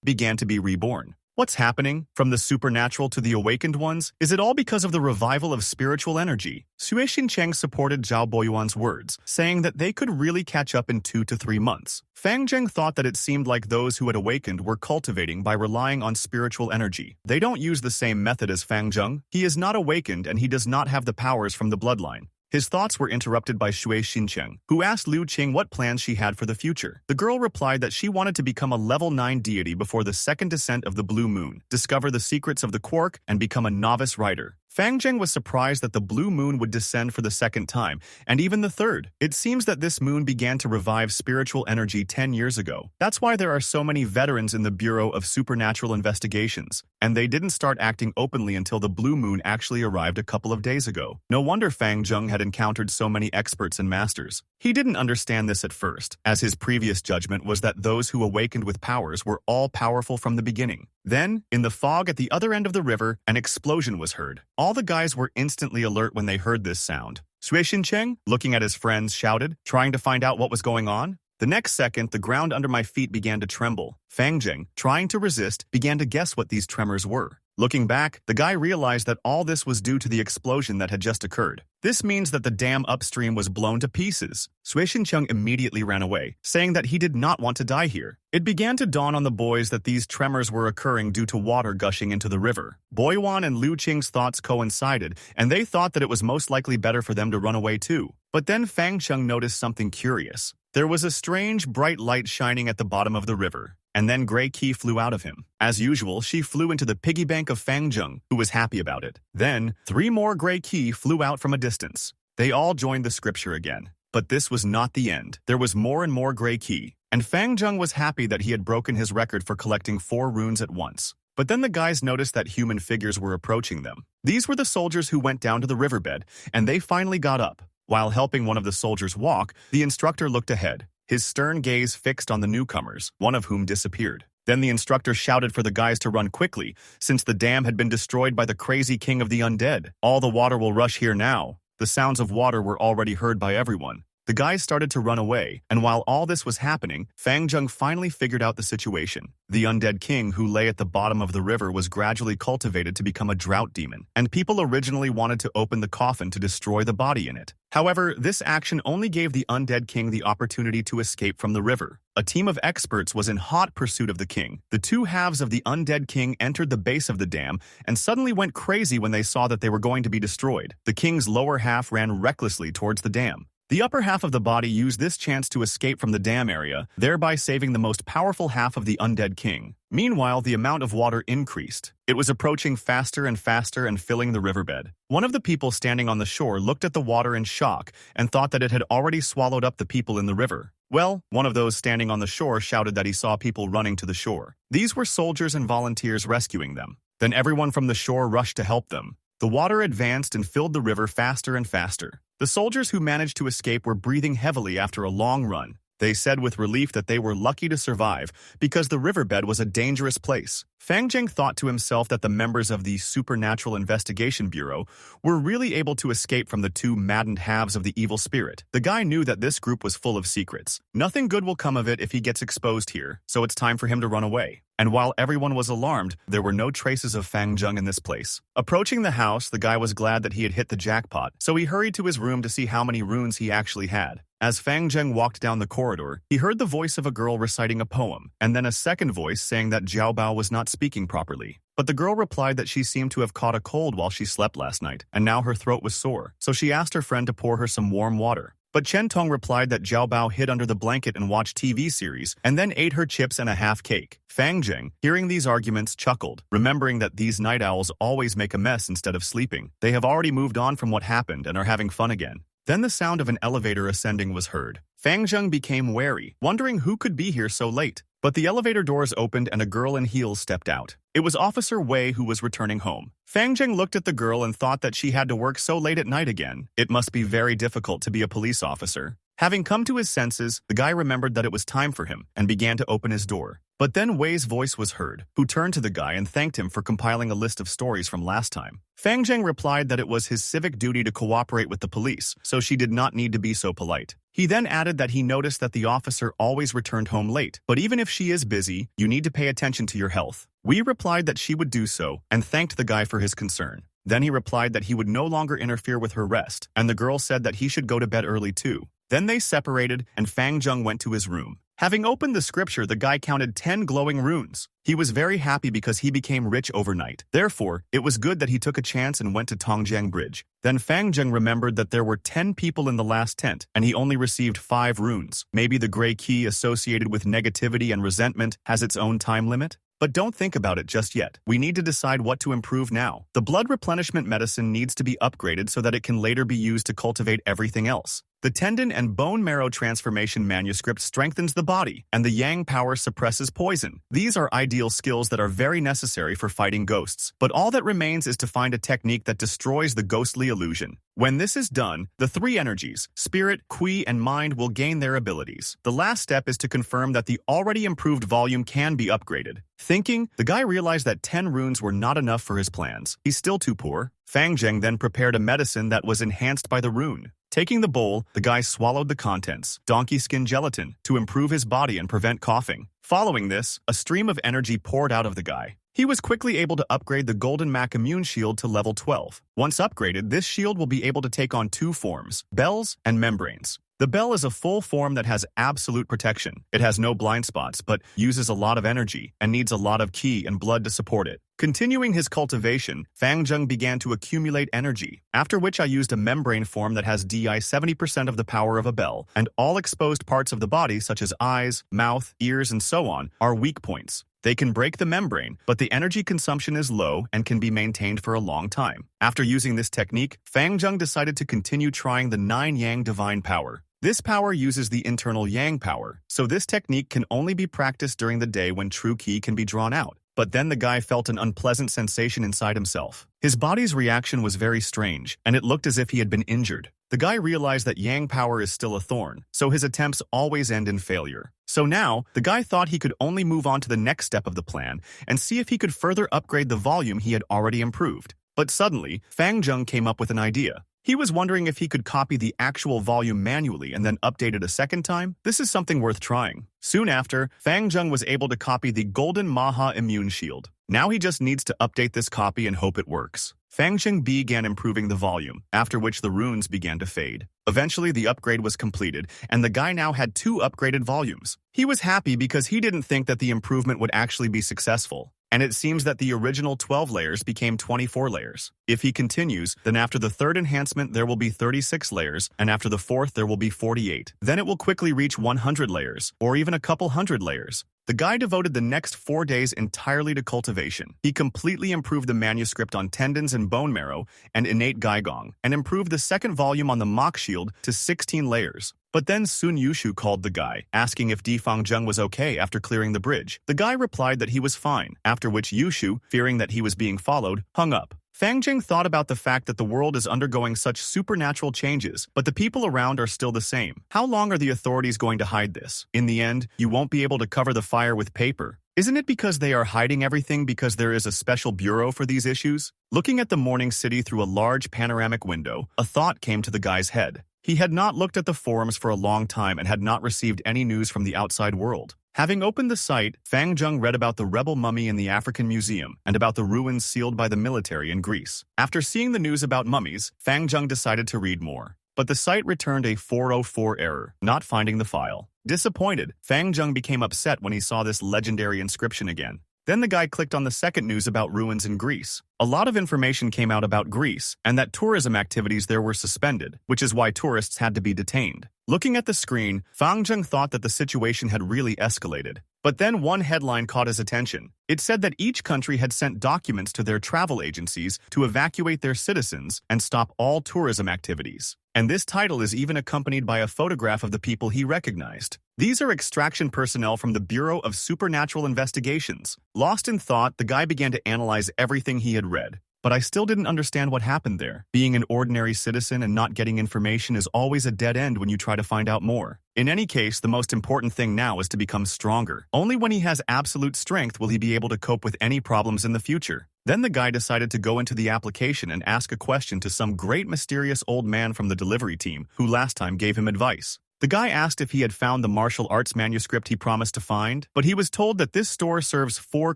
began to be reborn. What's happening? From the supernatural to the awakened ones? Is it all because of the revival of spiritual energy? Xue Xincheng supported Zhao Boyuan's words, saying that they could really catch up in 2 to 3 months. Fang Zheng thought that it seemed like those who had awakened were cultivating by relying on spiritual energy. They don't use the same method as Fang Zheng. He is not awakened and he does not have the powers from the bloodline. His thoughts were interrupted by Xue Xincheng, who asked Liu Qing what plans she had for the future. The girl replied that she wanted to become a level 9 deity before the second descent of the blue moon, discover the secrets of the quark, and become a novice writer. Fang Zheng was surprised that the blue moon would descend for the second time, and even the third. It seems that this moon began to revive spiritual energy 10 years ago. That's why there are so many veterans in the Bureau of Supernatural Investigations, and they didn't start acting openly until the blue moon actually arrived a couple of days ago. No wonder Fang Zheng had encountered so many experts and masters. He didn't understand this at first, as his previous judgment was that those who awakened with powers were all powerful from the beginning. Then, in the fog at the other end of the river, an explosion was heard. All the guys were instantly alert when they heard this sound. Xue Xincheng, looking at his friends, shouted, trying to find out what was going on. The next second, the ground under my feet began to tremble. Fang Zheng, trying to resist, began to guess what these tremors were. Looking back, the guy realized that all this was due to the explosion that had just occurred. This means that the dam upstream was blown to pieces. Xue Xincheng immediately ran away, saying that he did not want to die here. It began to dawn on the boys that these tremors were occurring due to water gushing into the river. Boyuan and Liu Qing's thoughts coincided, and they thought that it was most likely better for them to run away too. But then Fang Cheng noticed something curious. There was a strange, bright light shining at the bottom of the river. And then Grey Key flew out of him. As usual, she flew into the piggy bank of Fang Zheng, who was happy about it. Then, 3 more Grey Key flew out from a distance. They all joined the scripture again. But this was not the end. There was more and more Grey Key, and Fang Zheng was happy that he had broken his record for collecting 4 runes at once. But then the guys noticed that human figures were approaching them. These were the soldiers who went down to the riverbed, and they finally got up. While helping one of the soldiers walk, the instructor looked ahead, his stern gaze fixed on the newcomers, one of whom disappeared. Then the instructor shouted for the guys to run quickly, since the dam had been destroyed by the crazy king of the undead. All the water will rush here now. The sounds of water were already heard by everyone. The guys started to run away, and while all this was happening, Fang Zheng finally figured out the situation. The undead king who lay at the bottom of the river was gradually cultivated to become a drought demon, and people originally wanted to open the coffin to destroy the body in it. However, this action only gave the undead king the opportunity to escape from the river. A team of experts was in hot pursuit of the king. The 2 halves of the undead king entered the base of the dam and suddenly went crazy when they saw that they were going to be destroyed. The king's lower half ran recklessly towards the dam. The upper half of the body used this chance to escape from the dam area, thereby saving the most powerful half of the undead king. Meanwhile, the amount of water increased. It was approaching faster and faster and filling the riverbed. One of the people standing on the shore looked at the water in shock and thought that it had already swallowed up the people in the river. Well, one of those standing on the shore shouted that he saw people running to the shore. These were soldiers and volunteers rescuing them. Then everyone from the shore rushed to help them. The water advanced and filled the river faster and faster. The soldiers who managed to escape were breathing heavily after a long run. They said with relief that they were lucky to survive because the riverbed was a dangerous place. Fang Zheng thought to himself that the members of the Supernatural Investigation Bureau were really able to escape from the two maddened halves of the evil spirit. The guy knew that this group was full of secrets. Nothing good will come of it if he gets exposed here, so it's time for him to run away. And while everyone was alarmed, there were no traces of Fang Zheng in this place. Approaching the house, the guy was glad that he had hit the jackpot, so he hurried to his room to see how many runes he actually had. As Fang Zheng walked down the corridor, he heard the voice of a girl reciting a poem, and then a second voice saying that Jiao Bao was not speaking properly. But the girl replied that she seemed to have caught a cold while she slept last night, and now her throat was sore, so she asked her friend to pour her some warm water. But Chen Tong replied that Jiao Bao hid under the blanket and watched TV series, and then ate her chips and a half cake. Fang Zheng, hearing these arguments, chuckled, remembering that these night owls always make a mess instead of sleeping. They have already moved on from what happened and are having fun again. Then the sound of an elevator ascending was heard. Fang Zheng became wary, wondering who could be here so late. But the elevator doors opened and a girl in heels stepped out. It was Officer Wei who was returning home. Fang Zheng looked at the girl and thought that she had to work so late at night again. It must be very difficult to be a police officer. Having come to his senses, the guy remembered that it was time for him and began to open his door. But then Wei's voice was heard, who turned to the guy and thanked him for compiling a list of stories from last time. Fang Zheng replied that it was his civic duty to cooperate with the police, so she did not need to be so polite. He then added that he noticed that the officer always returned home late, but even if she is busy, you need to pay attention to your health. Wei replied that she would do so and thanked the guy for his concern. Then he replied that he would no longer interfere with her rest, and the girl said that he should go to bed early too. Then they separated, and Fang Zheng went to his room. Having opened the scripture, the guy counted 10 glowing runes. He was very happy because he became rich overnight. Therefore, it was good that he took a chance and went to Tongjiang Bridge. Then Fang Zheng remembered that there were 10 people in the last tent, and he only received 5 runes. Maybe the gray key associated with negativity and resentment has its own time limit? But don't think about it just yet. We need to decide what to improve now. The blood replenishment medicine needs to be upgraded so that it can later be used to cultivate everything else. The tendon and bone marrow transformation manuscript strengthens the body, and the yang power suppresses poison. These are ideal skills that are very necessary for fighting ghosts. But all that remains is to find a technique that destroys the ghostly illusion. When this is done, the 3 energies, spirit, qi, and mind will gain their abilities. The last step is to confirm that the already improved volume can be upgraded. Thinking, the guy realized that 10 runes were not enough for his plans. He's still too poor. Fang Zheng then prepared a medicine that was enhanced by the rune. Taking the bowl, the guy swallowed the contents, donkey skin gelatin, to improve his body and prevent coughing. Following this, a stream of energy poured out of the guy. He was quickly able to upgrade the Golden Mac Immune Shield to level 12. Once upgraded, this shield will be able to take on 2 forms, bells and membranes. The bell is a full form that has absolute protection. It has no blind spots, but uses a lot of energy and needs a lot of qi and blood to support it. Continuing his cultivation, Fang Zheng began to accumulate energy, after which I used a membrane form that has DI 70% of the power of a bell, and all exposed parts of the body such as eyes, mouth, ears, and so on are weak points. They can break the membrane, but the energy consumption is low and can be maintained for a long time. After using this technique, Fang Zheng decided to continue trying the 9 Yang Divine Power. This power uses the internal Yang power, so this technique can only be practiced during the day when true qi can be drawn out. But then the guy felt an unpleasant sensation inside himself. His body's reaction was very strange, and it looked as if he had been injured. The guy realized that Yang power is still a thorn, so his attempts always end in failure. So now, the guy thought he could only move on to the next step of the plan and see if he could further upgrade the volume he had already improved. But suddenly, Fang Zheng came up with an idea. He was wondering if he could copy the actual volume manually and then update it a second time. This is something worth trying. Soon after, Fang Zheng was able to copy the Golden Maha Immune Shield. Now he just needs to update this copy and hope it works. Fang Zheng began improving the volume, after which the runes began to fade. Eventually, the upgrade was completed, and the guy now had 2 upgraded volumes. He was happy because he didn't think that the improvement would actually be successful. and it seems that the original 12 layers became 24 layers. If he continues, then after the third enhancement there will be 36 layers, and after the fourth there will be 48. Then it will quickly reach 100 layers, or even a couple hundred layers. The guy devoted the next 4 days entirely to cultivation. He completely improved the manuscript on tendons and bone marrow and innate gaigong, and improved the second volume on the mock shield to 16 layers. But then Sun Yushu called the guy, asking if Di Fangzheng was okay after clearing the bridge. The guy replied that he was fine, after which Yushu, fearing that he was being followed, hung up. Fangjing thought about the fact that the world is undergoing such supernatural changes, but the people around are still the same. How long are the authorities going to hide this? In the end, you won't be able to cover the fire with paper. Isn't it because they are hiding everything because there is a special bureau for these issues? Looking at the morning city through a large panoramic window, a thought came to the guy's head. He had not looked at the forums for a long time and had not received any news from the outside world. Having opened the site, Fang Zheng read about the rebel mummy in the African Museum and about the ruins sealed by the military in Greece. After seeing the news about mummies, Fang Zheng decided to read more. But the site returned a 404 error, not finding the file. Disappointed, Fang Zheng became upset when he saw this legendary inscription again. Then the guy clicked on the second news about ruins in Greece. A lot of information came out about Greece, and that tourism activities there were suspended, which is why tourists had to be detained. Looking at the screen, Fang Zheng thought that the situation had really escalated. But then one headline caught his attention. It said that each country had sent documents to their travel agencies to evacuate their citizens and stop all tourism activities. And this title is even accompanied by a photograph of the people he recognized. These are extraction personnel from the Bureau of Supernatural Investigations. Lost in thought, the guy began to analyze everything he had read. But I still didn't understand what happened there. Being an ordinary citizen and not getting information is always a dead end when you try to find out more. In any case, the most important thing now is to become stronger. Only when he has absolute strength will he be able to cope with any problems in the future. Then the guy decided to go into the application and ask a question to some great mysterious old man from the delivery team who last time gave him advice. The guy asked if he had found the martial arts manuscript he promised to find, but he was told that this store serves 4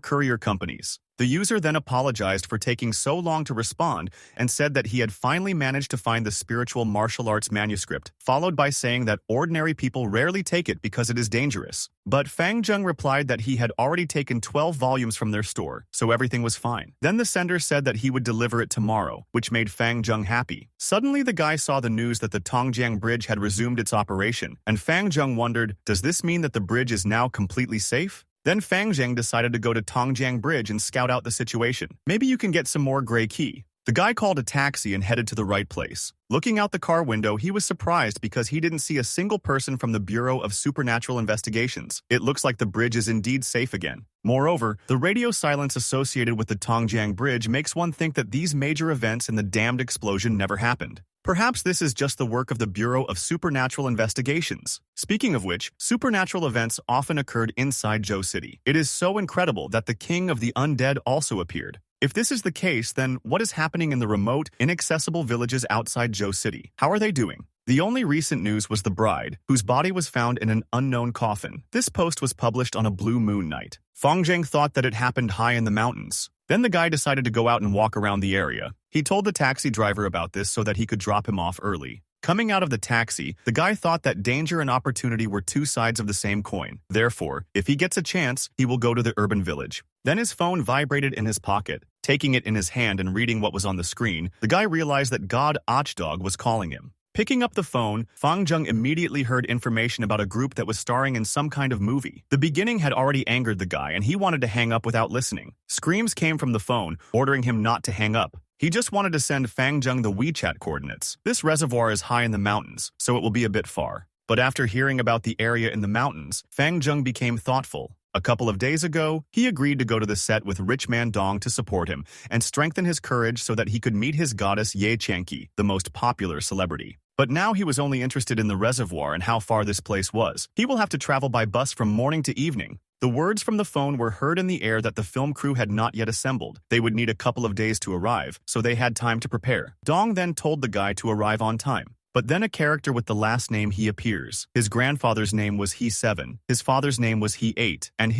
courier companies. The user then apologized for taking so long to respond and said that he had finally managed to find the spiritual martial arts manuscript, followed by saying that ordinary people rarely take it because it is dangerous. But Fang Zheng replied that he had already taken 12 volumes from their store, so everything was fine. Then the sender said that he would deliver it tomorrow, which made Fang Zheng happy. Suddenly the guy saw the news that the Tongjiang Bridge had resumed its operation, and Fang Zheng wondered, does this mean that the bridge is now completely safe? Then Fang Zheng decided to go to Tongjiang Bridge and scout out the situation. Maybe you can get some more gray key. The guy called a taxi and headed to the right place. Looking out the car window, he was surprised because he didn't see a single person from the Bureau of Supernatural Investigations. It looks like the bridge is indeed safe again. Moreover, the radio silence associated with the Tongjiang Bridge makes one think that these major events and the damned explosion never happened. Perhaps this is just the work of the Bureau of Supernatural Investigations. Speaking of which, supernatural events often occurred inside Zhou City. It is so incredible that the king of the undead also appeared. If this is the case, then what is happening in the remote, inaccessible villages outside Zhou City? How are they doing? The only recent news was the bride, whose body was found in an unknown coffin. This post was published on a blue moon night. Fang Zheng thought that it happened high in the mountains. Then the guy decided to go out and walk around the area. He told the taxi driver about this so that he could drop him off early. Coming out of the taxi, the guy thought that danger and opportunity were two sides of the same coin. Therefore, if he gets a chance, he will go to the urban village. Then his phone vibrated in his pocket. Taking it in his hand and reading what was on the screen, the guy realized that God Ochdog was calling him. Picking up the phone, Fang Zheng immediately heard information about a group that was starring in some kind of movie. The beginning had already angered the guy and he wanted to hang up without listening. Screams came from the phone, ordering him not to hang up. He just wanted to send Fang Zheng the WeChat coordinates. This reservoir is high in the mountains, so it will be a bit far. But after hearing about the area in the mountains, Fang Zheng became thoughtful. A couple of days ago, he agreed to go to the set with Rich Man Dong to support him and strengthen his courage so that he could meet his goddess Ye Chanqi, the most popular celebrity. But now he was only interested in the reservoir and how far this place was. He will have to travel by bus from morning to evening. The words from the phone were heard in the air that the film crew had not yet assembled. They would need a couple of days to arrive, so they had time to prepare. Dong then told the guy to arrive on time. But then a character with the last name He appears. His grandfather's name was He7, his father's name was He8, and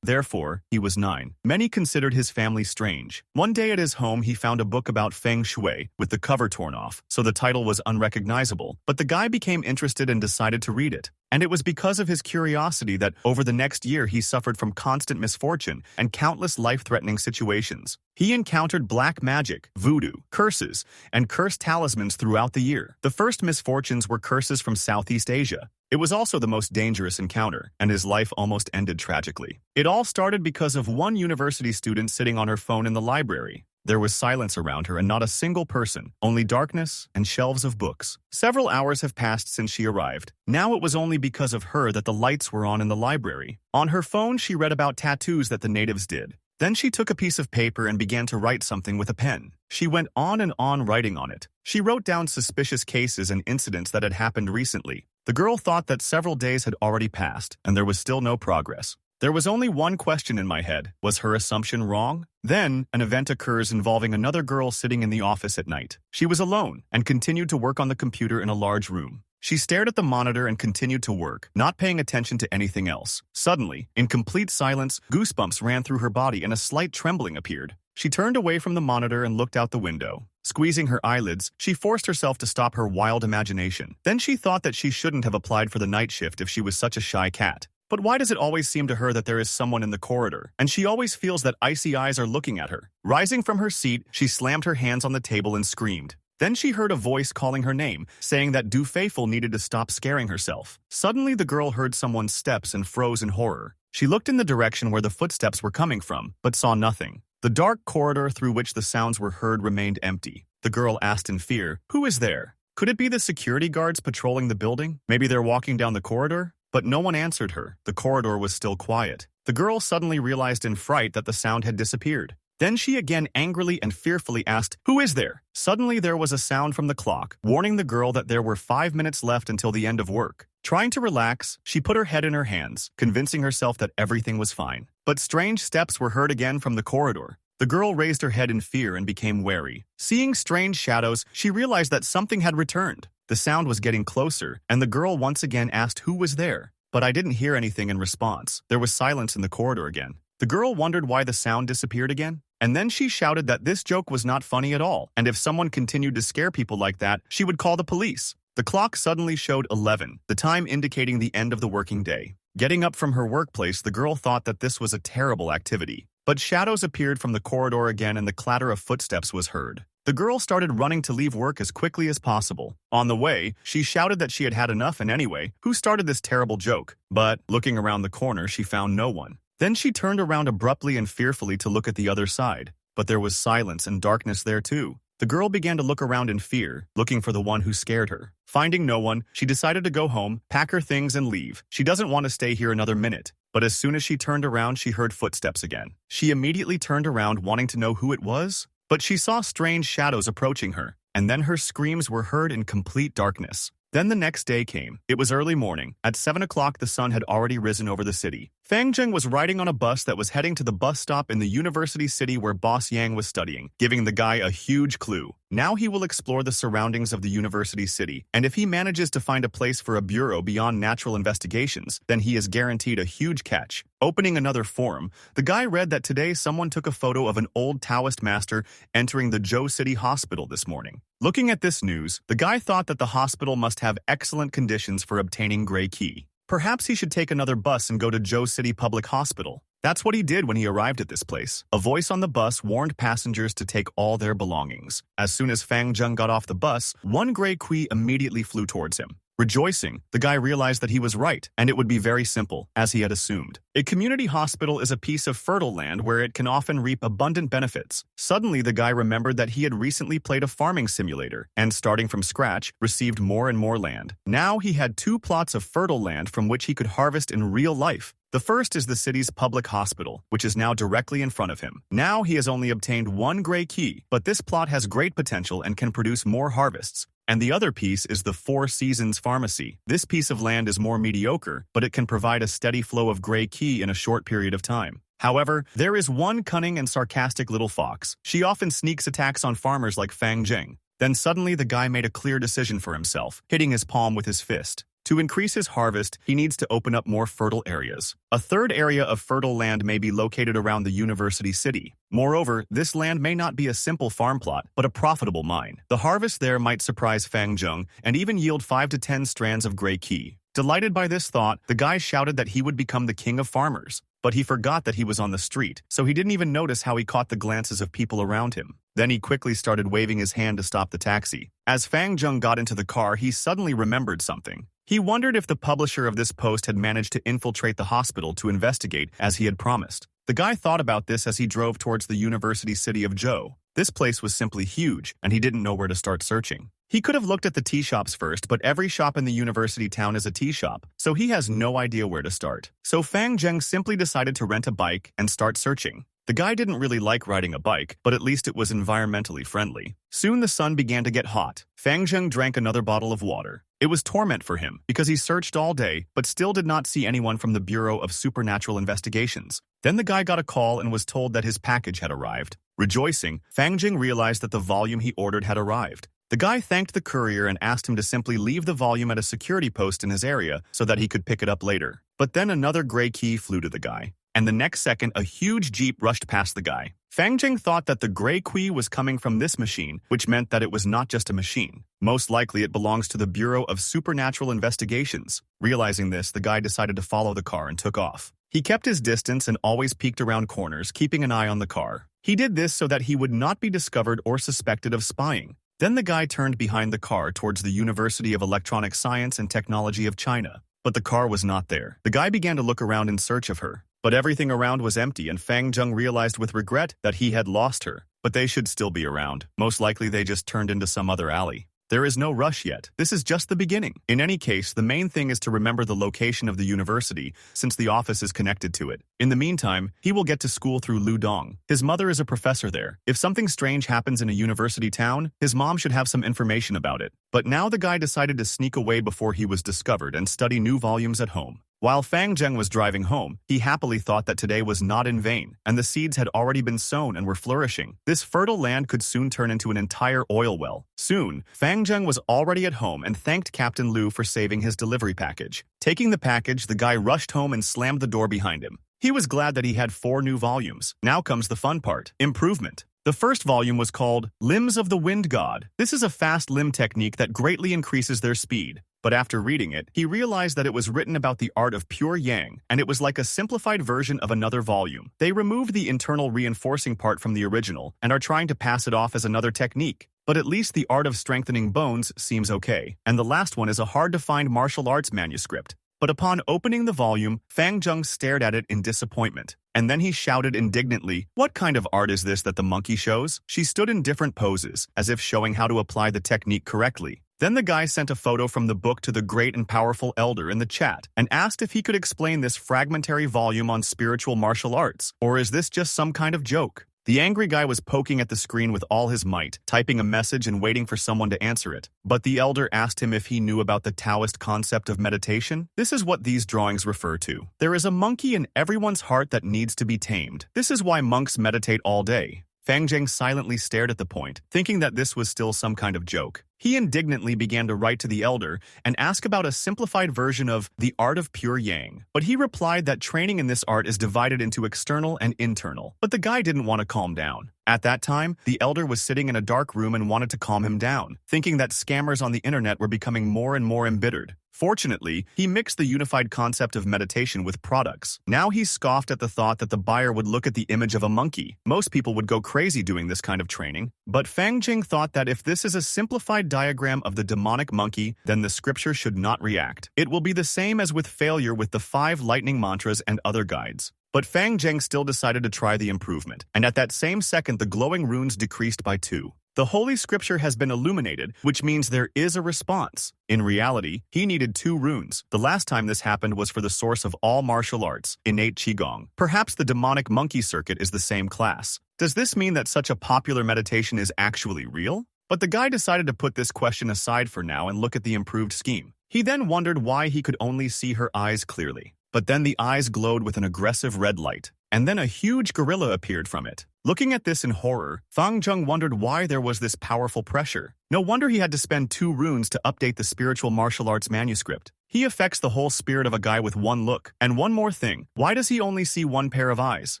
therefore, he was 9. Many considered his family strange. One day at his home he found a book about Feng Shui, with the cover torn off, so the title was unrecognizable, but the guy became interested and decided to read it. And it was because of his curiosity that over the next year he suffered from constant misfortune and countless life-threatening situations. He encountered black magic, voodoo, curses, and cursed talismans throughout the year. The first misfortunes were curses from Southeast Asia. It was also the most dangerous encounter, and his life almost ended tragically. It all started because of one university student sitting on her phone in the library. There was silence around her and not a single person, only darkness and shelves of books. Several hours have passed since she arrived. Now it was only because of her that the lights were on in the library. On her phone, she read about tattoos that the natives did. Then she took a piece of paper and began to write something with a pen. She went on and on writing on it. She wrote down suspicious cases and incidents that had happened recently. The girl thought that several days had already passed, and there was still no progress. There was only one question in my head. Was her assumption wrong? Then, an event occurs involving another girl sitting in the office at night. She was alone and continued to work on the computer in a large room. She stared at the monitor and continued to work, not paying attention to anything else. Suddenly, in complete silence, goosebumps ran through her body and a slight trembling appeared. She turned away from the monitor and looked out the window. Squeezing her eyelids, she forced herself to stop her wild imagination. Then she thought that she shouldn't have applied for the night shift if she was such a shy cat. But why does it always seem to her that there is someone in the corridor, and she always feels that icy eyes are looking at her? Rising from her seat, she slammed her hands on the table and screamed. Then she heard a voice calling her name, saying that Du Faithful needed to stop scaring herself. Suddenly, the girl heard someone's steps and froze in horror. She looked in the direction where the footsteps were coming from, but saw nothing. The dark corridor through which the sounds were heard remained empty. The girl asked in fear, "Who is there? Could it be the security guards patrolling the building? Maybe they're walking down the corridor?" But no one answered her. The corridor was still quiet. The girl suddenly realized in fright that the sound had disappeared. Then she again angrily and fearfully asked, "Who is there?" Suddenly there was a sound from the clock, warning the girl that there were 5 minutes left until the end of work. Trying to relax, she put her head in her hands, convincing herself that everything was fine. But strange steps were heard again from the corridor. The girl raised her head in fear and became wary. Seeing strange shadows, she realized that something had returned. The sound was getting closer, and the girl once again asked who was there. But I didn't hear anything in response. There was silence in the corridor again. The girl wondered why the sound disappeared again. And then she shouted that this joke was not funny at all, and if someone continued to scare people like that, she would call the police. The clock suddenly showed 11, the time indicating the end of the working day. Getting up from her workplace, the girl thought that this was a terrible activity. But shadows appeared from the corridor again and the clatter of footsteps was heard. The girl started running to leave work as quickly as possible. On the way, she shouted that she had had enough and anyway, who started this terrible joke? But, looking around the corner, she found no one. Then she turned around abruptly and fearfully to look at the other side. But there was silence and darkness there too. The girl began to look around in fear, looking for the one who scared her. Finding no one, she decided to go home, pack her things, and leave. She doesn't want to stay here another minute. But as soon as she turned around, she heard footsteps again. She immediately turned around, wanting to know who it was. But she saw strange shadows approaching her, and then her screams were heard in complete darkness. Then the next day came. It was early morning. At 7 o'clock, the sun had already risen over the city. Fang Zheng was riding on a bus that was heading to the bus stop in the university city where Boss Yang was studying, giving the guy a huge clue. Now he will explore the surroundings of the university city, and if he manages to find a place for a bureau beyond natural investigations, then he is guaranteed a huge catch. Opening another forum, the guy read that today someone took a photo of an old Taoist master entering the Zhou City Hospital this morning. Looking at this news, the guy thought that the hospital must have excellent conditions for obtaining Gray Key. Perhaps he should take another bus and go to Zhou City Public Hospital. That's what he did when he arrived at this place. A voice on the bus warned passengers to take all their belongings. As soon as Fang Zheng got off the bus, one Gray Key immediately flew towards him. Rejoicing, the guy realized that he was right, and it would be very simple, as he had assumed. A community hospital is a piece of fertile land where it can often reap abundant benefits. Suddenly, the guy remembered that he had recently played a farming simulator, and starting from scratch, received more and more land. Now he had 2 plots of fertile land from which he could harvest in real life. The first is the city's public hospital, which is now directly in front of him. Now he has only obtained 1 Gray Key, but this plot has great potential and can produce more harvests. And the other piece is the Four Seasons Pharmacy. This piece of land is more mediocre, but it can provide a steady flow of Gray Key in a short period of time. However, there is one cunning and sarcastic little fox. She often sneaks attacks on farmers like Fang Zheng. Then suddenly the guy made a clear decision for himself, hitting his palm with his fist. To increase his harvest, he needs to open up more fertile areas. A third area of fertile land may be located around the university city. Moreover, this land may not be a simple farm plot, but a profitable mine. The harvest there might surprise Fang Zheng and even yield 5 to 10 strands of Gray Key. Delighted by this thought, the guy shouted that he would become the king of farmers. But he forgot that he was on the street, so he didn't even notice how he caught the glances of people around him. Then he quickly started waving his hand to stop the taxi. As Fang Zheng got into the car, he suddenly remembered something. He wondered if the publisher of this post had managed to infiltrate the hospital to investigate as he had promised. The guy thought about this as he drove towards the university city of Zhou. This place was simply huge, and he didn't know where to start searching. He could have looked at the tea shops first, but every shop in the university town is a tea shop, so he has no idea where to start. So Fang Zheng simply decided to rent a bike and start searching. The guy didn't really like riding a bike, but at least it was environmentally friendly. Soon the sun began to get hot. Fang Zheng drank another bottle of water. It was torment for him, because he searched all day, but still did not see anyone from the Bureau of Supernatural Investigations. Then the guy got a call and was told that his package had arrived. Rejoicing, Fang Zheng realized that the volume he ordered had arrived. The guy thanked the courier and asked him to simply leave the volume at a security post in his area so that he could pick it up later. But then another gray key flew to the guy, and the next second a huge jeep rushed past the guy. Fang Zheng thought that the gray key was coming from this machine, which meant that it was not just a machine. Most likely it belongs to the Bureau of Supernatural Investigations. Realizing this, the guy decided to follow the car and took off. He kept his distance and always peeked around corners, keeping an eye on the car. He did this so that he would not be discovered or suspected of spying. Then the guy turned behind the car towards the University of Electronic Science and Technology of China. But the car was not there. The guy began to look around in search of her. But everything around was empty, and Fang Zheng realized with regret that he had lost her. But they should still be around. Most likely they just turned into some other alley. There is no rush yet. This is just the beginning. In any case, the main thing is to remember the location of the university, since the office is connected to it. In the meantime, he will get to school through Ludong. His mother is a professor there. If something strange happens in a university town, his mom should have some information about it. But now the guy decided to sneak away before he was discovered and study new volumes at home. While Fang Zheng was driving home, he happily thought that today was not in vain, and the seeds had already been sown and were flourishing. This fertile land could soon turn into an entire oil well. Soon, Fang Zheng was already at home and thanked Captain Liu for saving his delivery package. Taking the package, the guy rushed home and slammed the door behind him. He was glad that he had 4 new volumes. Now comes the fun part: improvement. The first volume was called Limbs of the Wind God. This is a fast limb technique that greatly increases their speed. But after reading it, he realized that it was written about the art of pure yang, and it was like a simplified version of another volume. They removed the internal reinforcing part from the original and are trying to pass it off as another technique. But at least the art of strengthening bones seems okay. And the last one is a hard-to-find martial arts manuscript. But upon opening the volume, Fang Zheng stared at it in disappointment. And then he shouted indignantly, "What kind of art is this that the monkey shows?" She stood in different poses, as if showing how to apply the technique correctly. Then the guy sent a photo from the book to the great and powerful elder in the chat and asked if he could explain this fragmentary volume on spiritual martial arts, or is this just some kind of joke? The angry guy was poking at the screen with all his might, typing a message and waiting for someone to answer it. But the elder asked him if he knew about the Taoist concept of meditation. This is what these drawings refer to. There is a monkey in everyone's heart that needs to be tamed. This is why monks meditate all day. Fang Zheng silently stared at the point, thinking that this was still some kind of joke. He indignantly began to write to the elder and ask about a simplified version of the art of pure yang. But he replied that training in this art is divided into external and internal. But the guy didn't want to calm down. At that time, the elder was sitting in a dark room and wanted to calm him down, thinking that scammers on the internet were becoming more and more embittered. Fortunately, he mixed the unified concept of meditation with products. Now he scoffed at the thought that the buyer would look at the image of a monkey. Most people would go crazy doing this kind of training. But Fang Zheng thought that if this is a simplified diagram of the demonic monkey, then the scripture should not react. It will be the same as with failure with the 5 lightning mantras and other guides. But Fang Zheng still decided to try the improvement, and at that same second the glowing runes decreased by 2. The Holy Scripture has been illuminated, which means there is a response. In reality, he needed 2 runes. The last time this happened was for the source of all martial arts, innate Qigong. Perhaps the demonic monkey circuit is the same class. Does this mean that such a popular meditation is actually real? But the guy decided to put this question aside for now and look at the improved scheme. He then wondered why he could only see her eyes clearly. But then the eyes glowed with an aggressive red light, and then a huge gorilla appeared from it. Looking at this in horror, Fang Zheng wondered why there was this powerful pressure. No wonder he had to spend 2 runes to update the spiritual martial arts manuscript. He affects the whole spirit of a guy with one look. And one more thing, why does he only see 1 pair of eyes?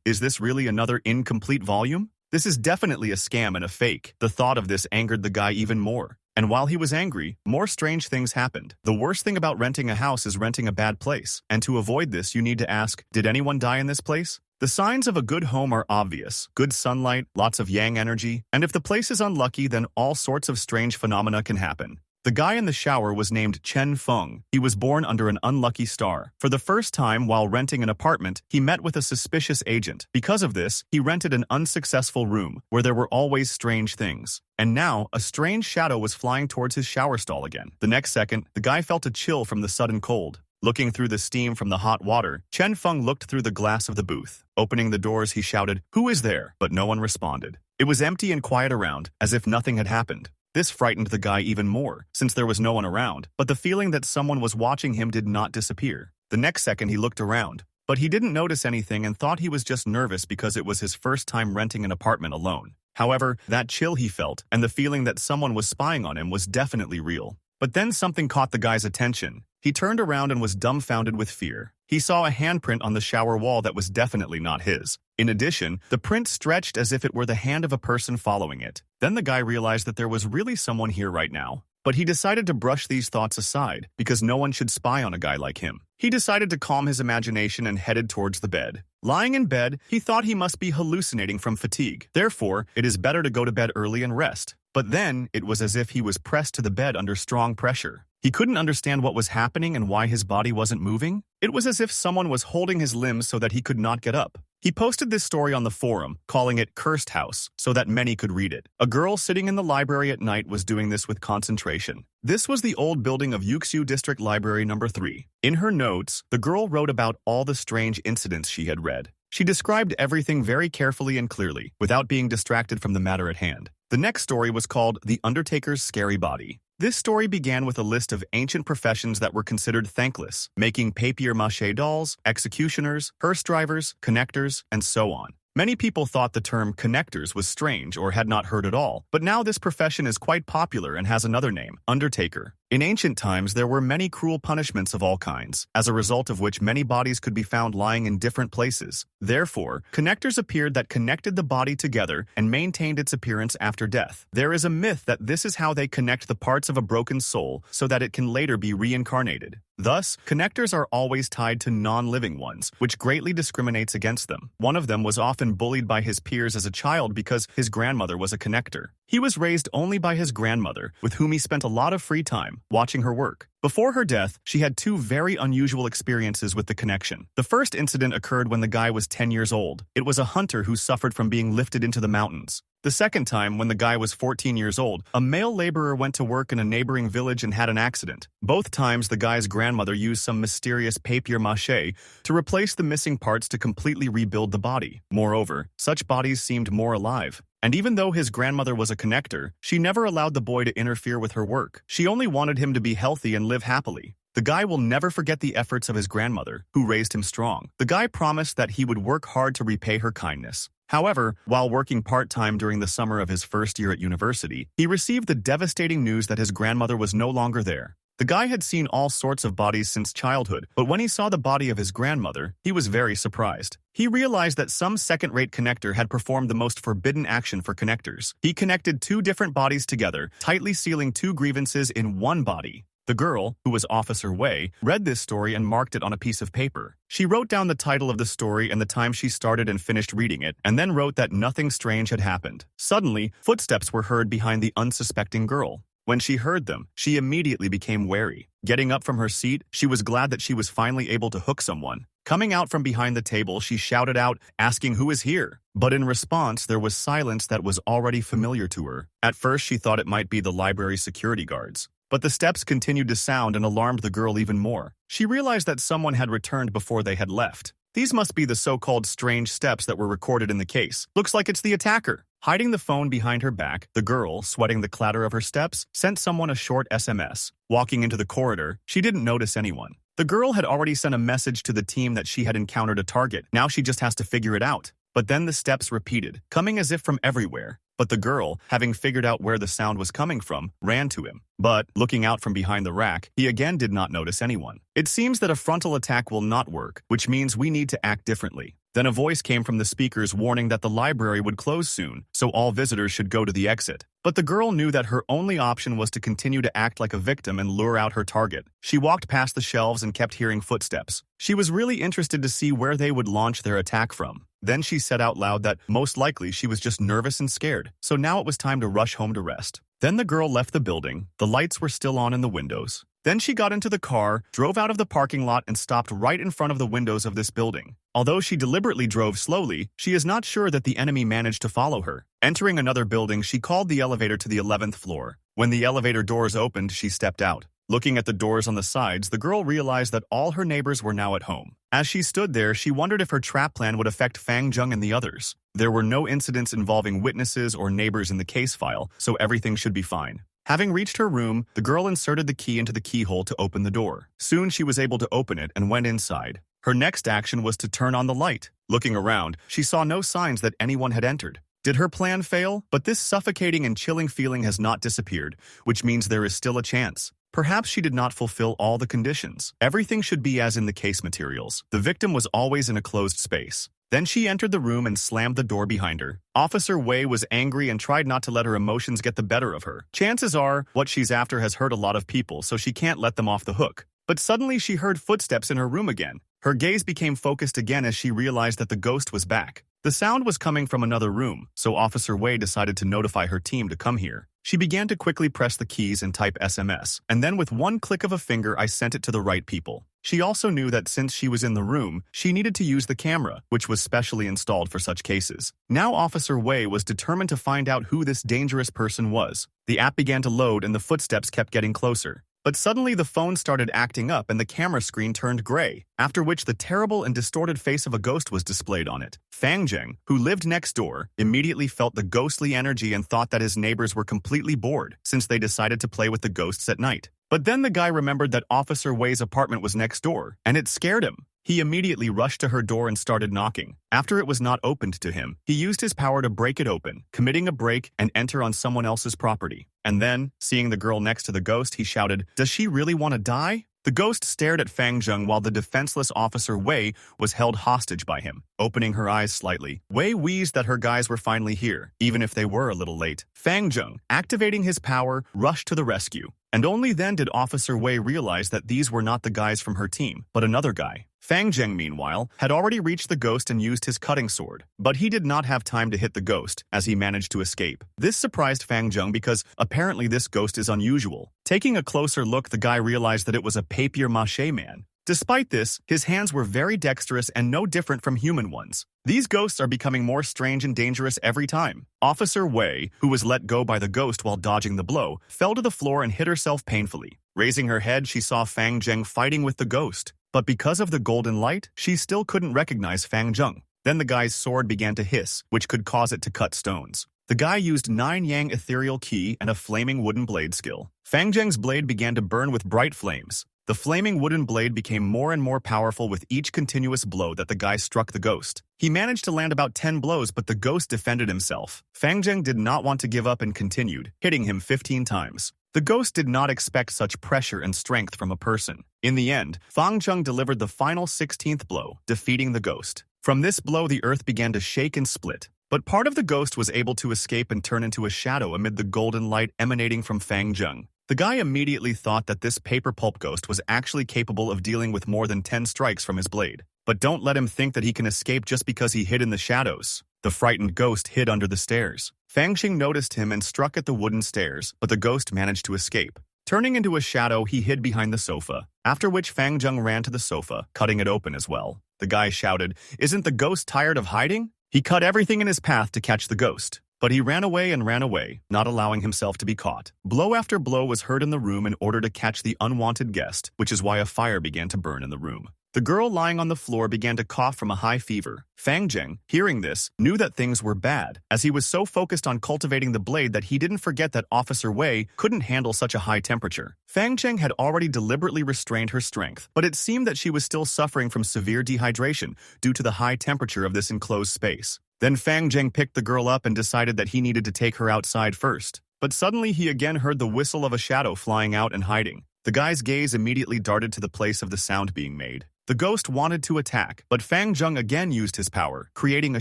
Is this really another incomplete volume? This is definitely a scam and a fake. The thought of this angered the guy even more. And while he was angry, more strange things happened. The worst thing about renting a house is renting a bad place. And to avoid this, you need to ask, did anyone die in this place? The signs of a good home are obvious. Good sunlight, lots of yang energy, and if the place is unlucky, then all sorts of strange phenomena can happen. The guy in the shower was named Chen Feng. He was born under an unlucky star. For the first time while renting an apartment, he met with a suspicious agent. Because of this, he rented an unsuccessful room, where there were always strange things. And now, a strange shadow was flying towards his shower stall again. The next second, the guy felt a chill from the sudden cold. Looking through the steam from the hot water, Chen Feng looked through the glass of the booth. Opening the doors, he shouted, "Who is there?" But no one responded. It was empty and quiet around, as if nothing had happened. This frightened the guy even more, since there was no one around, but the feeling that someone was watching him did not disappear. The next second he looked around, but he didn't notice anything and thought he was just nervous because it was his first time renting an apartment alone. However, that chill he felt, and the feeling that someone was spying on him was definitely real. But then something caught the guy's attention. He turned around and was dumbfounded with fear. He saw a handprint on the shower wall that was definitely not his. In addition, the print stretched as if it were the hand of a person following it. Then the guy realized that there was really someone here right now. But he decided to brush these thoughts aside, because no one should spy on a guy like him. He decided to calm his imagination and headed towards the bed. Lying in bed, he thought he must be hallucinating from fatigue. Therefore, it is better to go to bed early and rest. But then, it was as if he was pressed to the bed under strong pressure. He couldn't understand what was happening and why his body wasn't moving. It was as if someone was holding his limbs so that he could not get up. He posted this story on the forum, calling it Cursed House, so that many could read it. A girl sitting in the library at night was doing this with concentration. This was the old building of Yuxiu District Library No. 3. In her notes, the girl wrote about all the strange incidents she had read. She described everything very carefully and clearly, without being distracted from the matter at hand. The next story was called The Undertaker's Scary Body. This story began with a list of ancient professions that were considered thankless, making papier-mâché dolls, executioners, hearse drivers, connectors, and so on. Many people thought the term connectors was strange or had not heard at all, but now this profession is quite popular and has another name, undertaker. In ancient times, there were many cruel punishments of all kinds, as a result of which many bodies could be found lying in different places. Therefore, connectors appeared that connected the body together and maintained its appearance after death. There is a myth that this is how they connect the parts of a broken soul so that it can later be reincarnated. Thus, connectors are always tied to non-living ones, which greatly discriminates against them. One of them was often bullied by his peers as a child because his grandmother was a connector. He was raised only by his grandmother, with whom he spent a lot of free time, watching her work. Before her death, she had two very unusual experiences with the connection. The first incident occurred when the guy was 10 years old. It was a hunter who suffered from being lifted into the mountains. The second time, when the guy was 14 years old, a male laborer went to work in a neighboring village and had an accident. Both times, the guy's grandmother used some mysterious papier-mâché to replace the missing parts to completely rebuild the body. Moreover, such bodies seemed more alive. And even though his grandmother was a connector, she never allowed the boy to interfere with her work. She only wanted him to be healthy and live happily. The guy will never forget the efforts of his grandmother, who raised him strong. The guy promised that he would work hard to repay her kindness. However, while working part-time during the summer of his first year at university, he received the devastating news that his grandmother was no longer there. The guy had seen all sorts of bodies since childhood, but when he saw the body of his grandmother, he was very surprised. He realized that some second-rate connector had performed the most forbidden action for connectors. He connected two different bodies together, tightly sealing two grievances in one body. The girl, who was Officer Wei, read this story and marked it on a piece of paper. She wrote down the title of the story and the time she started and finished reading it, and then wrote that nothing strange had happened. Suddenly, footsteps were heard behind the unsuspecting girl. When she heard them, she immediately became wary. Getting up from her seat, she was glad that she was finally able to hook someone. Coming out from behind the table, she shouted out, asking who is here. But in response, there was silence that was already familiar to her. At first, she thought it might be the library security guards. But the steps continued to sound and alarmed the girl even more. She realized that someone had returned before they had left. These must be the so-called strange steps that were recorded in the case. Looks like it's the attacker. Hiding the phone behind her back, the girl, sweating the clatter of her steps, sent someone a short SMS. Walking into the corridor, she didn't notice anyone. The girl had already sent a message to the team that she had encountered a target. Now she just has to figure it out. But then the steps repeated, coming as if from everywhere. But the girl, having figured out where the sound was coming from, ran to him. But, looking out from behind the rack, he again did not notice anyone. It seems that a frontal attack will not work, which means we need to act differently. Then a voice came from the speakers warning that the library would close soon, so all visitors should go to the exit. But the girl knew that her only option was to continue to act like a victim and lure out her target. She walked past the shelves and kept hearing footsteps. She was really interested to see where they would launch their attack from. Then she said out loud that most likely she was just nervous and scared, so now it was time to rush home to rest. Then the girl left the building. The lights were still on in the windows. Then she got into the car, drove out of the parking lot, and stopped right in front of the windows of this building. Although she deliberately drove slowly, she is not sure that the enemy managed to follow her. Entering another building, she called the elevator to the 11th floor. When the elevator doors opened, she stepped out. Looking at the doors on the sides, the girl realized that all her neighbors were now at home. As she stood there, she wondered if her trap plan would affect Fang Zheng and the others. There were no incidents involving witnesses or neighbors in the case file, so everything should be fine. Having reached her room, the girl inserted the key into the keyhole to open the door. Soon she was able to open it and went inside. Her next action was to turn on the light. Looking around, she saw no signs that anyone had entered. Did her plan fail? But this suffocating and chilling feeling has not disappeared, which means there is still a chance. Perhaps she did not fulfill all the conditions. Everything should be as in the case materials. The victim was always in a closed space. Then she entered the room and slammed the door behind her. Officer Wei was angry and tried not to let her emotions get the better of her. Chances are, what she's after has hurt a lot of people, so she can't let them off the hook. But suddenly she heard footsteps in her room again. Her gaze became focused again as she realized that the ghost was back. The sound was coming from another room, so Officer Wei decided to notify her team to come here. She began to quickly press the keys and type SMS, and then with one click of a finger I sent it to the right people. She also knew that since she was in the room, she needed to use the camera, which was specially installed for such cases. Now Officer Wei was determined to find out who this dangerous person was. The app began to load and the footsteps kept getting closer. But suddenly the phone started acting up and the camera screen turned gray, after which the terrible and distorted face of a ghost was displayed on it. Fang Zheng, who lived next door, immediately felt the ghostly energy and thought that his neighbors were completely bored since they decided to play with the ghosts at night. But then the guy remembered that Officer Wei's apartment was next door, and it scared him. He immediately rushed to her door and started knocking. After it was not opened to him, he used his power to break it open, committing a break and enter on someone else's property. And then, seeing the girl next to the ghost, he shouted, "Does she really want to die?" The ghost stared at Fang Zheng while the defenseless Officer Wei was held hostage by him. Opening her eyes slightly, Wei wheezed that her guys were finally here, even if they were a little late. Fang Zheng, activating his power, rushed to the rescue. And only then did Officer Wei realize that these were not the guys from her team, but another guy. Fang Zheng, meanwhile, had already reached the ghost and used his cutting sword. But he did not have time to hit the ghost, as he managed to escape. This surprised Fang Zheng because apparently this ghost is unusual. Taking a closer look, the guy realized that it was a papier-mâché man. Despite this, his hands were very dexterous and no different from human ones. These ghosts are becoming more strange and dangerous every time. Officer Wei, who was let go by the ghost while dodging the blow, fell to the floor and hit herself painfully. Raising her head, she saw Fang Zheng fighting with the ghost. But because of the golden light, she still couldn't recognize Fang Zheng. Then the guy's sword began to hiss, which could cause it to cut stones. The guy used 9 Yang ethereal ki and a flaming wooden blade skill. Fang Zheng's blade began to burn with bright flames. The flaming wooden blade became more and more powerful with each continuous blow that the guy struck the ghost. He managed to land about 10 blows, but the ghost defended himself. Fang Zheng did not want to give up and continued, hitting him 15 times. The ghost did not expect such pressure and strength from a person. In the end, Fang Zheng delivered the final 16th blow, defeating the ghost. From this blow, the earth began to shake and split. But part of the ghost was able to escape and turn into a shadow amid the golden light emanating from Fang Zheng. The guy immediately thought that this paper pulp ghost was actually capable of dealing with more than 10 strikes from his blade. But don't let him think that he can escape just because he hid in the shadows. The frightened ghost hid under the stairs. Fang Xing noticed him and struck at the wooden stairs, but the ghost managed to escape. Turning into a shadow, he hid behind the sofa, after which Fang Zheng ran to the sofa, cutting it open as well. The guy shouted, "Isn't the ghost tired of hiding?" He cut everything in his path to catch the ghost. But he ran away, not allowing himself to be caught. Blow after blow was heard in the room in order to catch the unwanted guest, which is why a fire began to burn in the room. The girl lying on the floor began to cough from a high fever. Fang Zheng, hearing this, knew that things were bad, as he was so focused on cultivating the blade that he didn't forget that Officer Wei couldn't handle such a high temperature. Fang Zheng had already deliberately restrained her strength, but it seemed that she was still suffering from severe dehydration due to the high temperature of this enclosed space. Then Fang Zheng picked the girl up and decided that he needed to take her outside first. But suddenly he again heard the whistle of a shadow flying out and hiding. The guy's gaze immediately darted to the place of the sound being made. The ghost wanted to attack, but Fang Zheng again used his power, creating a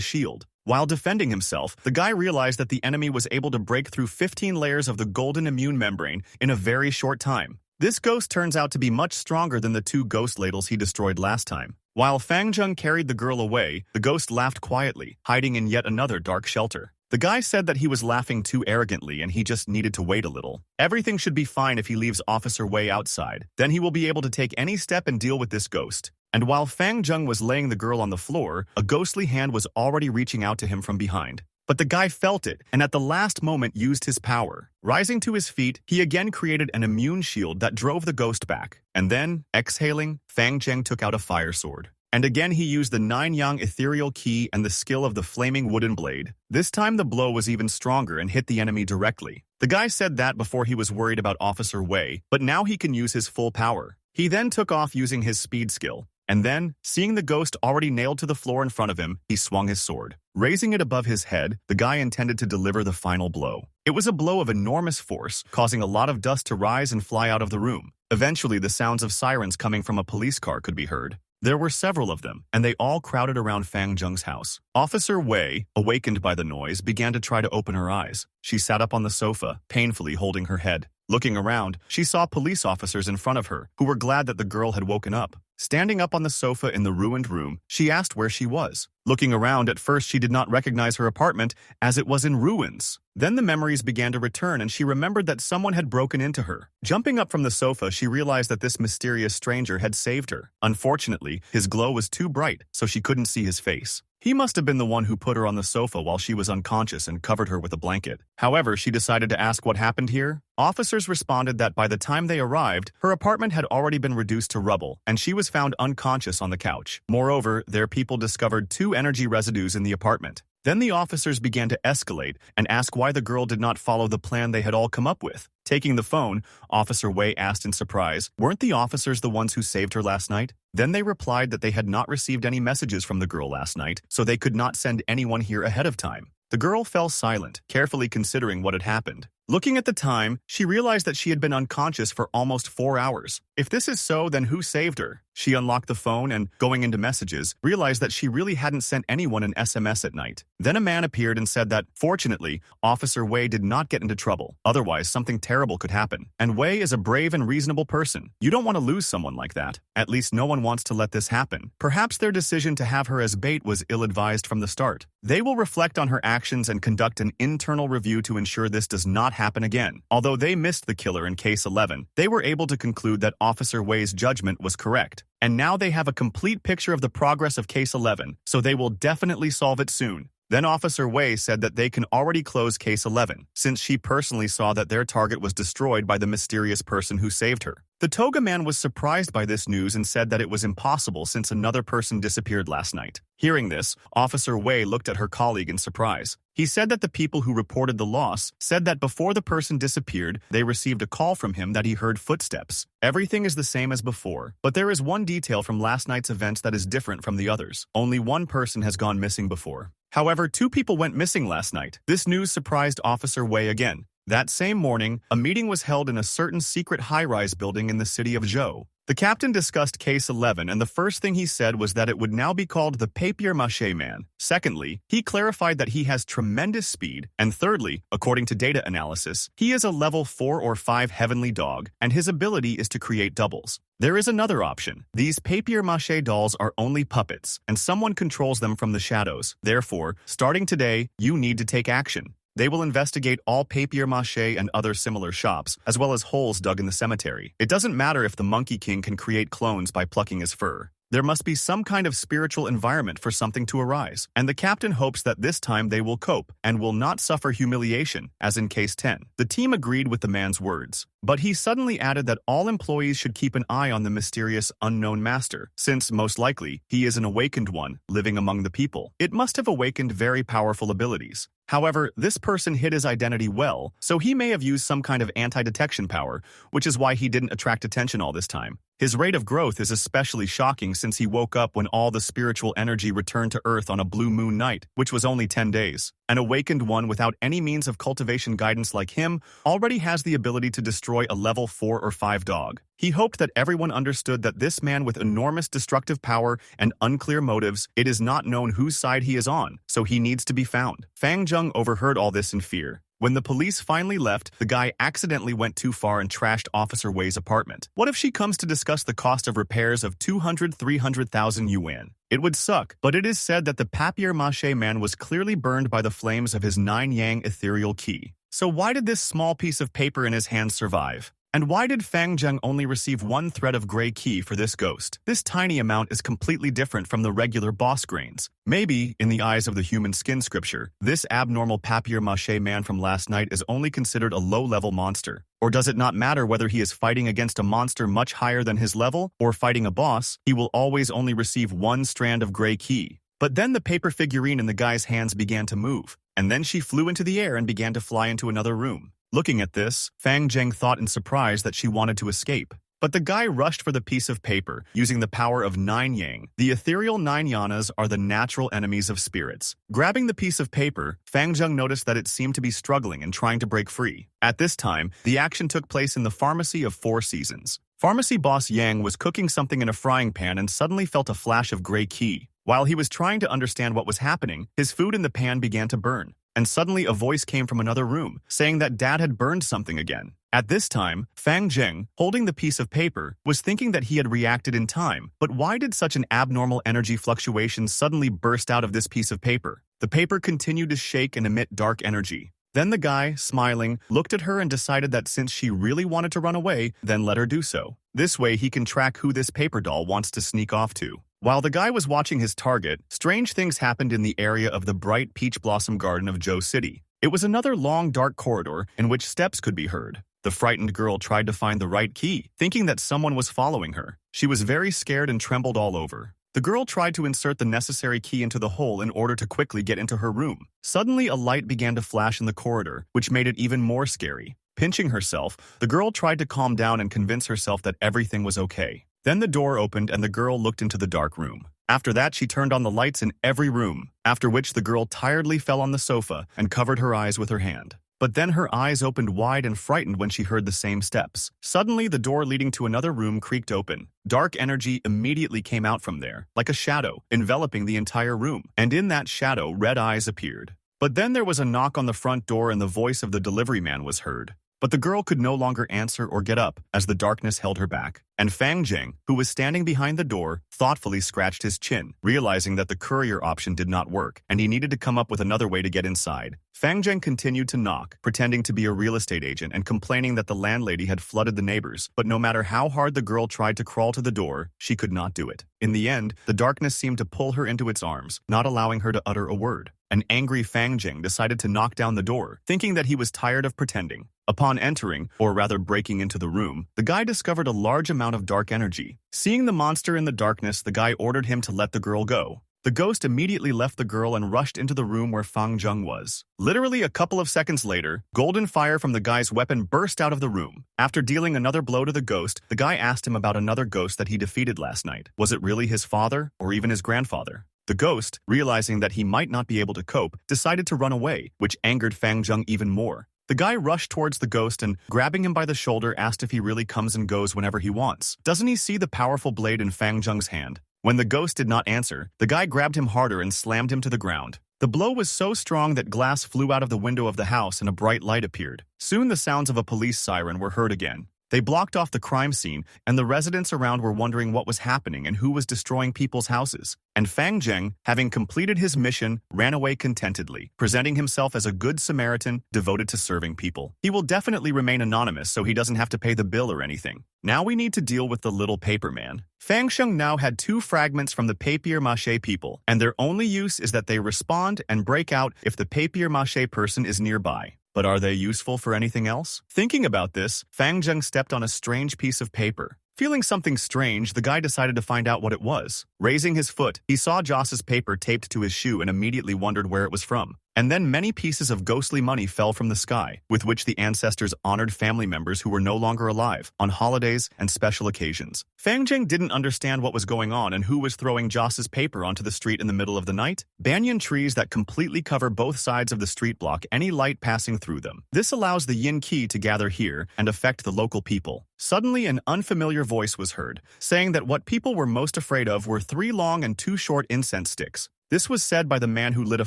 shield. While defending himself, the guy realized that the enemy was able to break through 15 layers of the golden immune membrane in a very short time. This ghost turns out to be much stronger than the 2 ghost ladles he destroyed last time. While Fang Zheng carried the girl away, the ghost laughed quietly, hiding in yet another dark shelter. The guy said that he was laughing too arrogantly and he just needed to wait a little. Everything should be fine if he leaves Officer Wei outside. Then he will be able to take any step and deal with this ghost. And while Fang Zheng was laying the girl on the floor, a ghostly hand was already reaching out to him from behind. But the guy felt it, and at the last moment used his power. Rising to his feet, he again created an immune shield that drove the ghost back. And then, exhaling, Fang Zheng took out a fire sword. And again he used the 9-yang ethereal key and the skill of the flaming wooden blade. This time the blow was even stronger and hit the enemy directly. The guy said that before he was worried about Officer Wei, but now he can use his full power. He then took off using his speed skill. And then, seeing the ghost already nailed to the floor in front of him, he swung his sword. Raising it above his head, the guy intended to deliver the final blow. It was a blow of enormous force, causing a lot of dust to rise and fly out of the room. Eventually, the sounds of sirens coming from a police car could be heard. There were several of them, and they all crowded around Fang Zheng's house. Officer Wei, awakened by the noise, began to try to open her eyes. She sat up on the sofa, painfully holding her head. Looking around, she saw police officers in front of her, who were glad that the girl had woken up. Standing up on the sofa in the ruined room, she asked where she was. Looking around, at first she did not recognize her apartment, as it was in ruins. Then the memories began to return and she remembered that someone had broken into her. Jumping up from the sofa, she realized that this mysterious stranger had saved her. Unfortunately, his glow was too bright, so she couldn't see his face. He must have been the one who put her on the sofa while she was unconscious and covered her with a blanket. However, she decided to ask what happened here. Officers responded that by the time they arrived, her apartment had already been reduced to rubble, and she was found unconscious on the couch. Moreover, their people discovered 2 energy residues in the apartment. Then the officers began to escalate and ask why the girl did not follow the plan they had all come up with. Taking the phone, Officer Wei asked in surprise, weren't the officers the ones who saved her last night? Then they replied that they had not received any messages from the girl last night, so they could not send anyone here ahead of time. The girl fell silent, carefully considering what had happened. Looking at the time, she realized that she had been unconscious for almost 4 hours. If this is so, then who saved her? She unlocked the phone and, going into messages, realized that she really hadn't sent anyone an SMS at night. Then a man appeared and said that, fortunately, Officer Wei did not get into trouble. Otherwise, something terrible could happen. And Wei is a brave and reasonable person. You don't want to lose someone like that. At least no one wants to let this happen. Perhaps their decision to have her as bait was ill-advised from the start. They will reflect on her actions and conduct an internal review to ensure this does not happen again. Although they missed the killer in Case 11, they were able to conclude that Officer Wei's judgment was correct. And now they have a complete picture of the progress of Case 11, so they will definitely solve it soon. Then Officer Wei said that they can already close Case 11, since she personally saw that their target was destroyed by the mysterious person who saved her. The toga man was surprised by this news and said that it was impossible since another person disappeared last night. Hearing this, Officer Wei looked at her colleague in surprise. He said that the people who reported the loss said that before the person disappeared, they received a call from him that he heard footsteps. Everything is the same as before, but there is one detail from last night's events that is different from the others. Only one person has gone missing before. However, 2 people went missing last night. This news surprised Officer Wei again. That same morning, a meeting was held in a certain secret high-rise building in the city of Zhou. The captain discussed Case 11, and the first thing he said was that it would now be called the Papier-Mâché Man. Secondly, he clarified that he has tremendous speed. And thirdly, according to data analysis, he is a level 4 or 5 heavenly dog, and his ability is to create doubles. There is another option. These papier-mâché dolls are only puppets, and someone controls them from the shadows. Therefore, starting today, you need to take action. They will investigate all papier-mâché and other similar shops, as well as holes dug in the cemetery. It doesn't matter if the Monkey King can create clones by plucking his fur. There must be some kind of spiritual environment for something to arise, and the captain hopes that this time they will cope and will not suffer humiliation, as in Case 10. The team agreed with the man's words, but he suddenly added that all employees should keep an eye on the mysterious unknown master, since, most likely, he is an awakened one living among the people. It must have awakened very powerful abilities. However, this person hid his identity well, so he may have used some kind of anti-detection power, which is why he didn't attract attention all this time. His rate of growth is especially shocking since he woke up when all the spiritual energy returned to Earth on a blue moon night, which was only 10 days. An awakened one without any means of cultivation guidance like him already has the ability to destroy a level 4 or 5 dog. He hoped that everyone understood that this man with enormous destructive power and unclear motives, it is not known whose side he is on, so he needs to be found. Fang Zheng overheard all this in fear. When the police finally left, the guy accidentally went too far and trashed Officer Wei's apartment. What if she comes to discuss the cost of repairs of 300,000 yuan? It would suck, but it is said that the papier-mâché man was clearly burned by the flames of his 9-yang ethereal key. So why did this small piece of paper in his hand survive? And why did Fang Zheng only receive 1 thread of gray key for this ghost? This tiny amount is completely different from the regular boss grains. Maybe, in the eyes of the human skin scripture, this abnormal papier-mâché man from last night is only considered a low-level monster. Or does it not matter whether he is fighting against a monster much higher than his level, or fighting a boss, he will always only receive 1 strand of gray key. But then the paper figurine in the guy's hands began to move, and then she flew into the air and began to fly into another room. Looking at this, Fang Zheng thought in surprise that she wanted to escape. But the guy rushed for the piece of paper, using the power of 9 yang. The ethereal 9 yanas are the natural enemies of spirits. Grabbing the piece of paper, Fang Zheng noticed that it seemed to be struggling and trying to break free. At this time, the action took place in the pharmacy of 4 seasons. Pharmacy boss Yang was cooking something in a frying pan and suddenly felt a flash of gray qi. While he was trying to understand what was happening, his food in the pan began to burn. And suddenly a voice came from another room, saying that Dad had burned something again. At this time, Fang Zheng, holding the piece of paper, was thinking that he had reacted in time. But why did such an abnormal energy fluctuation suddenly burst out of this piece of paper? The paper continued to shake and emit dark energy. Then the guy, smiling, looked at her and decided that since she really wanted to run away, then let her do so. This way he can track who this paper doll wants to sneak off to. While the guy was watching his target, strange things happened in the area of the bright peach blossom garden of Zhou City. It was another long dark corridor in which steps could be heard. The frightened girl tried to find the right key, thinking that someone was following her. She was very scared and trembled all over. The girl tried to insert the necessary key into the hole in order to quickly get into her room. Suddenly, a light began to flash in the corridor, which made it even more scary. Pinching herself, the girl tried to calm down and convince herself that everything was okay. Then the door opened and the girl looked into the dark room. After that, she turned on the lights in every room, after which the girl tiredly fell on the sofa and covered her eyes with her hand. But then her eyes opened wide and frightened when she heard the same steps. Suddenly, the door leading to another room creaked open. Dark energy immediately came out from there, like a shadow, enveloping the entire room. And in that shadow, red eyes appeared. But then there was a knock on the front door and the voice of the delivery man was heard. But the girl could no longer answer or get up, as the darkness held her back. And Fang Zheng, who was standing behind the door, thoughtfully scratched his chin, realizing that the courier option did not work, and he needed to come up with another way to get inside. Fang Zheng continued to knock, pretending to be a real estate agent and complaining that the landlady had flooded the neighbors, but no matter how hard the girl tried to crawl to the door, she could not do it. In the end, the darkness seemed to pull her into its arms, not allowing her to utter a word. An angry Fang Zheng decided to knock down the door, thinking that he was tired of pretending. Upon entering, or rather breaking into the room, the guy discovered a large amount of dark energy. Seeing the monster in the darkness, the guy ordered him to let the girl go. The ghost immediately left the girl and rushed into the room where Fang Zheng was. Literally a couple of seconds later, golden fire from the guy's weapon burst out of the room. After dealing another blow to the ghost, the guy asked him about another ghost that he defeated last night. Was it really his father, or even his grandfather? The ghost, realizing that he might not be able to cope, decided to run away, which angered Fang Zheng even more. The guy rushed towards the ghost and, grabbing him by the shoulder, asked if he really comes and goes whenever he wants. Doesn't he see the powerful blade in Fang Zheng's hand? When the ghost did not answer, the guy grabbed him harder and slammed him to the ground. The blow was so strong that glass flew out of the window of the house and a bright light appeared. Soon the sounds of a police siren were heard again. They blocked off the crime scene, and the residents around were wondering what was happening and who was destroying people's houses. And Fang Zheng, having completed his mission, ran away contentedly, presenting himself as a good Samaritan devoted to serving people. He will definitely remain anonymous so he doesn't have to pay the bill or anything. Now we need to deal with the little paper man. Fang Zheng now had 2 fragments from the papier-mâché people, and their only use is that they respond and break out if the papier-mâché person is nearby. But are they useful for anything else? Thinking about this, Fang Zheng stepped on a strange piece of paper. Feeling something strange, the guy decided to find out what it was. Raising his foot, he saw Joss's paper taped to his shoe and immediately wondered where it was from. And then many pieces of ghostly money fell from the sky, with which the ancestors honored family members who were no longer alive on holidays and special occasions. Fang Zheng didn't understand what was going on and who was throwing Joss's paper onto the street in the middle of the night. Banyan trees that completely cover both sides of the street block any light passing through them. This allows the yin qi to gather here and affect the local people. Suddenly, an unfamiliar voice was heard, saying that what people were most afraid of were 3 long and 2 short incense sticks. This was said by the man who lit a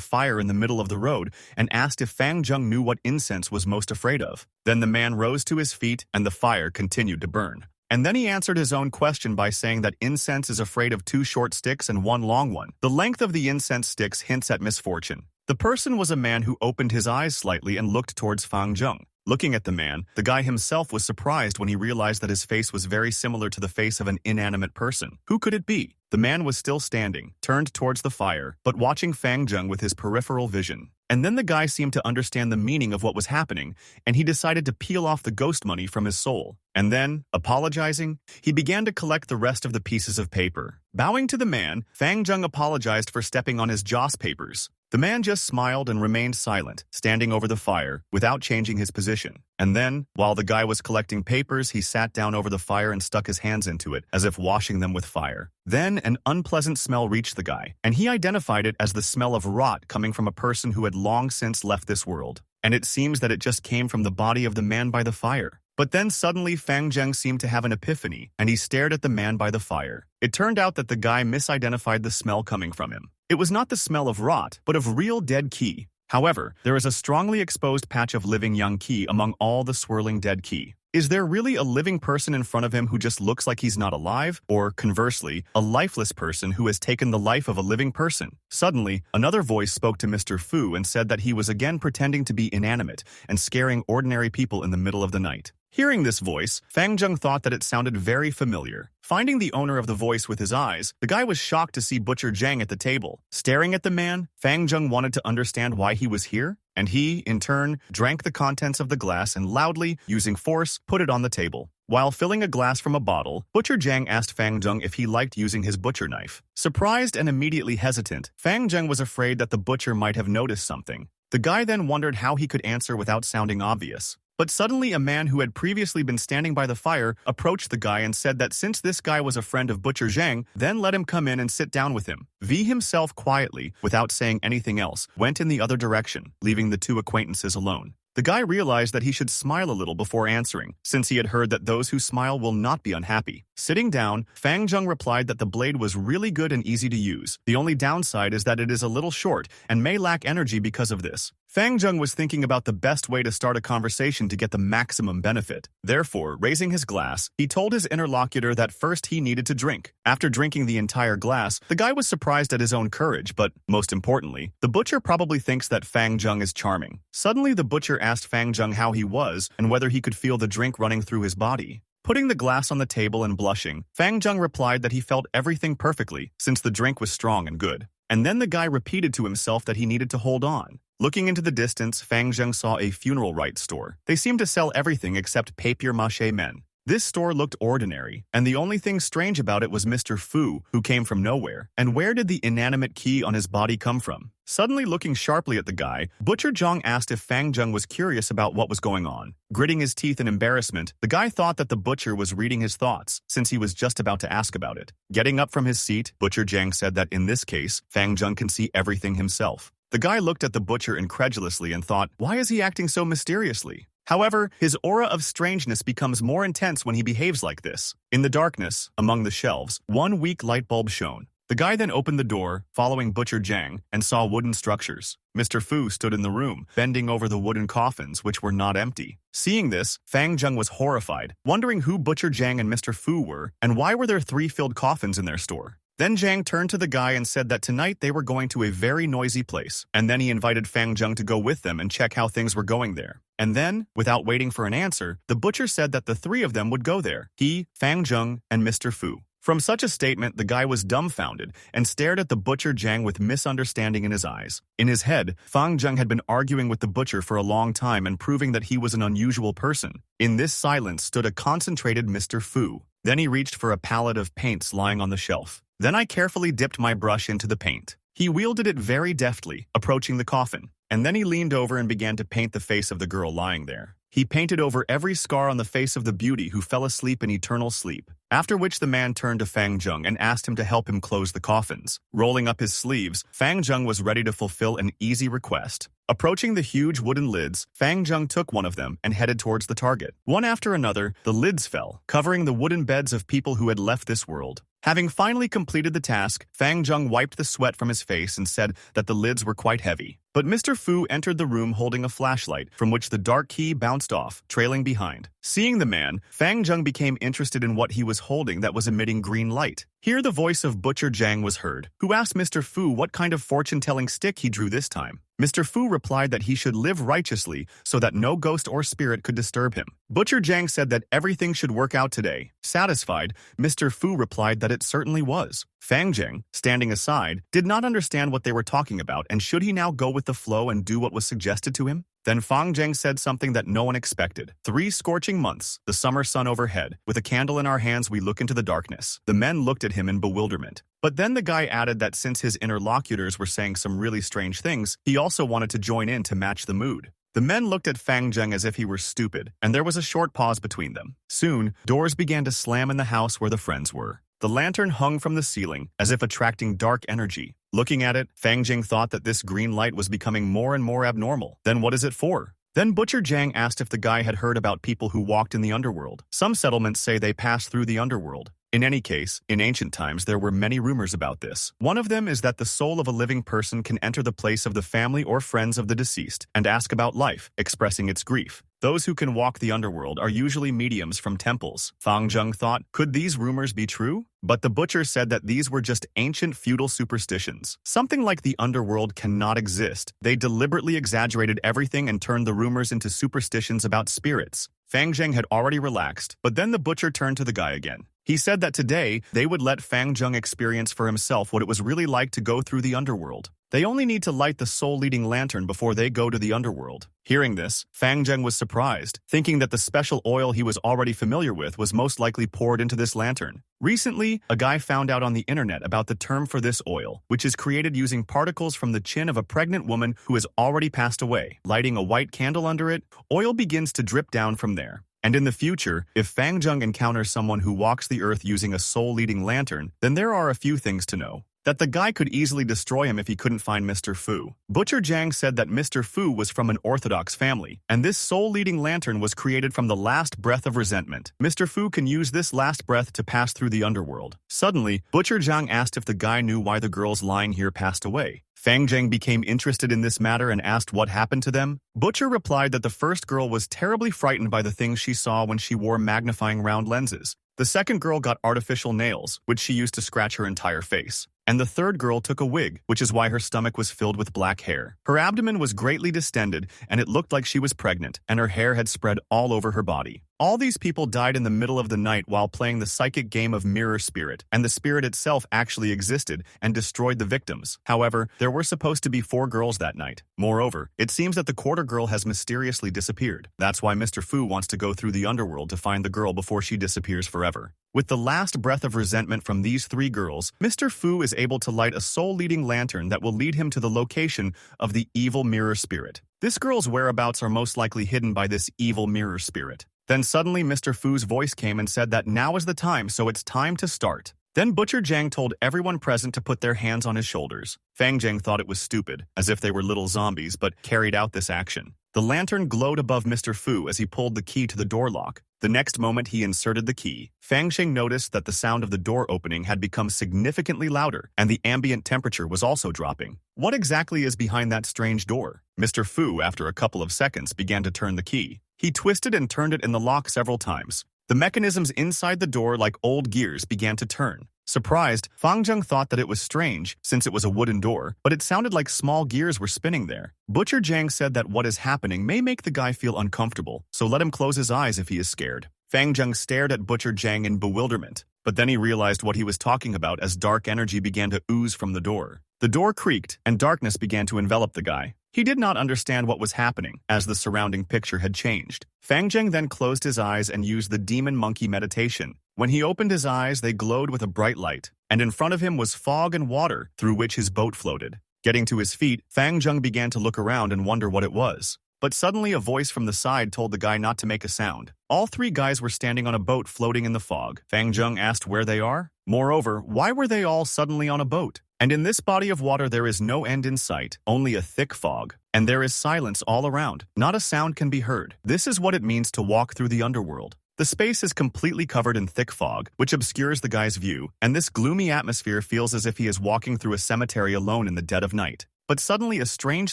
fire in the middle of the road and asked if Fang Zheng knew what incense was most afraid of. Then the man rose to his feet and the fire continued to burn. And then he answered his own question by saying that incense is afraid of 2 short sticks and 1 long one. The length of the incense sticks hints at misfortune. The person was a man who opened his eyes slightly and looked towards Fang Zheng. Looking at the man, the guy himself was surprised when he realized that his face was very similar to the face of an inanimate person. Who could it be? The man was still standing, turned towards the fire, but watching Fang Zheng with his peripheral vision. And then the guy seemed to understand the meaning of what was happening, and he decided to peel off the ghost money from his soul. And then, apologizing, he began to collect the rest of the pieces of paper. Bowing to the man, Fang Zheng apologized for stepping on his Joss papers. The man just smiled and remained silent, standing over the fire, without changing his position. And then, while the guy was collecting papers, he sat down over the fire and stuck his hands into it, as if washing them with fire. Then, an unpleasant smell reached the guy, and he identified it as the smell of rot coming from a person who had long since left this world. And it seems that it just came from the body of the man by the fire. But then suddenly Fang Zheng seemed to have an epiphany, and he stared at the man by the fire. It turned out that the guy misidentified the smell coming from him. It was not the smell of rot, but of real dead qi. However, there is a strongly exposed patch of living young qi among all the swirling dead qi. Is there really a living person in front of him who just looks like he's not alive? Or, conversely, a lifeless person who has taken the life of a living person? Suddenly, another voice spoke to Mr. Fu and said that he was again pretending to be inanimate and scaring ordinary people in the middle of the night. Hearing this voice, Fang Zheng thought that it sounded very familiar. Finding the owner of the voice with his eyes, the guy was shocked to see Butcher Zhang at the table. Staring at the man, Fang Zheng wanted to understand why he was here, and he, in turn, drank the contents of the glass and loudly, using force, put it on the table. While filling a glass from a bottle, Butcher Zhang asked Fang Zheng if he liked using his butcher knife. Surprised and immediately hesitant, Fang Zheng was afraid that the butcher might have noticed something. The guy then wondered how he could answer without sounding obvious. But suddenly a man who had previously been standing by the fire approached the guy and said that since this guy was a friend of Butcher Zhang, then let him come in and sit down with him. V himself quietly, without saying anything else, went in the other direction, leaving the 2 acquaintances alone. The guy realized that he should smile a little before answering, since he had heard that those who smile will not be unhappy. Sitting down, Fang Zheng replied that the blade was really good and easy to use. The only downside is that it is a little short and may lack energy because of this. Fang Zheng was thinking about the best way to start a conversation to get the maximum benefit. Therefore, raising his glass, he told his interlocutor that first he needed to drink. After drinking the entire glass, the guy was surprised at his own courage, but, most importantly, the butcher probably thinks that Fang Zheng is charming. Suddenly, the butcher asked Fang Zheng how he was and whether he could feel the drink running through his body. Putting the glass on the table and blushing, Fang Zheng replied that he felt everything perfectly, since the drink was strong and good. And then the guy repeated to himself that he needed to hold on. Looking into the distance, Fang Zheng saw a funeral rites store. They seemed to sell everything except papier-mâché men. This store looked ordinary, and the only thing strange about it was Mr. Fu, who came from nowhere. And where did the inanimate key on his body come from? Suddenly looking sharply at the guy, Butcher Zhang asked if Fang Zheng was curious about what was going on. Gritting his teeth in embarrassment, the guy thought that the butcher was reading his thoughts, since he was just about to ask about it. Getting up from his seat, Butcher Zhang said that in this case, Fang Zheng can see everything himself. The guy looked at the butcher incredulously and thought, why is he acting so mysteriously? However, his aura of strangeness becomes more intense when he behaves like this. In the darkness, among the shelves, 1 weak light bulb shone. The guy then opened the door, following Butcher Zhang, and saw wooden structures. Mr. Fu stood in the room, bending over the wooden coffins, which were not empty. Seeing this, Fang Zheng was horrified, wondering who Butcher Zhang and Mr. Fu were, and why were there 3 filled coffins in their store. Then Zhang turned to the guy and said that tonight they were going to a very noisy place, and then he invited Fang Zheng to go with them and check how things were going there. And then, without waiting for an answer, the butcher said that the 3 of them would go there, he, Fang Zheng, and Mr. Fu. From such a statement, the guy was dumbfounded and stared at the Butcher Zhang with misunderstanding in his eyes. In his head, Fang Zheng had been arguing with the butcher for a long time and proving that he was an unusual person. In this silence stood a concentrated Mr. Fu. Then he reached for a palette of paints lying on the shelf. Then I carefully dipped my brush into the paint. He wielded it very deftly, approaching the coffin. and then he leaned over and began to paint the face of the girl lying there. He painted over every scar on the face of the beauty who fell asleep in eternal sleep, after which the man turned to Fang Zheng and asked him to help him close the coffins. Rolling up his sleeves, Fang Zheng was ready to fulfill an easy request. Approaching the huge wooden lids, Fang Zheng took one of them and headed towards the target. One after another, the lids fell, covering the wooden beds of people who had left this world. Having finally completed the task, Fang Zheng wiped the sweat from his face and said that the lids were quite heavy. But Mr. Fu entered the room holding a flashlight, from which the dark key bounced off, trailing behind. Seeing the man, Fang Zheng became interested in what he was holding that was emitting green light. Here the voice of Butcher Zhang was heard, who asked Mr. Fu what kind of fortune-telling stick he drew this time. Mr. Fu replied that he should live righteously so that no ghost or spirit could disturb him. Butcher Zhang said that everything should work out today. Satisfied, Mr. Fu replied that it certainly was. Fang Zheng, standing aside, did not understand what they were talking about, and should he now go with the flow and do what was suggested to him? Then Fang Zheng said something that no one expected. 3 scorching months, the summer sun overhead. With a candle in our hands, we look into the darkness. The men looked at him in bewilderment. But then the guy added that since his interlocutors were saying some really strange things, he also wanted to join in to match the mood. The men looked at Fang Zheng as if he were stupid, and there was a short pause between them. Soon, doors began to slam in the house where the friends were. The lantern hung from the ceiling, as if attracting dark energy. Looking at it, Fang Zheng thought that this green light was becoming more and more abnormal. Then what is it for? Then Butcher Zhang asked if the guy had heard about people who walked in the underworld. Some settlements say they passed through the underworld. In any case, in ancient times there were many rumors about this. One of them is that the soul of a living person can enter the place of the family or friends of the deceased and ask about life, expressing its grief. Those who can walk the underworld are usually mediums from temples. Fang Zheng thought, could these rumors be true? But the butcher said that these were just ancient feudal superstitions. Something like the underworld cannot exist. They deliberately exaggerated everything and turned the rumors into superstitions about spirits. Fang Zheng had already relaxed, but then the butcher turned to the guy again. He said that today, they would let Fang Zheng experience for himself what it was really like to go through the underworld. They only need to light the soul-leading lantern before they go to the underworld. Hearing this, Fang Zheng was surprised, thinking that the special oil he was already familiar with was most likely poured into this lantern. Recently, a guy found out on the internet about the term for this oil, which is created using particles from the chin of a pregnant woman who has already passed away. Lighting a white candle under it, oil begins to drip down from there. And in the future, if Fang Zheng encounters someone who walks the earth using a soul-leading lantern, then there are a few things to know. That the guy could easily destroy him if he couldn't find Mr. Fu. Butcher Zhang said that Mr. Fu was from an orthodox family, and this soul-leading lantern was created from the last breath of resentment. Mr. Fu can use this last breath to pass through the underworld. Suddenly, Butcher Zhang asked if the guy knew why the girls lying here passed away. Fang Zheng became interested in this matter and asked what happened to them. Butcher replied that the first girl was terribly frightened by the things she saw when she wore magnifying round lenses. The second girl got artificial nails, which she used to scratch her entire face. And the third girl took a wig, which is why her stomach was filled with black hair. Her abdomen was greatly distended, and it looked like she was pregnant, and her hair had spread all over her body. All these people died in the middle of the night while playing the psychic game of Mirror Spirit, and the spirit itself actually existed and destroyed the victims. However, there were supposed to be 4 girls that night. Moreover, it seems that the quarter girl has mysteriously disappeared. That's why Mr. Fu wants to go through the underworld to find the girl before she disappears forever. With the last breath of resentment from these 3 girls, Mr. Fu is able to light a soul-leading lantern that will lead him to the location of the evil Mirror Spirit. This girl's whereabouts are most likely hidden by this evil Mirror Spirit. Then suddenly Mr. Fu's voice came and said that now is the time, so it's time to start. Then Butcher Zhang told everyone present to put their hands on his shoulders. Fang Zheng thought it was stupid, as if they were little zombies, but carried out this action. The lantern glowed above Mr. Fu as he pulled the key to the door lock. The next moment he inserted the key, Fang Zheng noticed that the sound of the door opening had become significantly louder, and the ambient temperature was also dropping. What exactly is behind that strange door? Mr. Fu, after a couple of seconds, began to turn the key. He twisted and turned it in the lock several times. The mechanisms inside the door, like old gears, began to turn. Surprised, Fang Zheng thought that it was strange, since it was a wooden door, but it sounded like small gears were spinning there. Butcher Zhang said that what is happening may make the guy feel uncomfortable, so let him close his eyes if he is scared. Fang Zheng stared at Butcher Zhang in bewilderment, but then he realized what he was talking about as dark energy began to ooze from the door. The door creaked, and darkness began to envelop the guy. He did not understand what was happening, as the surrounding picture had changed. Fang Zheng then closed his eyes and used the demon monkey meditation. When he opened his eyes, they glowed with a bright light, and in front of him was fog and water through which his boat floated. Getting to his feet, Fang Zheng began to look around and wonder what it was. But suddenly a voice from the side told the guy not to make a sound. All three guys were standing on a boat floating in the fog. Fang Zheng asked where they are. Moreover, why were they all suddenly on a boat? And in this body of water there is no end in sight, only a thick fog. And there is silence all around. Not a sound can be heard. This is what it means to walk through the underworld. The space is completely covered in thick fog, which obscures the guy's view, and this gloomy atmosphere feels as if he is walking through a cemetery alone in the dead of night. But suddenly a strange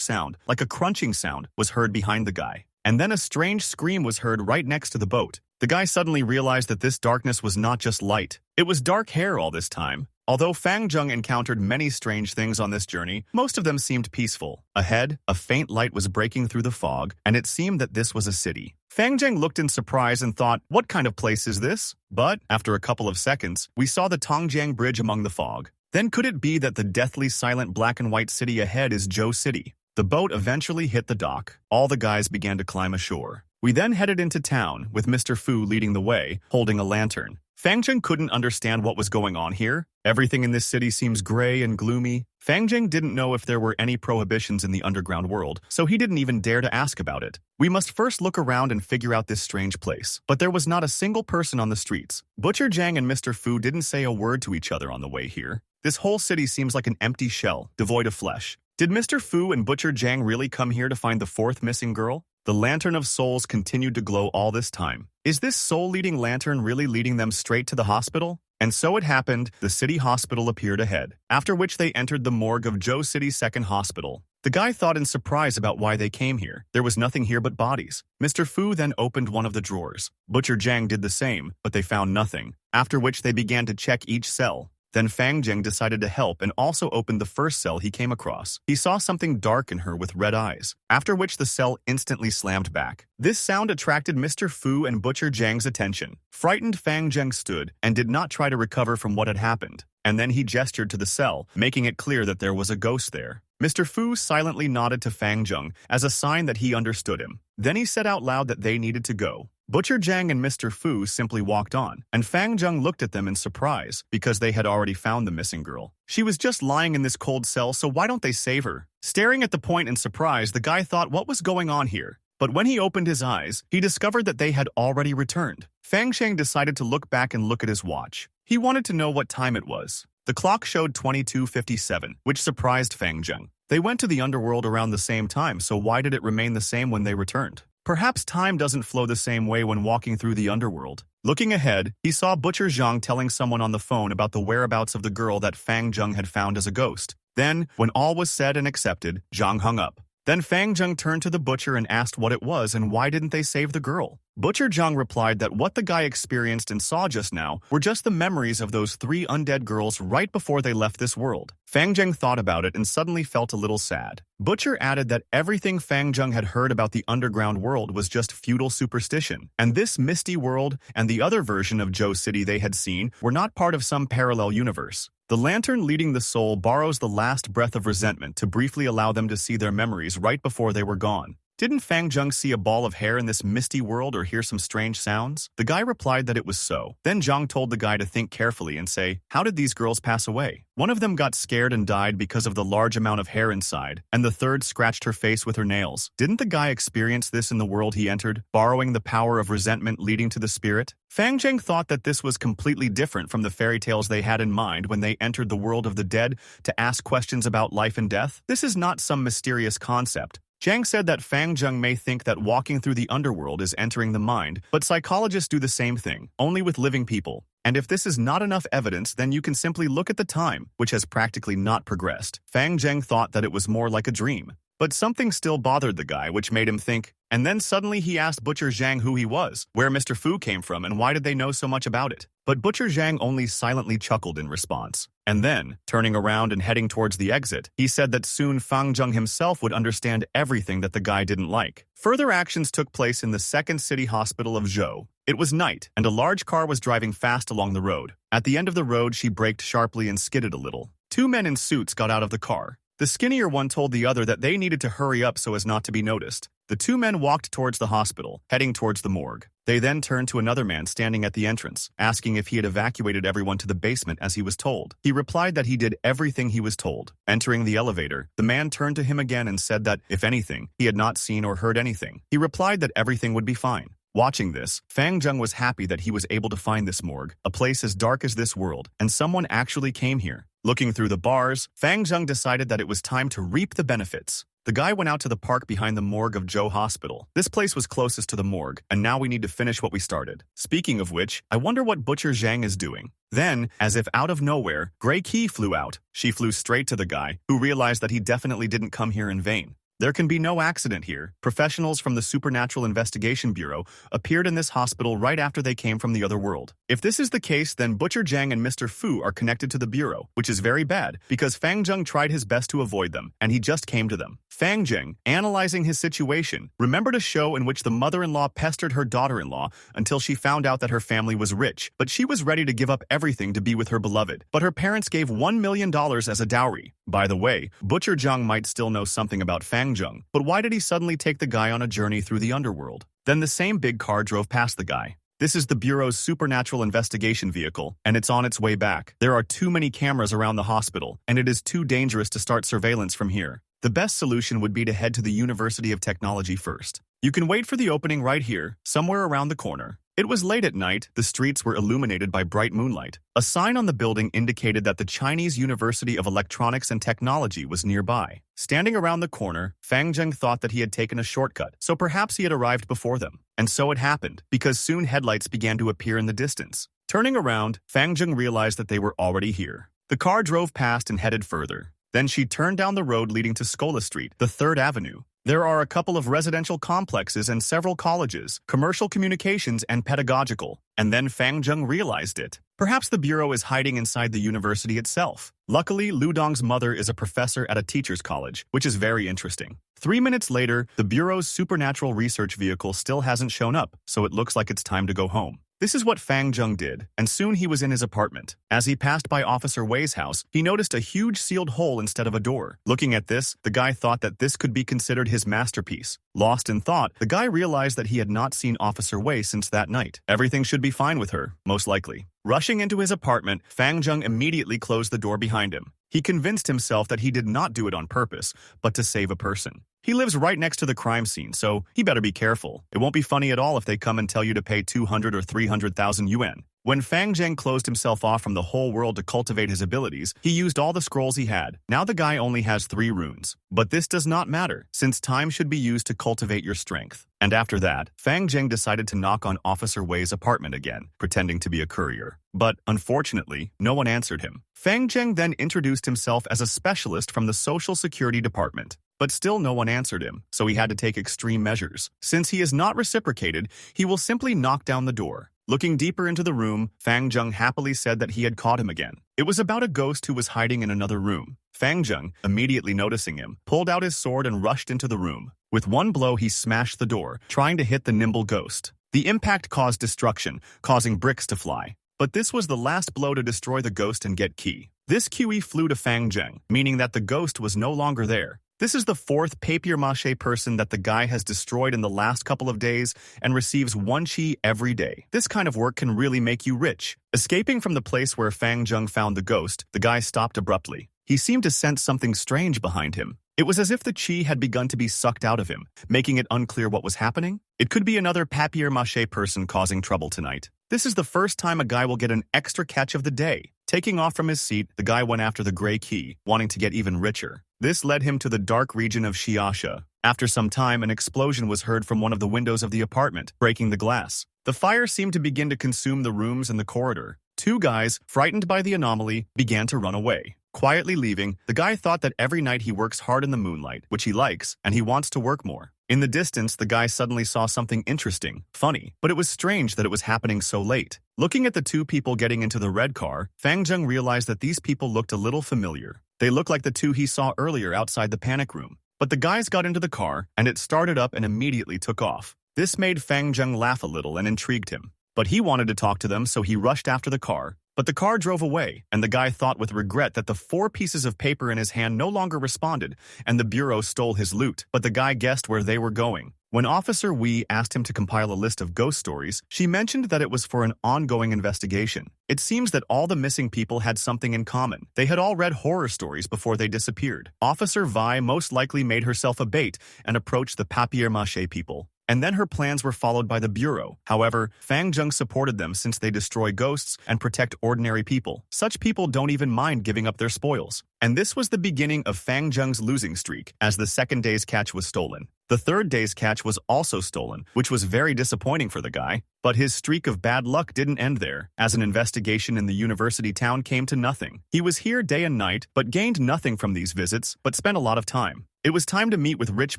sound, like a crunching sound, was heard behind the guy. And then a strange scream was heard right next to the boat. The guy suddenly realized that this darkness was not just light. It was dark hair all this time. Although Fang Zheng encountered many strange things on this journey, most of them seemed peaceful. Ahead, a faint light was breaking through the fog, and it seemed that this was a city. Fang Zheng looked in surprise and thought, what kind of place is this? But, after a couple of seconds, we saw the Tongjiang Bridge among the fog. Then could it be that the deathly silent black and white city ahead is Zhou City? The boat eventually hit the dock. All the guys began to climb ashore. We then headed into town, with Mr. Fu leading the way, holding a lantern. Fang Zheng couldn't understand what was going on here. Everything in this city seems gray and gloomy. Fang Zheng didn't know if there were any prohibitions in the underground world, so he didn't even dare to ask about it. We must first look around and figure out this strange place. But there was not a single person on the streets. Butcher Zhang and Mr. Fu didn't say a word to each other on the way here. This whole city seems like an empty shell, devoid of flesh. Did Mr. Fu and Butcher Zhang really come here to find the fourth missing girl? The Lantern of Souls continued to glow all this time. Is this soul-leading lantern really leading them straight to the hospital? And so it happened, the city hospital appeared ahead, after which they entered the morgue of Zhou City Second Hospital. The guy thought in surprise about why they came here. There was nothing here but bodies. Mr. Fu then opened one of the drawers. Butcher Zhang did the same, but they found nothing, after which they began to check each cell. Then Fang Zheng decided to help and also opened the first cell he came across. He saw something dark in her with red eyes, after which the cell instantly slammed back. This sound attracted Mr. Fu and Butcher Zhang's attention. Frightened, Fang Zheng stood and did not try to recover from what had happened. And then he gestured to the cell, making it clear that there was a ghost there. Mr. Fu silently nodded to Fang Zheng as a sign that he understood him. Then he said out loud that they needed to go. Butcher Zhang and Mr. Fu simply walked on, and Fang Zheng looked at them in surprise because they had already found the missing girl. She was just lying in this cold cell, so why don't they save her? Staring at the point in surprise, the guy thought what was going on here. But when he opened his eyes, he discovered that they had already returned. Fang Zheng decided to look back and look at his watch. He wanted to know what time it was. The clock showed 22:57, which surprised Fang Zheng. They went to the underworld around the same time, so why did it remain the same when they returned? Perhaps time doesn't flow the same way when walking through the underworld. Looking ahead, he saw Butcher Zhang telling someone on the phone about the whereabouts of the girl that Fang Zheng had found as a ghost. Then, when all was said and accepted, Zhang hung up. Then Fang Zheng turned to the butcher and asked what it was and why didn't they save the girl. Butcher Zhang replied that what the guy experienced and saw just now were just the memories of those three undead girls right before they left this world. Fang Zheng thought about it and suddenly felt a little sad. Butcher added that everything Fang Zheng had heard about the underground world was just feudal superstition, and this misty world and the other version of Zhou City they had seen were not part of some parallel universe. The lantern leading the soul borrows the last breath of resentment to briefly allow them to see their memories right before they were gone. Didn't Fang Zheng see a ball of hair in this misty world or hear some strange sounds? The guy replied that it was so. Then Zhang told the guy to think carefully and say, how did these girls pass away? One of them got scared and died because of the large amount of hair inside, and the third scratched her face with her nails. Didn't the guy experience this in the world he entered, borrowing the power of resentment leading to the spirit? Fang Zheng thought that this was completely different from the fairy tales they had in mind when they entered the world of the dead to ask questions about life and death. This is not some mysterious concept. Zhang said that Fang Zheng may think that walking through the underworld is entering the mind, but psychologists do the same thing, only with living people. And if this is not enough evidence, then you can simply look at the time, which has practically not progressed. Fang Zheng thought that it was more like a dream. But something still bothered the guy, which made him think, and then suddenly he asked Butcher Zhang who he was, where Mr. Fu came from, and why did they know so much about it. But Butcher Zhang only silently chuckled in response. And then, turning around and heading towards the exit, he said that soon Fang Zheng himself would understand everything that the guy didn't like. Further actions took place in the second city hospital of Zhou. It was night, and a large car was driving fast along the road. At the end of the road, she braked sharply and skidded a little. Two men in suits got out of the car. The skinnier one told the other that they needed to hurry up so as not to be noticed. The two men walked towards the hospital, heading towards the morgue. They then turned to another man standing at the entrance, asking if he had evacuated everyone to the basement as he was told. He replied that he did everything he was told. Entering the elevator, the man turned to him again and said that, if anything, he had not seen or heard anything. He replied that everything would be fine. Watching this, Fang Zheng was happy that he was able to find this morgue, a place as dark as this world, and someone actually came here. Looking through the bars, Fang Zheng decided that it was time to reap the benefits. The guy went out to the park behind the morgue of Zhou Hospital. This place was closest to the morgue, and now we need to finish what we started. Speaking of which, I wonder what Butcher Zhang is doing. Then, as if out of nowhere, Grey Key flew out. She flew straight to the guy, who realized that he definitely didn't come here in vain. There can be no accident here. Professionals from the Supernatural Investigation Bureau appeared in this hospital right after they came from the other world. If this is the case, then Butcher Zhang and Mr. Fu are connected to the Bureau, which is very bad, because Fang Zheng tried his best to avoid them, and he just came to them. Fang Zheng, analyzing his situation, remembered a show in which the mother-in-law pestered her daughter-in-law until she found out that her family was rich, but she was ready to give up everything to be with her beloved. But her parents gave $1 million as a dowry. By the way, Butcher Zhang might still know something about Fang Zheng, but why did he suddenly take the guy on a journey through the underworld? Then the same big car drove past the guy. This is the Bureau's supernatural investigation vehicle, and it's on its way back. There are too many cameras around the hospital, and it is too dangerous to start surveillance from here. The best solution would be to head to the University of Technology first. You can wait for the opening right here, somewhere around the corner. It was late at night. The streets were illuminated by bright moonlight. A sign on the building indicated that the Chinese University of Electronics and Technology was nearby. Standing around the corner, Fang Zheng thought that he had taken a shortcut, so perhaps he had arrived before them. And so it happened, because soon headlights began to appear in the distance. Turning around, Fang Zheng realized that they were already here. The car drove past and headed further. Then she turned down the road leading to Scola Street, the 3rd Avenue. There are a couple of residential complexes and several colleges, commercial communications and pedagogical. And then Fang Zheng realized it. Perhaps the Bureau is hiding inside the university itself. Luckily, Lu Dong's mother is a professor at a teacher's college, which is very interesting. 3 minutes later, the Bureau's supernatural research vehicle still hasn't shown up, so it looks like it's time to go home. This is what Fang Zheng did, and soon he was in his apartment. As he passed by Officer Wei's house, he noticed a huge sealed hole instead of a door. Looking at this, the guy thought that this could be considered his masterpiece. Lost in thought, the guy realized that he had not seen Officer Wei since that night. Everything should be fine with her, most likely. Rushing into his apartment, Fang Zheng immediately closed the door behind him. He convinced himself that he did not do it on purpose, but to save a person. He lives right next to the crime scene, so he better be careful. It won't be funny at all if they come and tell you to pay 200 or 300,000 yuan. When Fang Zheng closed himself off from the whole world to cultivate his abilities, he used all the scrolls he had. Now the guy only has 3 runes. But this does not matter, since time should be used to cultivate your strength. And after that, Fang Zheng decided to knock on Officer Wei's apartment again, pretending to be a courier. But, unfortunately, no one answered him. Fang Zheng then introduced himself as a specialist from the Social Security Department. But still no one answered him, so he had to take extreme measures. Since he is not reciprocated, he will simply knock down the door. Looking deeper into the room, Fang Zheng happily said that he had caught him again. It was about a ghost who was hiding in another room. Fang Zheng, immediately noticing him, pulled out his sword and rushed into the room. With one blow, he smashed the door, trying to hit the nimble ghost. The impact caused destruction, causing bricks to fly. But this was the last blow to destroy the ghost and get Qi. This QE flew to Fang Zheng, meaning that the ghost was no longer there. This is the 4th papier-mâché person that the guy has destroyed in the last couple of days and receives 1 Qi every day. This kind of work can really make you rich. Escaping from the place where Fang Zheng found the ghost, the guy stopped abruptly. He seemed to sense something strange behind him. It was as if the Qi had begun to be sucked out of him, making it unclear what was happening. It could be another papier-mâché person causing trouble tonight. This is the first time a guy will get an extra catch of the day. Taking off from his seat, the guy went after the Grey Key, wanting to get even richer. This led him to the dark region of Xiasha. After some time, an explosion was heard from one of the windows of the apartment, breaking the glass. The fire seemed to begin to consume the rooms and the corridor. 2 guys, frightened by the anomaly, began to run away. Quietly leaving, the guy thought that every night he works hard in the moonlight, which he likes, and he wants to work more. In the distance, the guy suddenly saw something interesting, funny, but it was strange that it was happening so late. Looking at the 2 people getting into the red car, Fang Zheng realized that these people looked a little familiar. They looked like the 2 he saw earlier outside the panic room. But the guys got into the car, and it started up and immediately took off. This made Fang Zheng laugh a little and intrigued him. But he wanted to talk to them, so he rushed after the car. But the car drove away, and the guy thought with regret that the 4 pieces of paper in his hand no longer responded, and the bureau stole his loot. But the guy guessed where they were going. When Officer Wee asked him to compile a list of ghost stories, she mentioned that it was for an ongoing investigation. It seems that all the missing people had something in common. They had all read horror stories before they disappeared. Officer Vi most likely made herself a bait and approached the papier-mâché people. And then her plans were followed by the Bureau. However, Fang Zheng supported them since they destroy ghosts and protect ordinary people. Such people don't even mind giving up their spoils. And this was the beginning of Fang Zheng's losing streak, as the second day's catch was stolen. The third day's catch was also stolen, which was very disappointing for the guy. But his streak of bad luck didn't end there, as an investigation in the university town came to nothing. He was here day and night, but gained nothing from these visits, but spent a lot of time. It was time to meet with Rich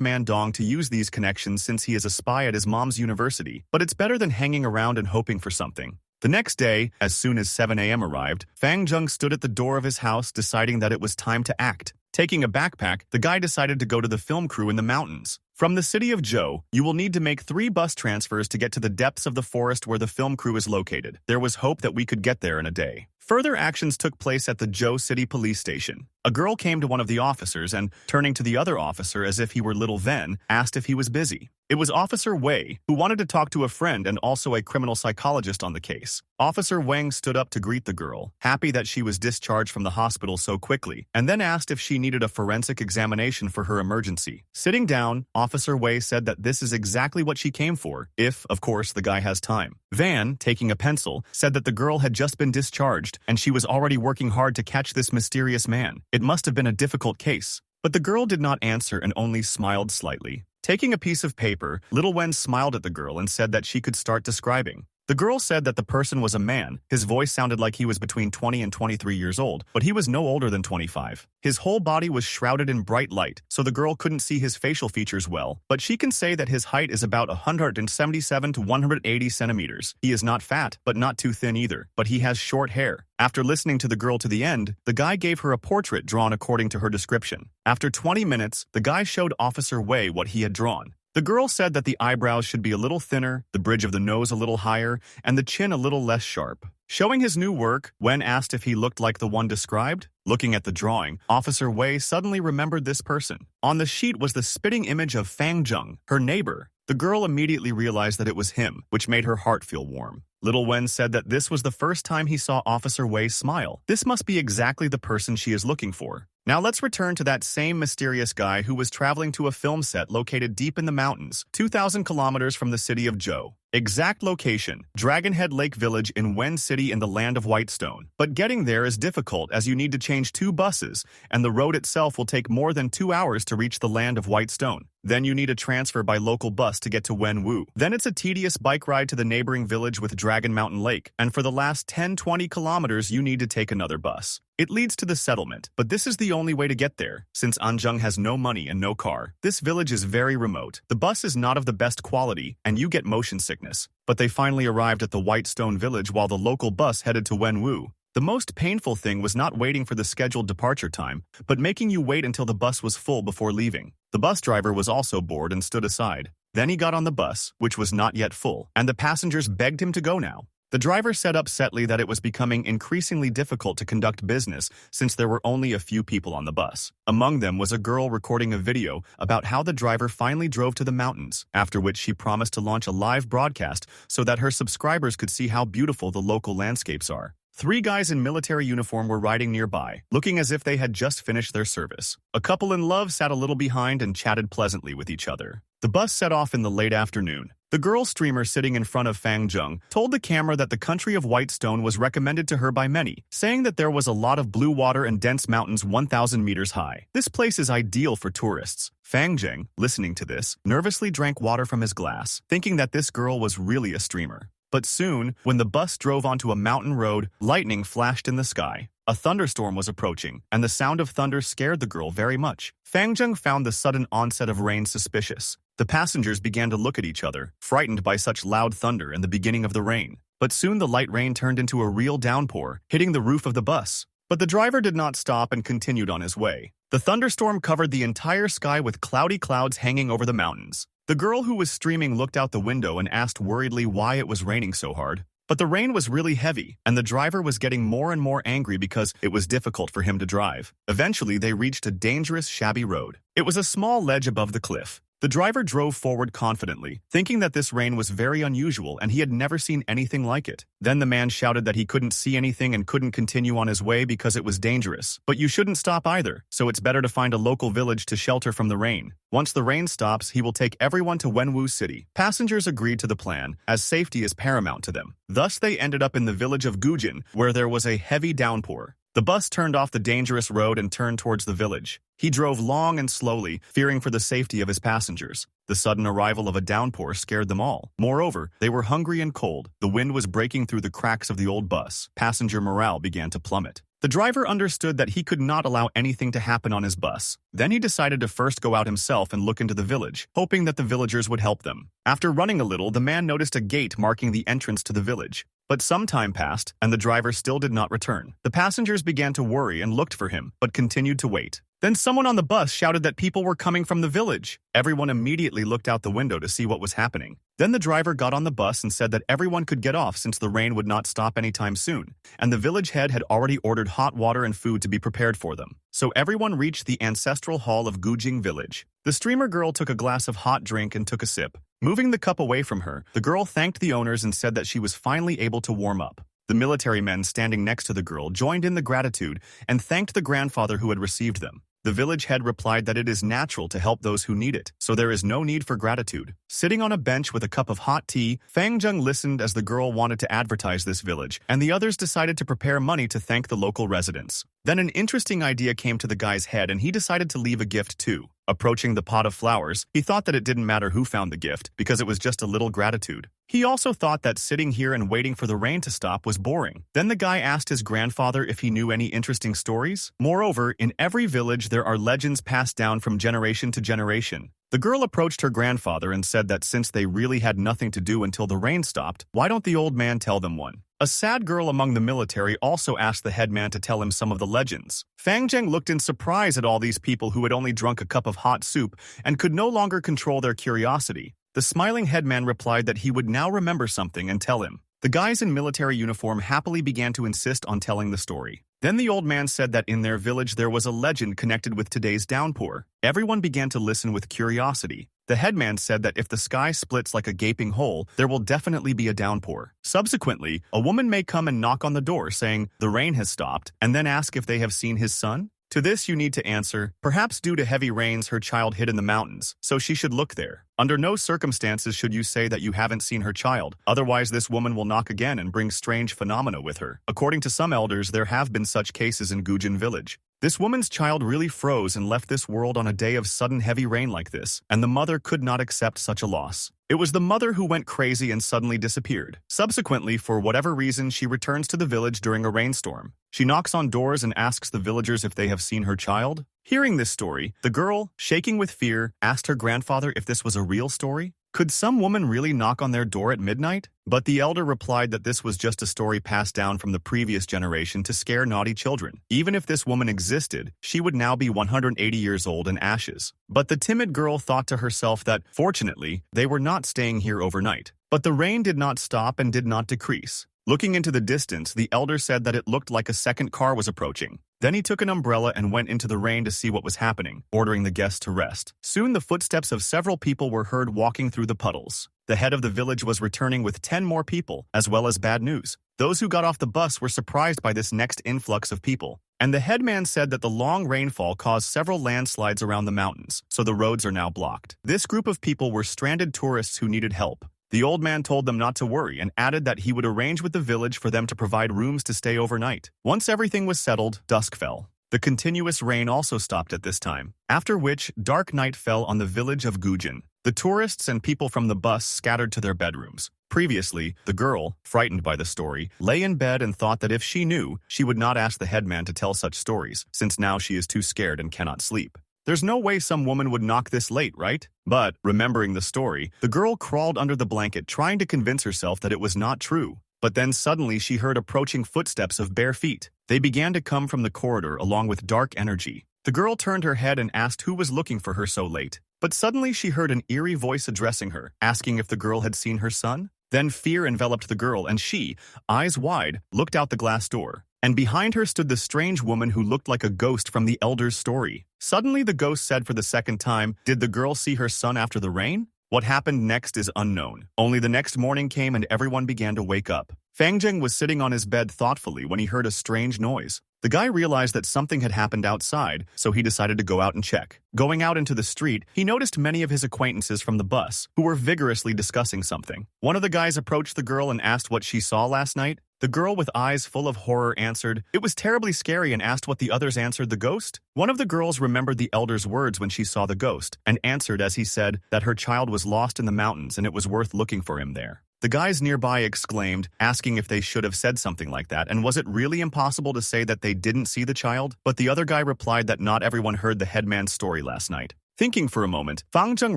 Man Dong to use these connections since he is a spy at his mom's university, but it's better than hanging around and hoping for something. The next day, as soon as 7 a.m. arrived, Fang Zheng stood at the door of his house deciding that it was time to act. Taking a backpack, the guy decided to go to the film crew in the mountains. From the city of Zhou, you will need to make 3 bus transfers to get to the depths of the forest where the film crew is located. There was hope that we could get there in a day. Further actions took place at the Zhou City Police Station. A girl came to one of the officers and, turning to the other officer as if he were Little Ven, asked if he was busy. It was Officer Wei, who wanted to talk to a friend and also a criminal psychologist on the case. Officer Wang stood up to greet the girl, happy that she was discharged from the hospital so quickly, and then asked if she needed a forensic examination for her emergency. Sitting down, Officer Wei said that this is exactly what she came for, if, of course, the guy has time. Van, taking a pencil, said that the girl had just been discharged, and she was already working hard to catch this mysterious man. It must have been a difficult case. But the girl did not answer and only smiled slightly. Taking a piece of paper, Little Wen smiled at the girl and said that she could start describing. The girl said that the person was a man. His voice sounded like he was between 20 and 23 years old, but he was no older than 25. His whole body was shrouded in bright light, so the girl couldn't see his facial features well, but she can say that his height is about 177 to 180 centimeters. He is not fat, but not too thin either, but he has short hair. After listening to the girl to the end, the guy gave her a portrait drawn according to her description. After 20 minutes, the guy showed Officer Wei what he had drawn. The girl said that the eyebrows should be a little thinner, the bridge of the nose a little higher, and the chin a little less sharp. Showing his new work, Wen asked if he looked like the one described. Looking at the drawing, Officer Wei suddenly remembered this person. On the sheet was the spitting image of Fang Zheng, her neighbor. The girl immediately realized that it was him, which made her heart feel warm. Little Wen said that this was the first time he saw Officer Wei smile. This must be exactly the person she is looking for. Now let's return to that same mysterious guy who was traveling to a film set located deep in the mountains, 2,000 kilometers from the city of Zhou. Exact location, Dragonhead Lake Village in Wen City in the land of Whitestone. But getting there is difficult as you need to change 2 buses, and the road itself will take more than 2 hours to reach the land of Whitestone. Then you need a transfer by local bus to get to Wenwu. Then it's a tedious bike ride to the neighboring village with Dragon Mountain Lake, and for the last 10-20 kilometers you need to take another bus. It leads to the settlement, but this is the only way to get there, since Anjung has no money and no car. This village is very remote. The bus is not of the best quality, and you get motion sickness. But they finally arrived at the Whitestone village while the local bus headed to Wenwu. The most painful thing was not waiting for the scheduled departure time, but making you wait until the bus was full before leaving. The bus driver was also bored and stood aside. Then he got on the bus, which was not yet full, and the passengers begged him to go now. The driver said upsetly that it was becoming increasingly difficult to conduct business since there were only a few people on the bus. Among them was a girl recording a video about how the driver finally drove to the mountains, after which she promised to launch a live broadcast so that her subscribers could see how beautiful the local landscapes are. 3 guys in military uniform were riding nearby, looking as if they had just finished their service. A couple in love sat a little behind and chatted pleasantly with each other. The bus set off in the late afternoon. The girl streamer sitting in front of Fang Zheng told the camera that the country of Whitestone was recommended to her by many, saying that there was a lot of blue water and dense mountains 1,000 meters high. This place is ideal for tourists. Fang Zheng, listening to this, nervously drank water from his glass, thinking that this girl was really a streamer. But soon, when the bus drove onto a mountain road, lightning flashed in the sky. A thunderstorm was approaching, and the sound of thunder scared the girl very much. Fang Zheng found the sudden onset of rain suspicious. The passengers began to look at each other, frightened by such loud thunder and the beginning of the rain. But soon the light rain turned into a real downpour, hitting the roof of the bus. But the driver did not stop and continued on his way. The thunderstorm covered the entire sky with cloudy clouds hanging over the mountains. The girl who was streaming looked out the window and asked worriedly why it was raining so hard. But the rain was really heavy, and the driver was getting more and more angry because it was difficult for him to drive. Eventually, they reached a dangerous, shabby road. It was a small ledge above the cliff. The driver drove forward confidently, thinking that this rain was very unusual and he had never seen anything like it. Then the man shouted that he couldn't see anything and couldn't continue on his way because it was dangerous. But you shouldn't stop either, so it's better to find a local village to shelter from the rain. Once the rain stops, he will take everyone to Wenwu City. Passengers agreed to the plan, as safety is paramount to them. Thus, they ended up in the village of Gujin, where there was a heavy downpour. The bus turned off the dangerous road and turned towards the village. He drove long and slowly, fearing for the safety of his passengers. The sudden arrival of a downpour scared them all. Moreover, they were hungry and cold. The wind was breaking through the cracks of the old bus. Passenger morale began to plummet. The driver understood that he could not allow anything to happen on his bus. Then he decided to first go out himself and look into the village, hoping that the villagers would help them. After running a little, the man noticed a gate marking the entrance to the village. But some time passed, and the driver still did not return. The passengers began to worry and looked for him, but continued to wait. Then someone on the bus shouted that people were coming from the village. Everyone immediately looked out the window to see what was happening. Then the driver got on the bus and said that everyone could get off since the rain would not stop anytime soon, and the village head had already ordered hot water and food to be prepared for them. So everyone reached the ancestral hall of Gujing village. The streamer girl took a glass of hot drink and took a sip. Moving the cup away from her, the girl thanked the owners and said that she was finally able to warm up. The military men standing next to the girl joined in the gratitude and thanked the grandfather who had received them. The village head replied that it is natural to help those who need it, so there is no need for gratitude. Sitting on a bench with a cup of hot tea, Fang Zheng listened as the girl wanted to advertise this village, and the others decided to prepare money to thank the local residents. Then an interesting idea came to the guy's head and he decided to leave a gift too. Approaching the pot of flowers, he thought that it didn't matter who found the gift, because it was just a little gratitude. He also thought that sitting here and waiting for the rain to stop was boring. Then the guy asked his grandfather if he knew any interesting stories. Moreover, in every village there are legends passed down from generation to generation. The girl approached her grandfather and said that since they really had nothing to do until the rain stopped, why don't the old man tell them one? A sad girl among the military also asked the headman to tell him some of the legends. Fang Zheng looked in surprise at all these people who had only drunk a cup of hot soup and could no longer control their curiosity. The smiling headman replied that he would now remember something and tell him. The guys in military uniform happily began to insist on telling the story. Then the old man said that in their village there was a legend connected with today's downpour. Everyone began to listen with curiosity. The headman said that if the sky splits like a gaping hole, there will definitely be a downpour. Subsequently, a woman may come and knock on the door saying, "The rain has stopped," and then ask if they have seen his son. To this you need to answer, perhaps due to heavy rains her child hid in the mountains, so she should look there. Under no circumstances should you say that you haven't seen her child, otherwise this woman will knock again and bring strange phenomena with her. According to some elders, there have been such cases in Gujin village. This woman's child really froze and left this world on a day of sudden heavy rain like this, and the mother could not accept such a loss. It was the mother who went crazy and suddenly disappeared. Subsequently, for whatever reason, she returns to the village during a rainstorm. She knocks on doors and asks the villagers if they have seen her child. Hearing this story, the girl, shaking with fear, asked her grandfather if this was a real story. Could some woman really knock on their door at midnight? But the elder replied that this was just a story passed down from the previous generation to scare naughty children. Even if this woman existed, she would now be 180 years old and ashes. But the timid girl thought to herself that, fortunately, they were not staying here overnight. But the rain did not stop and did not decrease. Looking into the distance, the elder said that it looked like a second car was approaching. Then he took an umbrella and went into the rain to see what was happening, ordering the guests to rest. Soon the footsteps of several people were heard walking through the puddles. The head of the village was returning with 10 more people, as well as bad news. Those who got off the bus were surprised by this next influx of people. And the headman said that the long rainfall caused several landslides around the mountains, so the roads are now blocked. This group of people were stranded tourists who needed help. The old man told them not to worry and added that he would arrange with the village for them to provide rooms to stay overnight. Once everything was settled, dusk fell. The continuous rain also stopped at this time, after which dark night fell on the village of Gujin. The tourists and people from the bus scattered to their bedrooms. Previously, the girl, frightened by the story, lay in bed and thought that if she knew, she would not ask the headman to tell such stories, since now she is too scared and cannot sleep. There's no way some woman would knock this late, right? But, remembering the story, the girl crawled under the blanket trying to convince herself that it was not true. But then suddenly she heard approaching footsteps of bare feet. They began to come from the corridor along with dark energy. The girl turned her head and asked who was looking for her so late. But suddenly she heard an eerie voice addressing her, asking if the girl had seen her son. Then fear enveloped the girl and she, eyes wide, looked out the glass door. And behind her stood the strange woman who looked like a ghost from the elder's story. Suddenly the ghost said for the second time, "Did the girl see her son after the rain?" What happened next is unknown. Only the next morning came and everyone began to wake up. Fang Zheng was sitting on his bed thoughtfully when he heard a strange noise. The guy realized that something had happened outside, so he decided to go out and check. Going out into the street, he noticed many of his acquaintances from the bus, who were vigorously discussing something. One of the guys approached the girl and asked what she saw last night. The girl with eyes full of horror answered, "It was terribly scary," and asked what the others answered. The ghost? One of the girls remembered the elder's words when she saw the ghost, and answered as he said that her child was lost in the mountains and it was worth looking for him there. The guys nearby exclaimed, asking if they should have said something like that, and was it really impossible to say that they didn't see the child? But the other guy replied that not everyone heard the headman's story last night. Thinking for a moment, Fang Zheng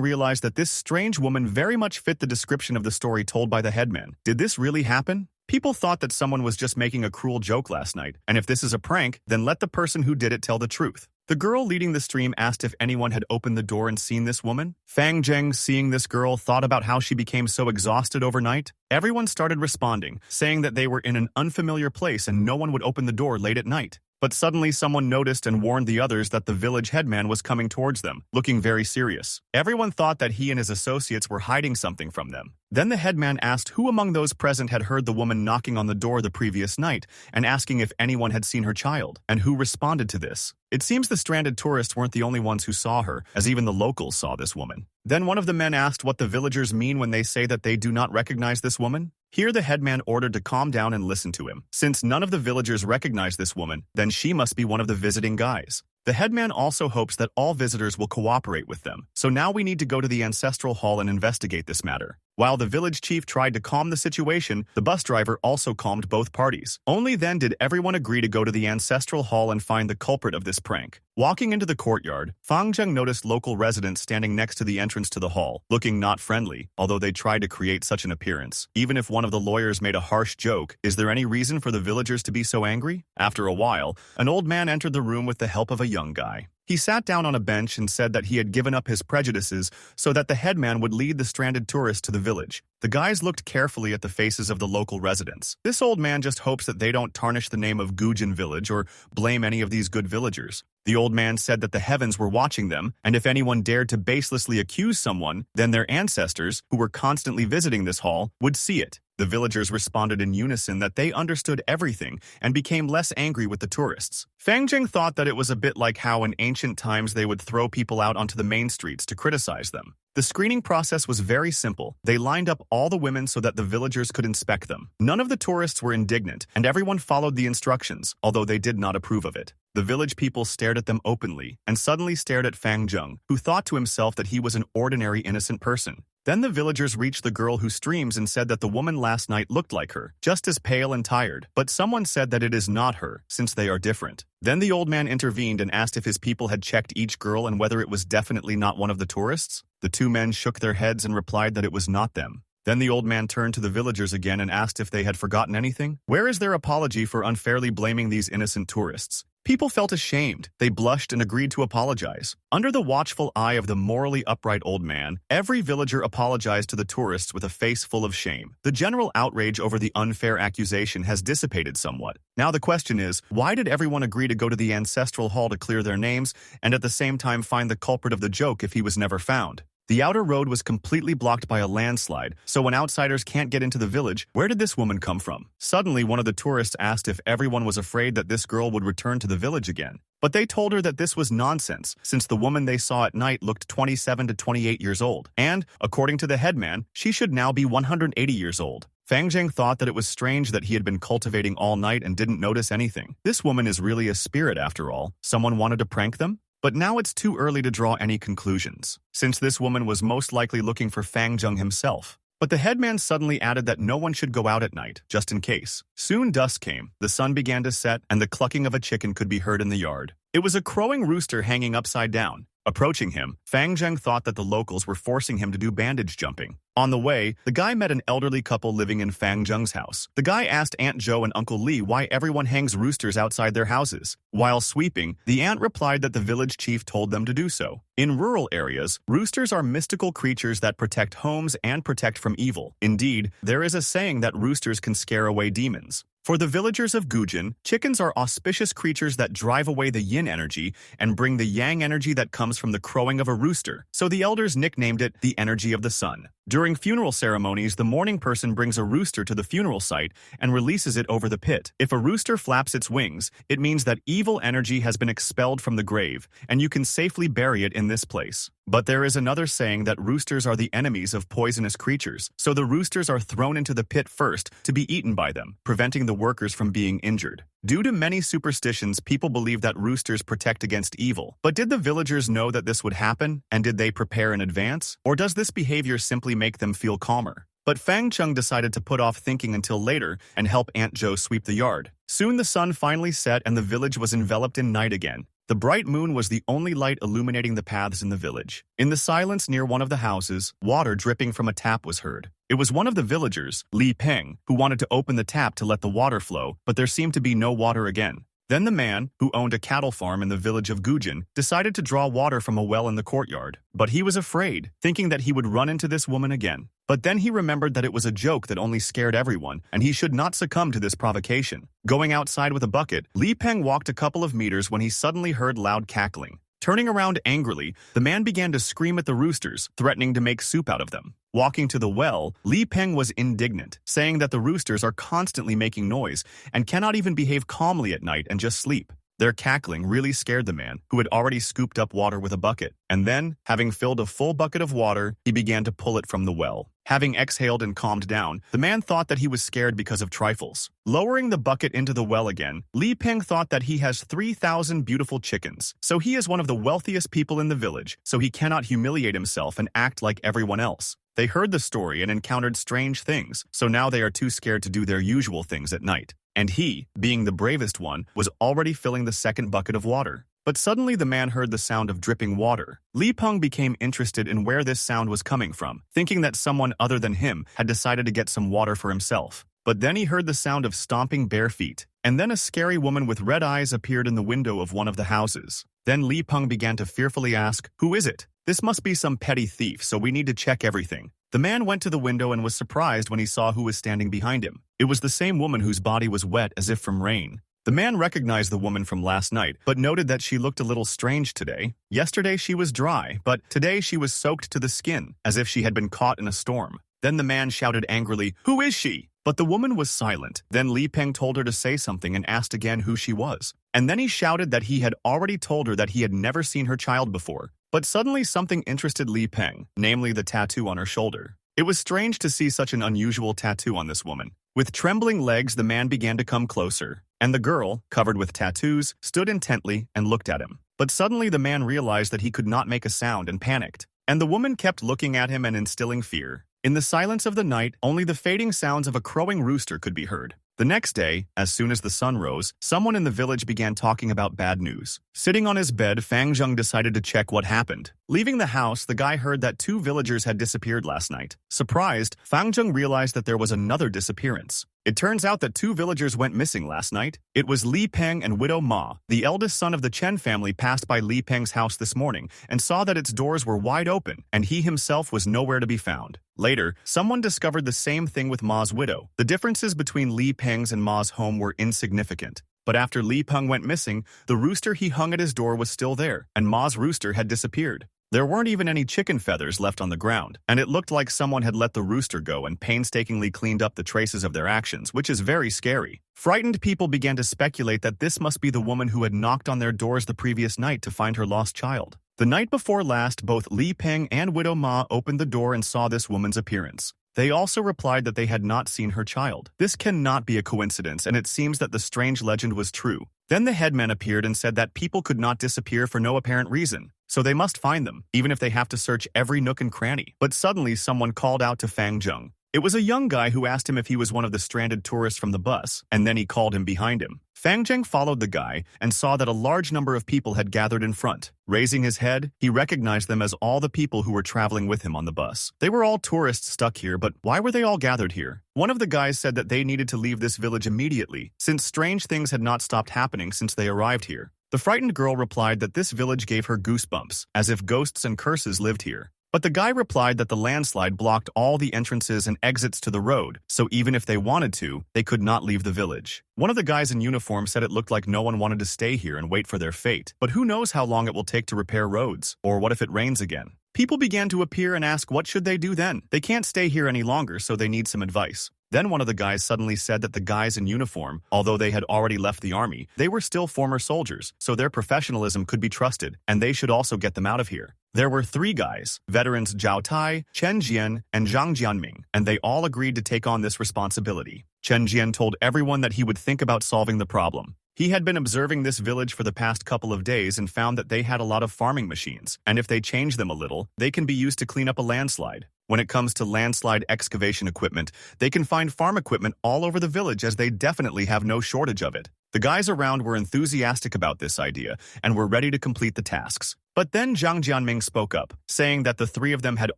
realized that this strange woman very much fit the description of the story told by the headman. Did this really happen? People thought that someone was just making a cruel joke last night, and if this is a prank, then let the person who did it tell the truth. The girl leading the stream asked if anyone had opened the door and seen this woman. Fang Zheng, seeing this girl, thought about how she became so exhausted overnight. Everyone started responding, saying that they were in an unfamiliar place and no one would open the door late at night. But suddenly someone noticed and warned the others that the village headman was coming towards them, looking very serious. Everyone thought that he and his associates were hiding something from them. Then the headman asked who among those present had heard the woman knocking on the door the previous night and asking if anyone had seen her child, and who responded to this. It seems the stranded tourists weren't the only ones who saw her, as even the locals saw this woman. Then one of the men asked what the villagers mean when they say that they do not recognize this woman. Here the headman ordered to calm down and listen to him. Since none of the villagers recognize this woman, then she must be one of the visiting guys. The headman also hopes that all visitors will cooperate with them. So now we need to go to the ancestral hall and investigate this matter. While the village chief tried to calm the situation, the bus driver also calmed both parties. Only then did everyone agree to go to the ancestral hall and find the culprit of this prank. Walking into the courtyard, Fang Zheng noticed local residents standing next to the entrance to the hall, looking not friendly, although they tried to create such an appearance. Even if one of the lawyers made a harsh joke, is there any reason for the villagers to be so angry? After a while, an old man entered the room with the help of a young guy. He sat down on a bench and said that he had given up his prejudices so that the headman would lead the stranded tourists to the village. The guys looked carefully at the faces of the local residents. This old man just hopes that they don't tarnish the name of Gujin village or blame any of these good villagers. The old man said that the heavens were watching them, and if anyone dared to baselessly accuse someone, then their ancestors, who were constantly visiting this hall, would see it. The villagers responded in unison that they understood everything and became less angry with the tourists. Fang Zheng thought that it was a bit like how in ancient times they would throw people out onto the main streets to criticize them. The screening process was very simple. They lined up all the women so that the villagers could inspect them. None of the tourists were indignant, and everyone followed the instructions, although they did not approve of it. The village people stared at them openly, and suddenly stared at Fang Zheng, who thought to himself that he was an ordinary innocent person. Then the villagers reached the girl who streams and said that the woman last night looked like her, just as pale and tired, but someone said that it is not her, since they are different. Then the old man intervened and asked if his people had checked each girl and whether it was definitely not one of the tourists. The two men shook their heads and replied that it was not them. Then the old man turned to the villagers again and asked if they had forgotten anything. Where is their apology for unfairly blaming these innocent tourists? People felt ashamed. They blushed and agreed to apologize. Under the watchful eye of the morally upright old man, every villager apologized to the tourists with a face full of shame. The general outrage over the unfair accusation has dissipated somewhat. Now the question is, why did everyone agree to go to the ancestral hall to clear their names and at the same time find the culprit of the joke if he was never found? The outer road was completely blocked by a landslide, so when outsiders can't get into the village, where did this woman come from? Suddenly, one of the tourists asked if everyone was afraid that this girl would return to the village again. But they told her that this was nonsense, since the woman they saw at night looked 27 to 28 years old, and, according to the headman, she should now be 180 years old. Fang Zheng thought that it was strange that he had been cultivating all night and didn't notice anything. This woman is really a spirit after all. Someone wanted to prank them? But now it's too early to draw any conclusions, since this woman was most likely looking for Fang Zheng himself. But the headman suddenly added that no one should go out at night, just in case. Soon dusk came, the sun began to set, and the clucking of a chicken could be heard in the yard. It was a crowing rooster hanging upside down. Approaching him, Fang Zheng thought that the locals were forcing him to do bandage jumping. On the way, the guy met an elderly couple living in Fang Zheng's house. The guy asked Aunt Zhou and Uncle Li why everyone hangs roosters outside their houses. While sweeping, the aunt replied that the village chief told them to do so. In rural areas, roosters are mystical creatures that protect homes and protect from evil. Indeed, there is a saying that roosters can scare away demons. For the villagers of Gujin, chickens are auspicious creatures that drive away the yin energy and bring the yang energy that comes from the crowing of a rooster, so the elders nicknamed it the energy of the sun. During funeral ceremonies, the mourning person brings a rooster to the funeral site and releases it over the pit. If a rooster flaps its wings, it means that evil energy has been expelled from the grave, and you can safely bury it in this place. But there is another saying that roosters are the enemies of poisonous creatures, so the roosters are thrown into the pit first to be eaten by them, preventing the workers from being injured. Due to many superstitions, people believe that roosters protect against evil. But did the villagers know that this would happen, and did they prepare in advance? Or does this behavior simply make them feel calmer? But Fang Chung decided to put off thinking until later and help Aunt Zhou sweep the yard. Soon the sun finally set and the village was enveloped in night again. The bright moon was the only light illuminating the paths in the village. In the silence near one of the houses, water dripping from a tap was heard. It was one of the villagers, Li Peng, who wanted to open the tap to let the water flow, but there seemed to be no water again. Then the man, who owned a cattle farm in the village of Gujin, decided to draw water from a well in the courtyard. But he was afraid, thinking that he would run into this woman again. But then he remembered that it was a joke that only scared everyone, and he should not succumb to this provocation. Going outside with a bucket, Li Peng walked a couple of meters when he suddenly heard loud cackling. Turning around angrily, the man began to scream at the roosters, threatening to make soup out of them. Walking to the well, Li Peng was indignant, saying that the roosters are constantly making noise and cannot even behave calmly at night and just sleep. Their cackling really scared the man, who had already scooped up water with a bucket. And then, having filled a full bucket of water, he began to pull it from the well. Having exhaled and calmed down, the man thought that he was scared because of trifles. Lowering the bucket into the well again, Li Peng thought that he has 3,000 beautiful chickens, so he is one of the wealthiest people in the village, so he cannot humiliate himself and act like everyone else. They heard the story and encountered strange things, so now they are too scared to do their usual things at night. And he, being the bravest one, was already filling the second bucket of water. But suddenly the man heard the sound of dripping water. Li Peng became interested in where this sound was coming from, thinking that someone other than him had decided to get some water for himself. But then he heard the sound of stomping bare feet, and then a scary woman with red eyes appeared in the window of one of the houses. Then Li Peng began to fearfully ask, "Who is it? This must be some petty thief, so we need to check everything." The man went to the window and was surprised when he saw who was standing behind him. It was the same woman whose body was wet as if from rain. The man recognized the woman from last night, but noted that she looked a little strange today. Yesterday she was dry, but today she was soaked to the skin, as if she had been caught in a storm. Then the man shouted angrily, "Who is she?" But the woman was silent. Then Li Peng told her to say something and asked again who she was. And then he shouted that he had already told her that he had never seen her child before. But suddenly something interested Li Peng, namely the tattoo on her shoulder. It was strange to see such an unusual tattoo on this woman. With trembling legs, the man began to come closer, and the girl, covered with tattoos, stood intently and looked at him. But suddenly the man realized that he could not make a sound and panicked. And the woman kept looking at him and instilling fear. In the silence of the night, only the fading sounds of a crowing rooster could be heard. The next day, as soon as the sun rose, someone in the village began talking about bad news. Sitting on his bed, Fang Zheng decided to check what happened. Leaving the house, the guy heard that 2 villagers had disappeared last night. Surprised, Fang Zheng realized that there was another disappearance. It turns out that 2 villagers went missing last night. It was Li Peng and widow Ma. The eldest son of the Chen family passed by Li Peng's house this morning and saw that its doors were wide open, and he himself was nowhere to be found. Later, someone discovered the same thing with Ma's widow. The differences between Li Peng's and Ma's home were insignificant. But after Li Peng went missing, the rooster he hung at his door was still there, and Ma's rooster had disappeared. There weren't even any chicken feathers left on the ground, and it looked like someone had let the rooster go and painstakingly cleaned up the traces of their actions, which is very scary. Frightened people began to speculate that this must be the woman who had knocked on their doors the previous night to find her lost child. The night before last, both Li Peng and widow Ma opened the door and saw this woman's appearance. They also replied that they had not seen her child. This cannot be a coincidence, and it seems that the strange legend was true. Then the headman appeared and said that people could not disappear for no apparent reason, so they must find them, even if they have to search every nook and cranny. But suddenly someone called out to Fang Zheng. It was a young guy who asked him if he was one of the stranded tourists from the bus, and then he called him behind him. Fang Zheng followed the guy and saw that a large number of people had gathered in front. Raising his head, he recognized them as all the people who were traveling with him on the bus. They were all tourists stuck here, but why were they all gathered here? One of the guys said that they needed to leave this village immediately, since strange things had not stopped happening since they arrived here. The frightened girl replied that this village gave her goosebumps, as if ghosts and curses lived here. But the guy replied that the landslide blocked all the entrances and exits to the road, so even if they wanted to, they could not leave the village. One of the guys in uniform said it looked like no one wanted to stay here and wait for their fate. But who knows how long it will take to repair roads, or what if it rains again? People began to appear and ask what should they do then? They can't stay here any longer, so they need some advice. Then one of the guys suddenly said that the guys in uniform, although they had already left the army, they were still former soldiers, so their professionalism could be trusted, and they should also get them out of here. There were 3 guys, veterans Zhao Tai, Chen Jian, and Zhang Jianming, and they all agreed to take on this responsibility. Chen Jian told everyone that he would think about solving the problem. He had been observing this village for the past couple of days and found that they had a lot of farming machines, and if they change them a little, they can be used to clean up a landslide. When it comes to landslide excavation equipment, they can find farm equipment all over the village as they definitely have no shortage of it. The guys around were enthusiastic about this idea and were ready to complete the tasks. But then Zhang Jianming spoke up, saying that the 3 of them had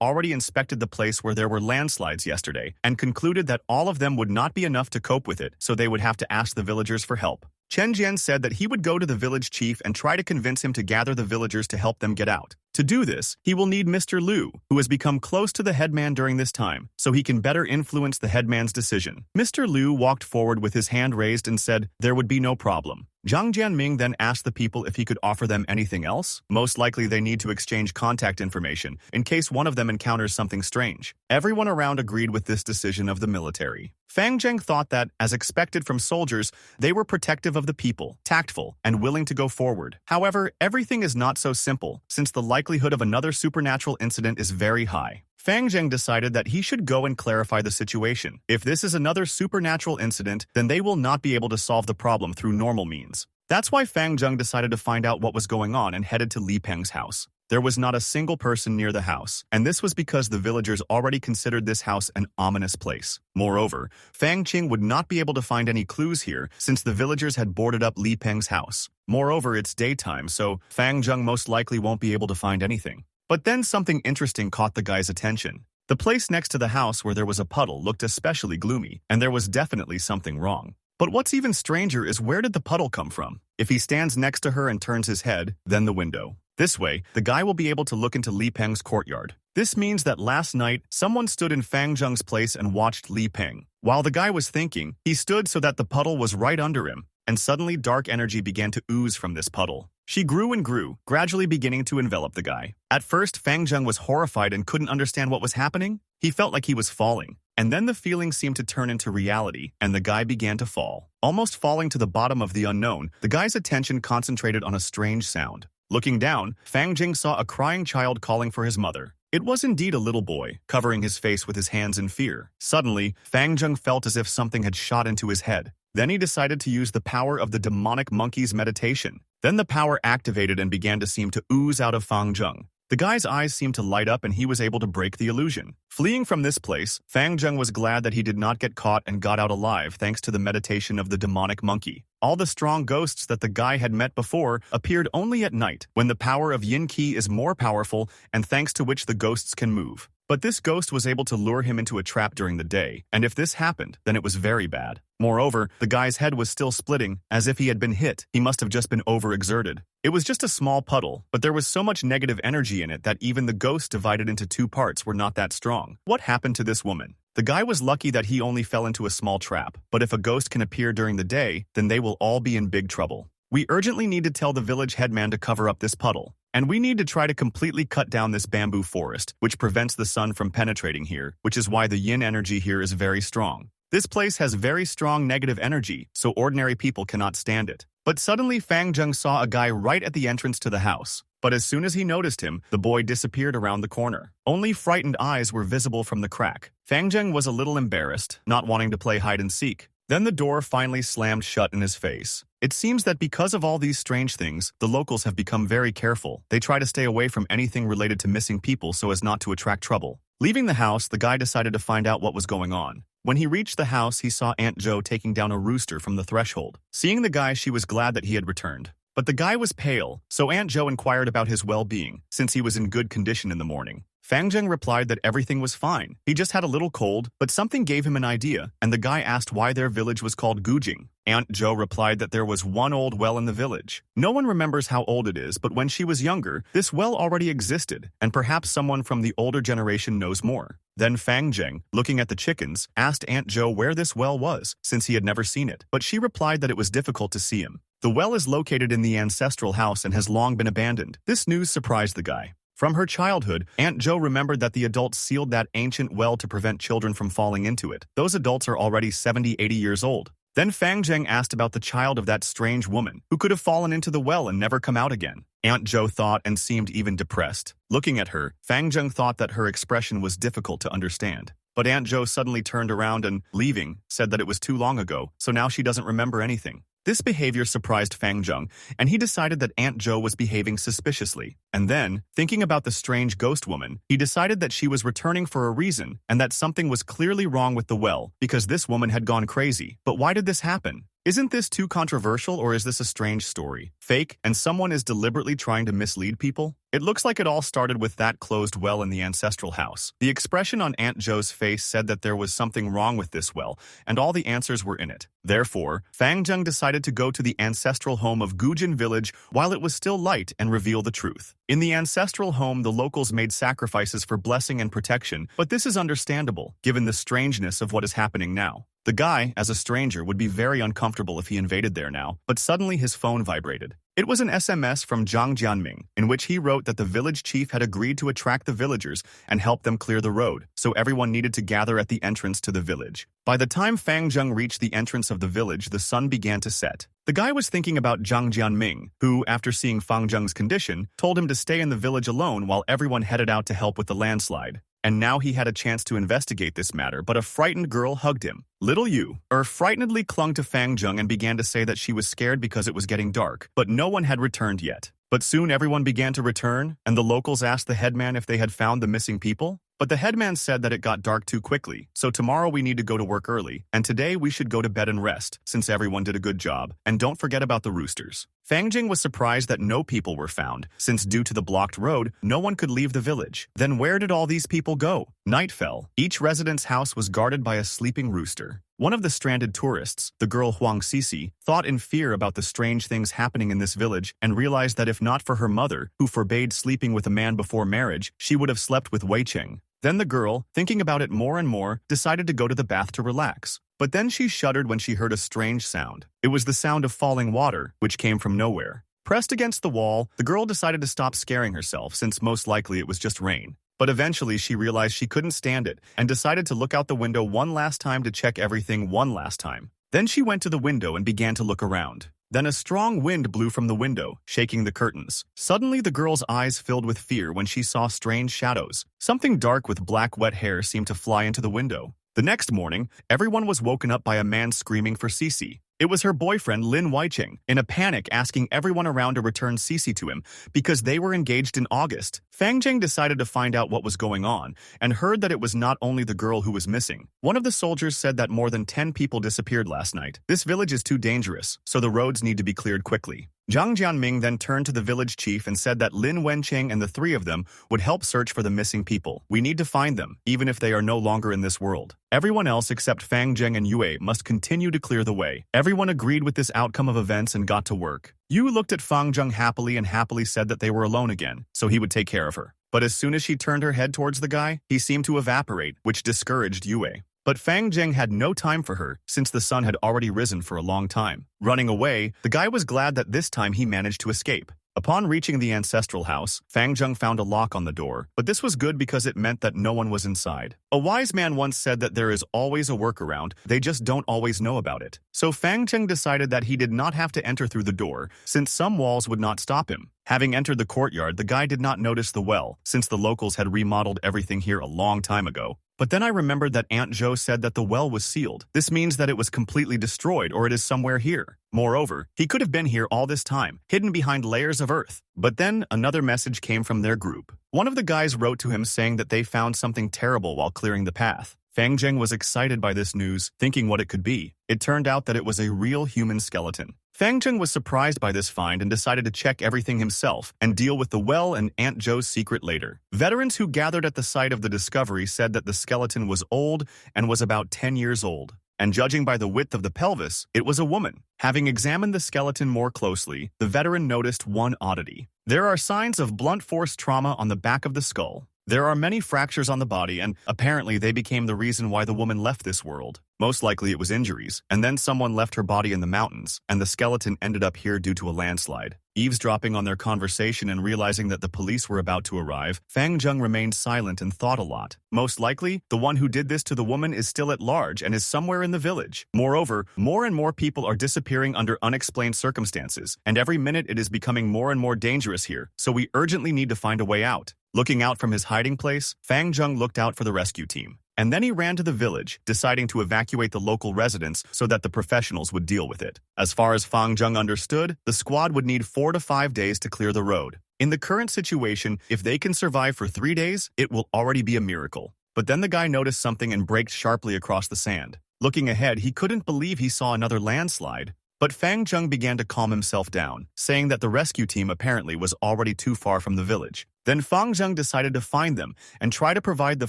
already inspected the place where there were landslides yesterday and concluded that all of them would not be enough to cope with it, so they would have to ask the villagers for help. Chen Jian said that he would go to the village chief and try to convince him to gather the villagers to help them get out. To do this, he will need Mr. Liu, who has become close to the headman during this time, so he can better influence the headman's decision. Mr. Liu walked forward with his hand raised and said there would be no problem. Zhang Jianming then asked the people if he could offer them anything else. Most likely they need to exchange contact information, in case one of them encounters something strange. Everyone around agreed with this decision of the military. Fang Zheng thought that, as expected from soldiers, they were protective of the people, tactful, and willing to go forward. However, everything is not so simple, since the likelihood of another supernatural incident is very high. Fang Zheng decided that he should go and clarify the situation. If this is another supernatural incident, then they will not be able to solve the problem through normal means. That's why Fang Zheng decided to find out what was going on and headed to Li Peng's house. There was not a single person near the house, and this was because the villagers already considered this house an ominous place. Moreover, Fang Qing would not be able to find any clues here since the villagers had boarded up Li Peng's house. Moreover, it's daytime, so Fang Zheng most likely won't be able to find anything. But then something interesting caught the guy's attention. The place next to the house where there was a puddle looked especially gloomy, and there was definitely something wrong. But what's even stranger is where did the puddle come from? If he stands next to her and turns his head, then the window. This way, the guy will be able to look into Li Peng's courtyard. This means that last night, someone stood in Fang Zheng's place and watched Li Peng. While the guy was thinking, he stood so that the puddle was right under him, and suddenly dark energy began to ooze from this puddle. She grew and grew, gradually beginning to envelop the guy. At first, Fang Zheng was horrified and couldn't understand what was happening. He felt like he was falling. And then the feeling seemed to turn into reality, and the guy began to fall. Almost falling to the bottom of the unknown, the guy's attention concentrated on a strange sound. Looking down, Fang Zheng saw a crying child calling for his mother. It was indeed a little boy, covering his face with his hands in fear. Suddenly, Fang Zheng felt as if something had shot into his head. Then he decided to use the power of the demonic monkey's meditation. Then the power activated and began to seem to ooze out of Fang Zheng. The guy's eyes seemed to light up and he was able to break the illusion. Fleeing from this place, Fang Zheng was glad that he did not get caught and got out alive thanks to the meditation of the demonic monkey. All the strong ghosts that the guy had met before appeared only at night, when the power of Yin Qi is more powerful and thanks to which the ghosts can move. But this ghost was able to lure him into a trap during the day, and if this happened, then it was very bad. Moreover, the guy's head was still splitting, as if he had been hit. He must have just been overexerted. It was just a small puddle, but there was so much negative energy in it that even the ghosts divided into 2 parts were not that strong. What happened to this woman? The guy was lucky that he only fell into a small trap, but if a ghost can appear during the day, then they will all be in big trouble. We urgently need to tell the village headman to cover up this puddle. And we need to try to completely cut down this bamboo forest, which prevents the sun from penetrating here, which is why the yin energy here is very strong. This place has very strong negative energy, so ordinary people cannot stand it. But suddenly Fang Zheng saw a guy right at the entrance to the house. But as soon as he noticed him, the boy disappeared around the corner. Only frightened eyes were visible from the crack. Fang Zheng was a little embarrassed, not wanting to play hide and seek. Then the door finally slammed shut in his face. It seems that because of all these strange things, the locals have become very careful. They try to stay away from anything related to missing people so as not to attract trouble. Leaving the house, the guy decided to find out what was going on. When he reached the house, he saw Aunt Joe taking down a rooster from the threshold. Seeing the guy, she was glad that he had returned. But the guy was pale, so Aunt Joe inquired about his well-being, since he was in good condition in the morning. Fang Zheng replied that everything was fine. He just had a little cold, but something gave him an idea, and the guy asked why their village was called Gujing. Aunt Joe replied that there was one old well in the village. No one remembers how old it is, but when she was younger, this well already existed, and perhaps someone from the older generation knows more. Then Fang Zheng, looking at the chickens, asked Aunt Joe where this well was, since he had never seen it, but she replied that it was difficult to see him. The well is located in the ancestral house and has long been abandoned. This news surprised the guy. From her childhood, Aunt Joe remembered that the adults sealed that ancient well to prevent children from falling into it. Those adults are already 70-80 years old. Then Fang Zheng asked about the child of that strange woman, who could have fallen into the well and never come out again. Aunt Joe thought and seemed even depressed. Looking at her, Fang Zheng thought that her expression was difficult to understand. But Aunt Joe suddenly turned around and, leaving, said that it was too long ago, so now she doesn't remember anything. This behavior surprised Fang Zheng, and he decided that Aunt Joe was behaving suspiciously. And then, thinking about the strange ghost woman, he decided that she was returning for a reason and that something was clearly wrong with the well because this woman had gone crazy. But why did this happen? Isn't this too controversial, or is this a strange story? Fake, and someone is deliberately trying to mislead people? It looks like it all started with that closed well in the ancestral house. The expression on Aunt Joe's face said that there was something wrong with this well, and all the answers were in it. Therefore, Fang Zheng decided to go to the ancestral home of Gujin village while it was still light and reveal the truth. In the ancestral home, the locals made sacrifices for blessing and protection, but this is understandable, given the strangeness of what is happening now. The guy, as a stranger, would be very uncomfortable if he invaded there now, but suddenly his phone vibrated. It was an SMS from Zhang Jianming, in which he wrote that the village chief had agreed to attract the villagers and help them clear the road, so everyone needed to gather at the entrance to the village. By the time Fang Zheng reached the entrance of the village, the sun began to set. The guy was thinking about Zhang Jianming, who, after seeing Fang Zheng's condition, told him to stay in the village alone while everyone headed out to help with the landslide. And now he had a chance to investigate this matter, but a frightened girl hugged him. Little Yu frightenedly clung to Fang Zheng and began to say that she was scared because it was getting dark, but no one had returned yet. But soon everyone began to return, and the locals asked the headman if they had found the missing people. But the headman said that it got dark too quickly, so tomorrow we need to go to work early, and today we should go to bed and rest, since everyone did a good job, and don't forget about the roosters. Fang Jing was surprised that no people were found, since due to the blocked road, no one could leave the village. Then where did all these people go? Night fell. Each resident's house was guarded by a sleeping rooster. One of the stranded tourists, the girl Huang Sisi, thought in fear about the strange things happening in this village and realized that if not for her mother, who forbade sleeping with a man before marriage, she would have slept with Wei Cheng. Then the girl, thinking about it more and more, decided to go to the bath to relax. But then she shuddered when she heard a strange sound. It was the sound of falling water, which came from nowhere. Pressed against the wall, the girl decided to stop scaring herself, since most likely it was just rain. But eventually she realized she couldn't stand it and decided to look out the window one last time to check everything one last time. Then she went to the window and began to look around. Then a strong wind blew from the window, shaking the curtains. Suddenly the girl's eyes filled with fear when she saw strange shadows. Something dark with black wet hair seemed to fly into the window. The next morning, everyone was woken up by a man screaming for Cece. It was her boyfriend Lin Weicheng, in a panic asking everyone around to return Cece to him because they were engaged in August. Fang Zheng decided to find out what was going on and heard that it was not only the girl who was missing. One of the soldiers said that more than 10 people disappeared last night. This village is too dangerous, so the roads need to be cleared quickly. Zhang Jianming then turned to the village chief and said that Lin Wencheng and the three of them would help search for the missing people. We need to find them, even if they are no longer in this world. Everyone else except Fang Zheng and Yue must continue to clear the way. Everyone agreed with this outcome of events and got to work. Yu looked at Fang Zheng happily said that they were alone again, so he would take care of her. But as soon as she turned her head towards the guy, he seemed to evaporate, which discouraged Yue. But Fang Zheng had no time for her, since the sun had already risen for a long time. Running away, the guy was glad that this time he managed to escape. Upon reaching the ancestral house, Fang Zheng found a lock on the door, but this was good because it meant that no one was inside. A wise man once said that there is always a workaround, they just don't always know about it. So Fang Zheng decided that he did not have to enter through the door, since some walls would not stop him. Having entered the courtyard, the guy did not notice the well, since the locals had remodeled everything here a long time ago. But then I remembered that Aunt Joe said that the well was sealed. This means that it was completely destroyed or it is somewhere here. Moreover, he could have been here all this time, hidden behind layers of earth. But then another message came from their group. One of the guys wrote to him saying that they found something terrible while clearing the path. Fang Zheng was excited by this news, thinking what it could be. It turned out that it was a real human skeleton. Fang Zheng was surprised by this find and decided to check everything himself and deal with the well and Aunt Joe's secret later. Veterans who gathered at the site of the discovery said that the skeleton was old and was about 10 years old. And judging by the width of the pelvis, it was a woman. Having examined the skeleton more closely, the veteran noticed one oddity. There are signs of blunt force trauma on the back of the skull. There are many fractures on the body, and apparently they became the reason why the woman left this world. Most likely it was injuries, and then someone left her body in the mountains, and the skeleton ended up here due to a landslide. Eavesdropping on their conversation and realizing that the police were about to arrive, Fang Zheng remained silent and thought a lot. Most likely, the one who did this to the woman is still at large and is somewhere in the village. Moreover, more and more people are disappearing under unexplained circumstances, and every minute it is becoming more and more dangerous here, so we urgently need to find a way out. Looking out from his hiding place, Fang Zheng looked out for the rescue team. And then he ran to the village, deciding to evacuate the local residents so that the professionals would deal with it. As far as Fang Zheng understood, the squad would need 4 to 5 days to clear the road. In the current situation, if they can survive for 3 days, it will already be a miracle. But then the guy noticed something and braked sharply across the sand. Looking ahead, he couldn't believe he saw another landslide. But Fang Zheng began to calm himself down, saying that the rescue team apparently was already too far from the village. Then Fang Zheng decided to find them and try to provide the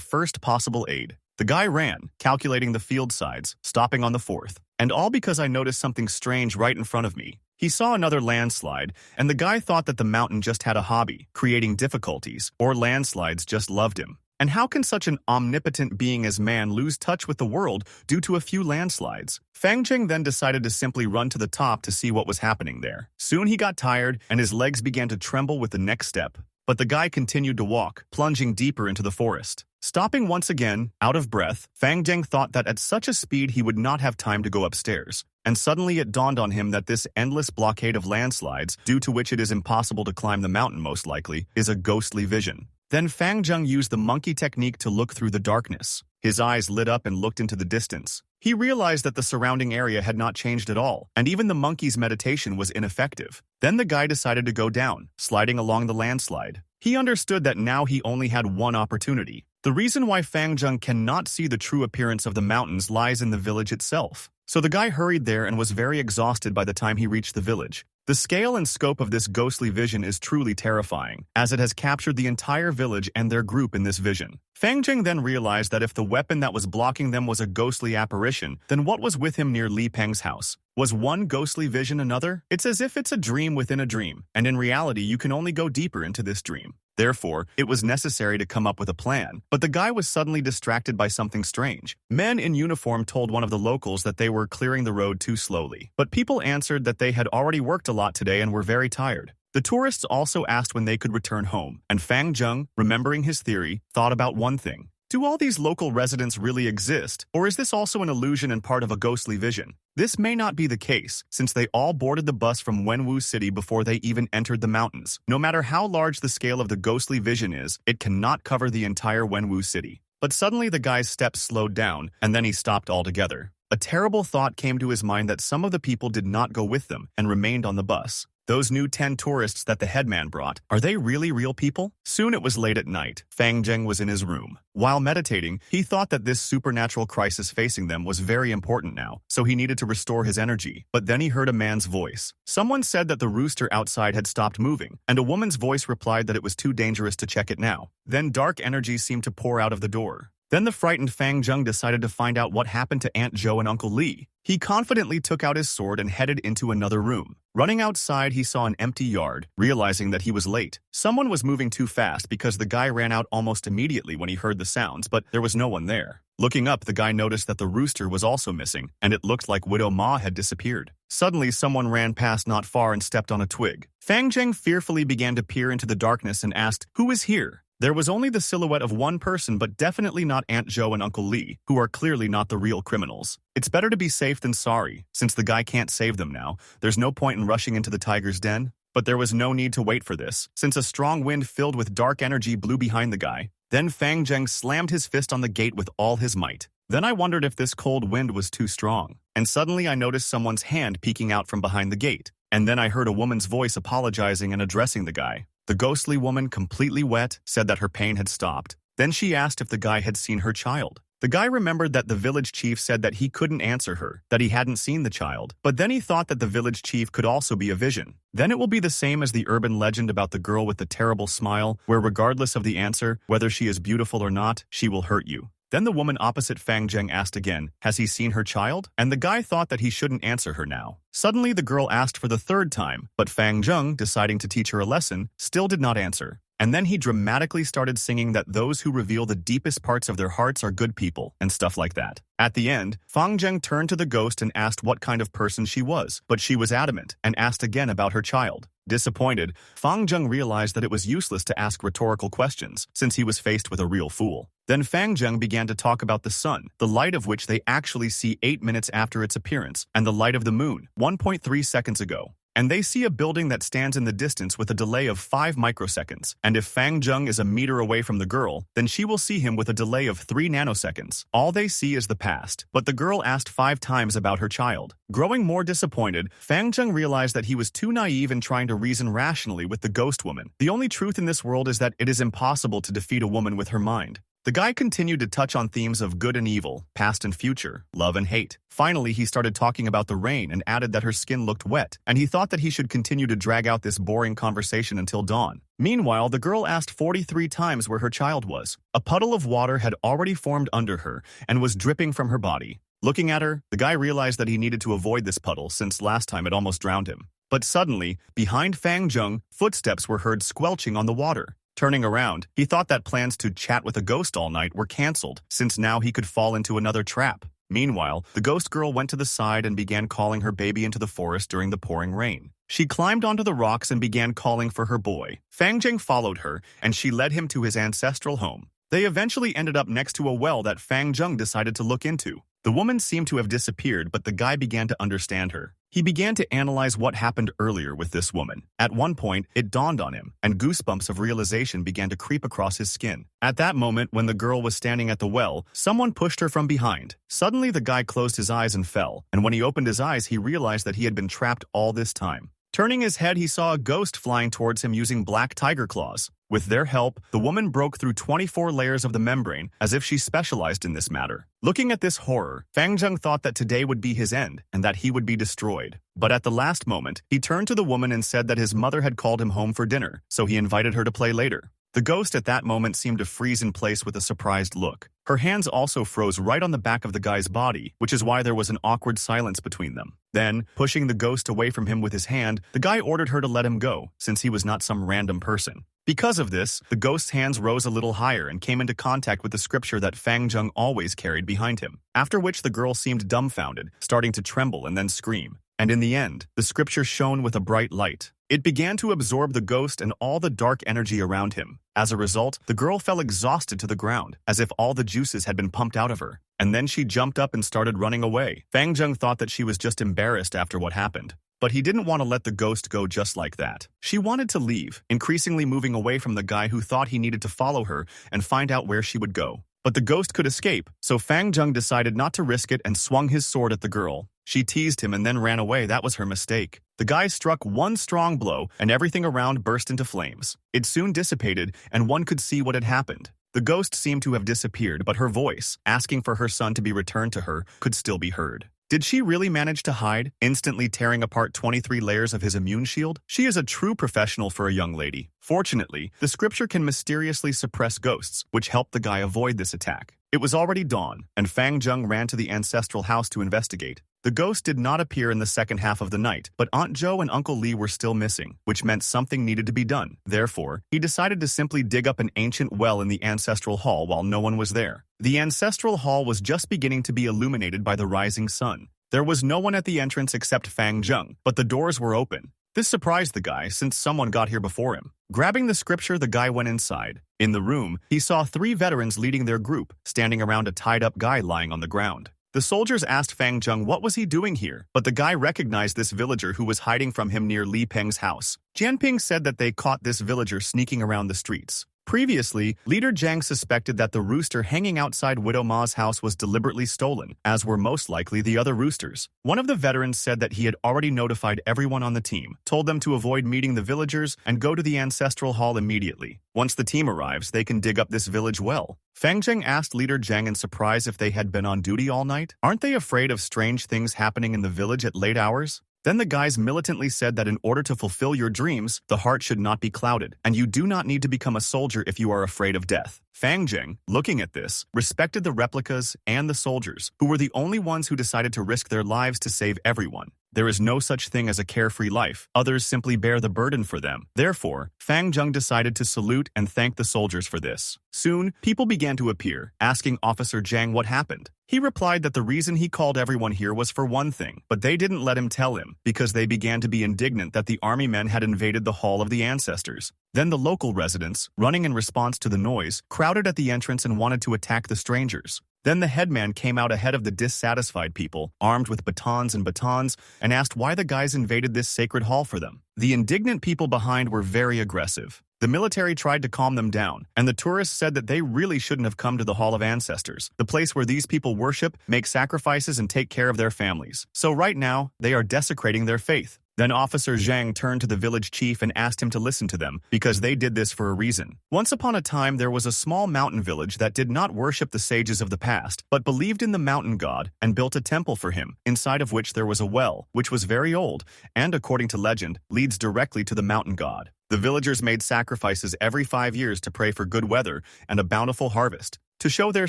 first possible aid. The guy ran, calculating the field sides, stopping on the 4th. And all because I noticed something strange right in front of me. He saw another landslide, and the guy thought that the mountain just had a hobby, creating difficulties, or landslides just loved him. And how can such an omnipotent being as man lose touch with the world due to a few landslides? Fang Zheng then decided to simply run to the top to see what was happening there. Soon he got tired, and his legs began to tremble with the next step. But the guy continued to walk, plunging deeper into the forest. Stopping once again, out of breath, Fang Zheng thought that at such a speed he would not have time to go upstairs. And suddenly it dawned on him that this endless blockade of landslides, due to which it is impossible to climb the mountain most likely, is a ghostly vision. Then Fang Zheng used the monkey technique to look through the darkness. His eyes lit up and looked into the distance. He realized that the surrounding area had not changed at all, and even the monkey's meditation was ineffective. Then the guy decided to go down, sliding along the landslide. He understood that now he only had one opportunity. The reason why Fang Zheng cannot see the true appearance of the mountains lies in the village itself. So the guy hurried there and was very exhausted by the time he reached the village. The scale and scope of this ghostly vision is truly terrifying, as it has captured the entire village and their group in this vision. Fang Zheng then realized that if the weapon that was blocking them was a ghostly apparition, then what was with him near Li Peng's house? Was one ghostly vision another? It's as if it's a dream within a dream, and in reality you can only go deeper into this dream. Therefore, it was necessary to come up with a plan. But the guy was suddenly distracted by something strange. Men in uniform told one of the locals that they were clearing the road too slowly. But people answered that they had already worked a lot today and were very tired. The tourists also asked when they could return home. And Fang Zheng, remembering his theory, thought about one thing. Do all these local residents really exist, or is this also an illusion and part of a ghostly vision? This may not be the case, since they all boarded the bus from Wenwu City before they even entered the mountains. No matter how large the scale of the ghostly vision is, it cannot cover the entire Wenwu City. But suddenly the guy's steps slowed down, and then he stopped altogether. A terrible thought came to his mind that some of the people did not go with them and remained on the bus. Those new 10 tourists that the headman brought, are they really real people? Soon it was late at night. Fang Zheng was in his room. While meditating, he thought that this supernatural crisis facing them was very important now, so he needed to restore his energy. But then he heard a man's voice. Someone said that the rooster outside had stopped moving, and a woman's voice replied that it was too dangerous to check it now. Then dark energy seemed to pour out of the door. Then the frightened Fang Zheng decided to find out what happened to Aunt Joe and Uncle Lee. He confidently took out his sword and headed into another room. Running outside, he saw an empty yard, realizing that he was late. Someone was moving too fast because the guy ran out almost immediately when he heard the sounds, but there was no one there. Looking up, the guy noticed that the rooster was also missing, and it looked like Widow Ma had disappeared. Suddenly, someone ran past not far and stepped on a twig. Fang Zheng fearfully began to peer into the darkness and asked, "Who is here?" There was only the silhouette of one person, but definitely not Aunt Joe and Uncle Lee, who are clearly not the real criminals. It's better to be safe than sorry. Since the guy can't save them now, there's no point in rushing into the tiger's den. But there was no need to wait for this, since a strong wind filled with dark energy blew behind the guy. Then Fang Zheng slammed his fist on the gate with all his might. Then I wondered if this cold wind was too strong. And suddenly I noticed someone's hand peeking out from behind the gate. And then I heard a woman's voice apologizing and addressing the guy. The ghostly woman, completely wet, said that her pain had stopped. Then she asked if the guy had seen her child. The guy remembered that the village chief said that he couldn't answer her, that he hadn't seen the child, but then he thought that the village chief could also be a vision. Then it will be the same as the urban legend about the girl with the terrible smile, where regardless of the answer, whether she is beautiful or not, she will hurt you. Then the woman opposite Fang Zheng asked again, has he seen her child? And the guy thought that he shouldn't answer her now. Suddenly the girl asked for the third time, but Fang Zheng, deciding to teach her a lesson, still did not answer. And then he dramatically started singing that those who reveal the deepest parts of their hearts are good people, and stuff like that. At the end, Fang Zheng turned to the ghost and asked what kind of person she was, but she was adamant, and asked again about her child. Disappointed, Fang Zheng realized that it was useless to ask rhetorical questions, since he was faced with a real fool. Then Fang Zheng began to talk about the sun, the light of which they actually see 8 minutes after its appearance, and the light of the moon, 1.3 seconds ago. And they see a building that stands in the distance with a delay of 5 microseconds. And if Fang Zheng is a meter away from the girl, then she will see him with a delay of 3 nanoseconds. All they see is the past. But the girl asked 5 times about her child. Growing more disappointed, Fang Zheng realized that he was too naive in trying to reason rationally with the ghost woman. The only truth in this world is that it is impossible to defeat a woman with her mind. The guy continued to touch on themes of good and evil, past and future, love and hate. Finally, he started talking about the rain and added that her skin looked wet, and he thought that he should continue to drag out this boring conversation until dawn. Meanwhile, the girl asked 43 times where her child was. A puddle of water had already formed under her and was dripping from her body. Looking at her, the guy realized that he needed to avoid this puddle since last time it almost drowned him. But suddenly, behind Fang Zheng, footsteps were heard squelching on the water. Turning around, he thought that plans to chat with a ghost all night were cancelled, since now he could fall into another trap. Meanwhile, the ghost girl went to the side and began calling her baby into the forest during the pouring rain. She climbed onto the rocks and began calling for her boy. Fang Zheng followed her, and she led him to his ancestral home. They eventually ended up next to a well that Fang Zheng decided to look into. The woman seemed to have disappeared, but the guy began to understand her. He began to analyze what happened earlier with this woman. At one point, it dawned on him, and goosebumps of realization began to creep across his skin. At that moment, when the girl was standing at the well, someone pushed her from behind. Suddenly, the guy closed his eyes and fell, and when he opened his eyes, he realized that he had been trapped all this time. Turning his head, he saw a ghost flying towards him using black tiger claws. With their help, the woman broke through 24 layers of the membrane, as if she specialized in this matter. Looking at this horror, Fang Zheng thought that today would be his end, and that he would be destroyed. But at the last moment, he turned to the woman and said that his mother had called him home for dinner, so he invited her to play later. The ghost at that moment seemed to freeze in place with a surprised look. Her hands also froze right on the back of the guy's body, which is why there was an awkward silence between them. Then, pushing the ghost away from him with his hand, the guy ordered her to let him go, since he was not some random person. Because of this, the ghost's hands rose a little higher and came into contact with the scripture that Fang Zheng always carried behind him, after which the girl seemed dumbfounded, starting to tremble and then scream. And in the end, the scripture shone with a bright light. It began to absorb the ghost and all the dark energy around him. As a result, the girl fell exhausted to the ground, as if all the juices had been pumped out of her. And then she jumped up and started running away. Fang Zheng thought that she was just embarrassed after what happened. But he didn't want to let the ghost go just like that. She wanted to leave, increasingly moving away from the guy who thought he needed to follow her and find out where she would go. But the ghost could escape, so Fang Zheng decided not to risk it and swung his sword at the girl. She teased him and then ran away. That was her mistake. The guy struck one strong blow, and everything around burst into flames. It soon dissipated, and one could see what had happened. The ghost seemed to have disappeared, but her voice, asking for her son to be returned to her, could still be heard. Did she really manage to hide, instantly tearing apart 23 layers of his immune shield? She is a true professional for a young lady. Fortunately, the scripture can mysteriously suppress ghosts, which helped the guy avoid this attack. It was already dawn, and Fang Zheng ran to the ancestral house to investigate. The ghost did not appear in the second half of the night, but Aunt Jo and Uncle Lee were still missing, which meant something needed to be done. Therefore, he decided to simply dig up an ancient well in the ancestral hall while no one was there. The ancestral hall was just beginning to be illuminated by the rising sun. There was no one at the entrance except Fang Zheng, but the doors were open. This surprised the guy since someone got here before him. Grabbing the scripture, the guy went inside. In the room, he saw 3 veterans leading their group, standing around a tied-up guy lying on the ground. The soldiers asked Fang Zheng what was he doing here, but the guy recognized this villager who was hiding from him near Li Peng's house. Jianping said that they caught this villager sneaking around the streets. Previously, Leader Jiang suspected that the rooster hanging outside Widow Ma's house was deliberately stolen, as were most likely the other roosters. One of the veterans said that he had already notified everyone on the team, told them to avoid meeting the villagers and go to the ancestral hall immediately. Once the team arrives, they can dig up this village well. Fang Zheng asked Leader Jiang in surprise if they had been on duty all night. Aren't they afraid of strange things happening in the village at late hours? Then the guys militantly said that in order to fulfill your dreams, the heart should not be clouded, and you do not need to become a soldier if you are afraid of death. Fang Zheng, looking at this, respected the replicas and the soldiers, who were the only ones who decided to risk their lives to save everyone. There is no such thing as a carefree life. Others simply bear the burden for them. Therefore, Fang Zheng decided to salute and thank the soldiers for this. Soon, people began to appear, asking Officer Jiang what happened. He replied that the reason he called everyone here was for one thing, but they didn't let him tell him, because they began to be indignant that the army men had invaded the Hall of the Ancestors. Then the local residents, running in response to the noise, crowded at the entrance and wanted to attack the strangers. Then the headman came out ahead of the dissatisfied people, armed with batons, and asked why the guys invaded this sacred hall for them. The indignant people behind were very aggressive. The military tried to calm them down, and the tourists said that they really shouldn't have come to the Hall of Ancestors, the place where these people worship, make sacrifices, and take care of their families. So right now, they are desecrating their faith. Then Officer Zhang turned to the village chief and asked him to listen to them, because they did this for a reason. Once upon a time, there was a small mountain village that did not worship the sages of the past, but believed in the mountain god and built a temple for him, inside of which there was a well, which was very old, and according to legend, leads directly to the mountain god. The villagers made sacrifices every 5 years to pray for good weather and a bountiful harvest. To show their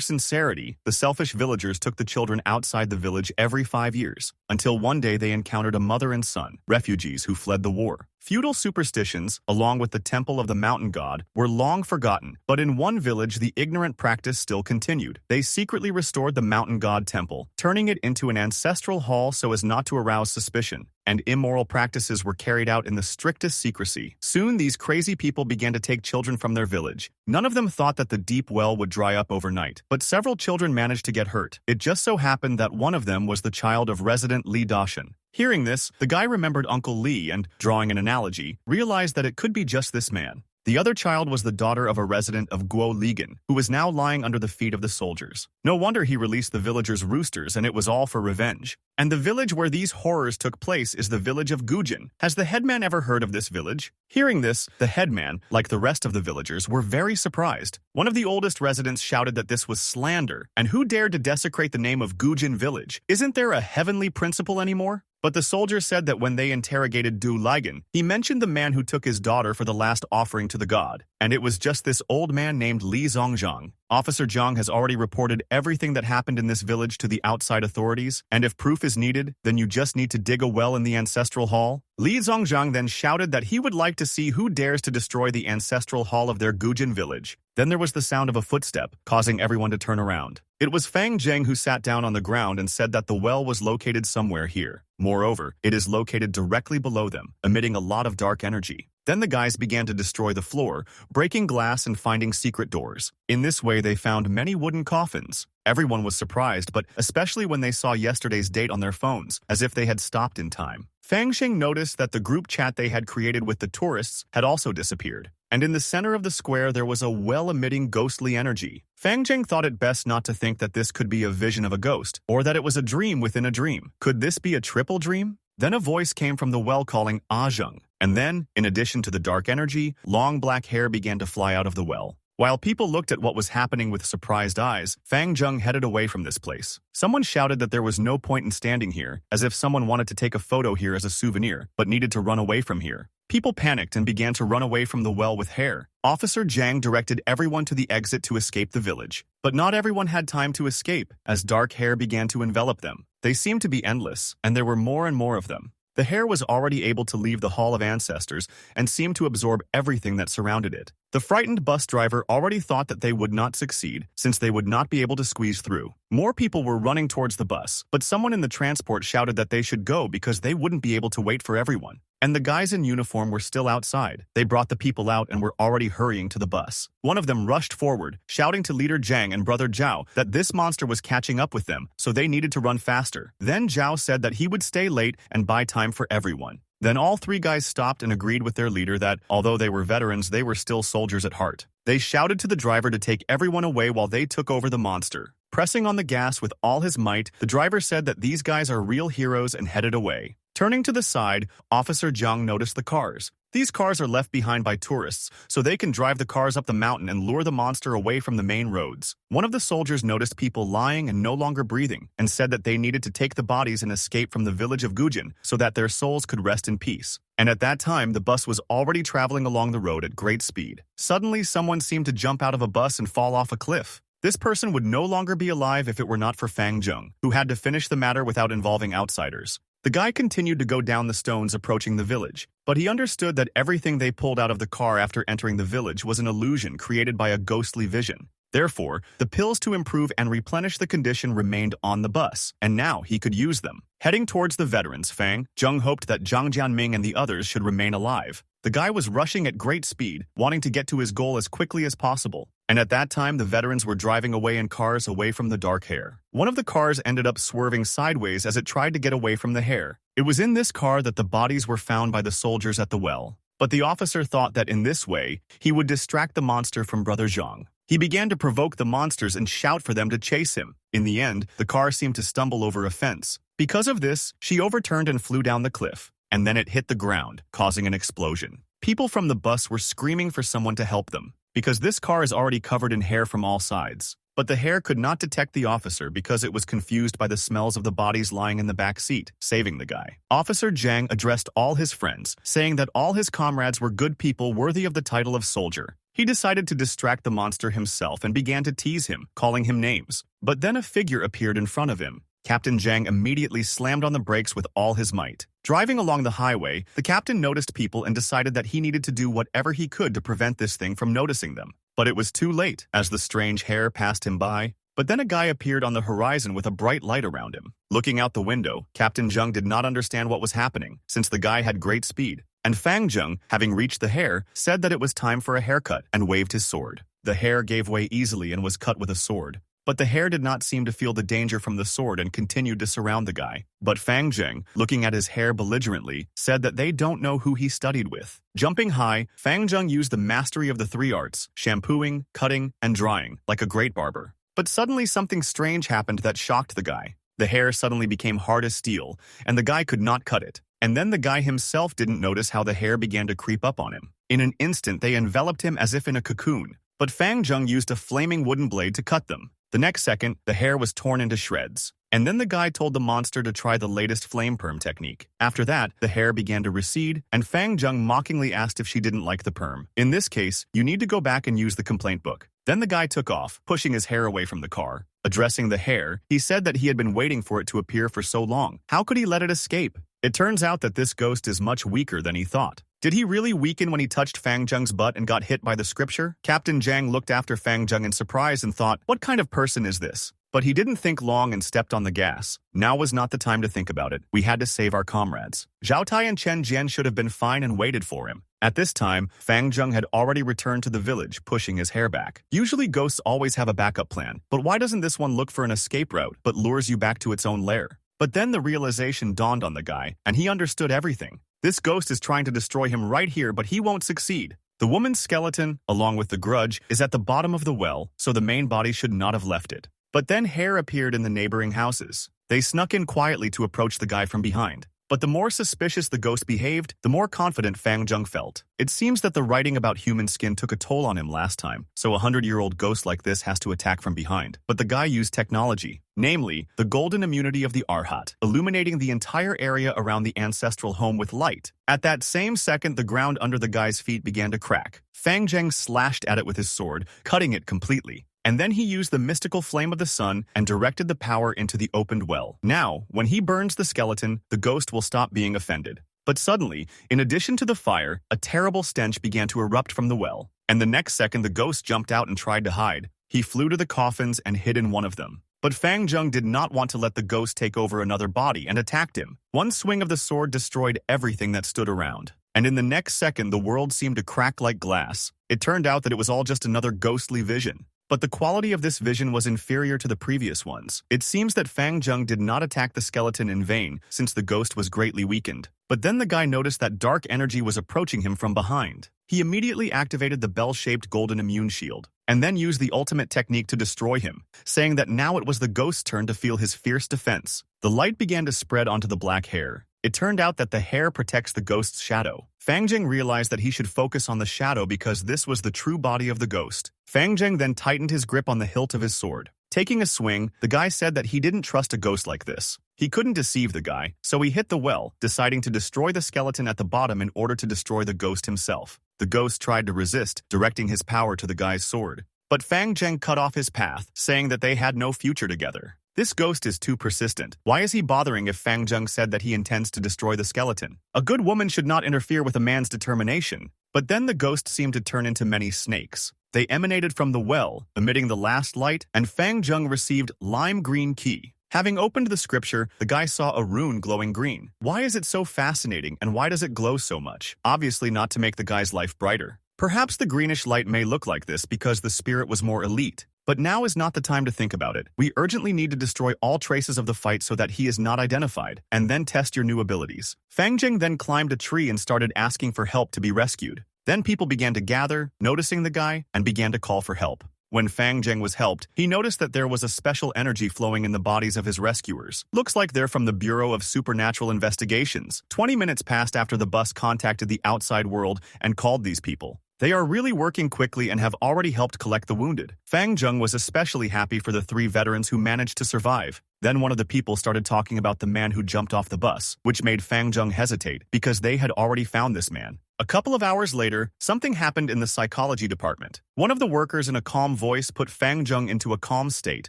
sincerity, the selfish villagers took the children outside the village every 5 years, until one day they encountered a mother and son, refugees who fled the war. Feudal superstitions, along with the temple of the mountain god, were long forgotten, but in one village the ignorant practice still continued. They secretly restored the mountain god temple, turning it into an ancestral hall so as not to arouse suspicion, and immoral practices were carried out in the strictest secrecy. Soon these crazy people began to take children from their village. None of them thought that the deep well would dry up overnight, but several children managed to get hurt. It just so happened that one of them was the child of resident Li Dashan. Hearing this, the guy remembered Uncle Li and, drawing an analogy, realized that it could be just this man. The other child was the daughter of a resident of Guo Ligan, who was now lying under the feet of the soldiers. No wonder he released the villagers' roosters, and it was all for revenge. And the village where these horrors took place is the village of Gujin. Has the headman ever heard of this village? Hearing this, the headman, like the rest of the villagers, were very surprised. One of the oldest residents shouted that this was slander, and who dared to desecrate the name of Gujin village? Isn't there a heavenly principle anymore? But the soldier said that when they interrogated Du Ligan, he mentioned the man who took his daughter for the last offering to the god, and it was just this old man named Li Zongzhang. Officer Zhang has already reported everything that happened in this village to the outside authorities, and if proof is needed, then you just need to dig a well in the ancestral hall. Li Zongzhang then shouted that he would like to see who dares to destroy the ancestral hall of their Gujin village. Then there was the sound of a footstep, causing everyone to turn around. It was Fang Zheng who sat down on the ground and said that the well was located somewhere here. Moreover, it is located directly below them, emitting a lot of dark energy. Then the guys began to destroy the floor, breaking glass and finding secret doors. In this way, they found many wooden coffins. Everyone was surprised, but especially when they saw yesterday's date on their phones, as if they had stopped in time. Fang Xing noticed that the group chat they had created with the tourists had also disappeared. And in the center of the square there was a well-emitting ghostly energy. Fang Zheng thought it best not to think that this could be a vision of a ghost, or that it was a dream within a dream. Could this be a triple dream? Then a voice came from the well calling Ah Zheng. And then, in addition to the dark energy, long black hair began to fly out of the well. While people looked at what was happening with surprised eyes, Fang Zheng headed away from this place. Someone shouted that there was no point in standing here, as if someone wanted to take a photo here as a souvenir, but needed to run away from here. People panicked and began to run away from the well with hair. Officer Zhang directed everyone to the exit to escape the village. But not everyone had time to escape, as dark hair began to envelop them. They seemed to be endless, and there were more and more of them. The hair was already able to leave the Hall of Ancestors and seemed to absorb everything that surrounded it. The frightened bus driver already thought that they would not succeed, since they would not be able to squeeze through. More people were running towards the bus, but someone in the transport shouted that they should go because they wouldn't be able to wait for everyone. And the guys in uniform were still outside. They brought the people out and were already hurrying to the bus. One of them rushed forward, shouting to Leader Zhang and Brother Zhao that this monster was catching up with them, so they needed to run faster. Then Zhao said that he would stay late and buy time for everyone. Then all three guys stopped and agreed with their leader that, although they were veterans, they were still soldiers at heart. They shouted to the driver to take everyone away while they took over the monster. Pressing on the gas with all his might, the driver said that these guys are real heroes and headed away. Turning to the side, Officer Zhang noticed the cars. These cars are left behind by tourists, so they can drive the cars up the mountain and lure the monster away from the main roads. One of the soldiers noticed people lying and no longer breathing, and said that they needed to take the bodies and escape from the village of Gujin so that their souls could rest in peace. And at that time, the bus was already traveling along the road at great speed. Suddenly, someone seemed to jump out of a bus and fall off a cliff. This person would no longer be alive if it were not for Fang Zheng, who had to finish the matter without involving outsiders. The guy continued to go down the stones approaching the village, but he understood that everything they pulled out of the car after entering the village was an illusion created by a ghostly vision. Therefore, the pills to improve and replenish the condition remained on the bus, and now he could use them. Heading towards the veterans, Fang Zheng hoped that Zhang Jianming and the others should remain alive. The guy was rushing at great speed, wanting to get to his goal as quickly as possible. And at that time, the veterans were driving away in cars away from the dark hare. One of the cars ended up swerving sideways as it tried to get away from the hare. It was in this car that the bodies were found by the soldiers at the well. But the officer thought that in this way, he would distract the monster from Brother Zhang. He began to provoke the monsters and shout for them to chase him. In the end, the car seemed to stumble over a fence. Because of this, she overturned and flew down the cliff. And then it hit the ground, causing an explosion. People from the bus were screaming for someone to help them, because this car is already covered in hair from all sides. But the hare could not detect the officer because it was confused by the smells of the bodies lying in the back seat, saving the guy. Officer Zhang addressed all his friends, saying that all his comrades were good people worthy of the title of soldier. He decided to distract the monster himself and began to tease him, calling him names. But then a figure appeared in front of him. Captain Zhang immediately slammed on the brakes with all his might. Driving along the highway, the captain noticed people and decided that he needed to do whatever he could to prevent this thing from noticing them. But it was too late, as the strange hare passed him by. But then a guy appeared on the horizon with a bright light around him. Looking out the window, Captain Zheng did not understand what was happening, since the guy had great speed. And Fang Zheng, having reached the hare, said that it was time for a haircut and waved his sword. The hare gave way easily and was cut with a sword. But the hare did not seem to feel the danger from the sword and continued to surround the guy. But Fang Zheng, looking at his hair belligerently, said that they don't know who he studied with. Jumping high, Fang Zheng used the mastery of the three arts, shampooing, cutting, and drying, like a great barber. But suddenly something strange happened that shocked the guy. The hair suddenly became hard as steel, and the guy could not cut it. And then the guy himself didn't notice how the hair began to creep up on him. In an instant, they enveloped him as if in a cocoon. But Fang Zheng used a flaming wooden blade to cut them. The next second, the hair was torn into shreds. And then the guy told the monster to try the latest flame perm technique. After that, the hair began to recede, and Fang Zheng mockingly asked if she didn't like the perm. In this case, you need to go back and use the complaint book. Then the guy took off, pushing his hair away from the car. Addressing the hair, he said that he had been waiting for it to appear for so long. How could he let it escape? It turns out that this ghost is much weaker than he thought. Did he really weaken when he touched Fang Zheng's butt and got hit by the scripture? Captain Zhang looked after Fang Zheng in surprise and thought, what kind of person is this? But he didn't think long and stepped on the gas. Now was not the time to think about it. We had to save our comrades. Zhao Tai and Chen Jian should have been fine and waited for him. At this time, Fang Zheng had already returned to the village, pushing his hair back. Usually ghosts always have a backup plan, but why doesn't this one look for an escape route, but lures you back to its own lair? But then the realization dawned on the guy, and he understood everything. This ghost is trying to destroy him right here, but he won't succeed. The woman's skeleton, along with the grudge, is at the bottom of the well, so the main body should not have left it. But then hair appeared in the neighboring houses. They snuck in quietly to approach the guy from behind. But the more suspicious the ghost behaved, the more confident Fang Zheng felt. It seems that the writing about human skin took a toll on him last time, so a 100-year-old ghost like this has to attack from behind. But the guy used technology, namely, the golden immunity of the Arhat, illuminating the entire area around the ancestral home with light. At that same second, the ground under the guy's feet began to crack. Fang Zheng slashed at it with his sword, cutting it completely. And then he used the mystical flame of the sun and directed the power into the opened well. Now, when he burns the skeleton, the ghost will stop being offended. But suddenly, in addition to the fire, a terrible stench began to erupt from the well. And the next second, the ghost jumped out and tried to hide. He flew to the coffins and hid in one of them. But Fang Zheng did not want to let the ghost take over another body and attacked him. One swing of the sword destroyed everything that stood around. And in the next second, the world seemed to crack like glass. It turned out that it was all just another ghostly vision. But the quality of this vision was inferior to the previous ones. It seems that Fang Zheng did not attack the skeleton in vain, since the ghost was greatly weakened. But then the guy noticed that dark energy was approaching him from behind. He immediately activated the bell-shaped golden immune shield, and then used the ultimate technique to destroy him, saying that now it was the ghost's turn to feel his fierce defense. The light began to spread onto the black hair. It turned out that the hair protects the ghost's shadow. Fang Zheng realized that he should focus on the shadow because this was the true body of the ghost. Fang Zheng then tightened his grip on the hilt of his sword. Taking a swing, the guy said that he didn't trust a ghost like this. He couldn't deceive the guy, so he hit the well, deciding to destroy the skeleton at the bottom in order to destroy the ghost himself. The ghost tried to resist, directing his power to the guy's sword. But Fang Zheng cut off his path, saying that they had no future together. This ghost is too persistent. Why is he bothering if Fang Zheng said that he intends to destroy the skeleton? A good woman should not interfere with a man's determination. But then the ghost seemed to turn into many snakes. They emanated from the well, emitting the last light, and Fang Zheng received lime green key. Having opened the scripture, the guy saw a rune glowing green. Why is it so fascinating, and why does it glow so much? Obviously not to make the guy's life brighter. Perhaps the greenish light may look like this because the spirit was more elite. But now is not the time to think about it. We urgently need to destroy all traces of the fight so that he is not identified, and then test your new abilities. Fang Zheng then climbed a tree and started asking for help to be rescued. Then people began to gather, noticing the guy, and began to call for help. When Fang Zheng was helped, he noticed that there was a special energy flowing in the bodies of his rescuers. Looks like they're from the Bureau of Supernatural Investigations. 20 minutes passed after the bus contacted the outside world and called these people. They are really working quickly and have already helped collect the wounded. Fang Zheng was especially happy for the 3 veterans who managed to survive. Then one of the people started talking about the man who jumped off the bus, which made Fang Zheng hesitate because they had already found this man. A couple of hours later, something happened in the psychology department. One of the workers in a calm voice put Fang Zheng into a calm state,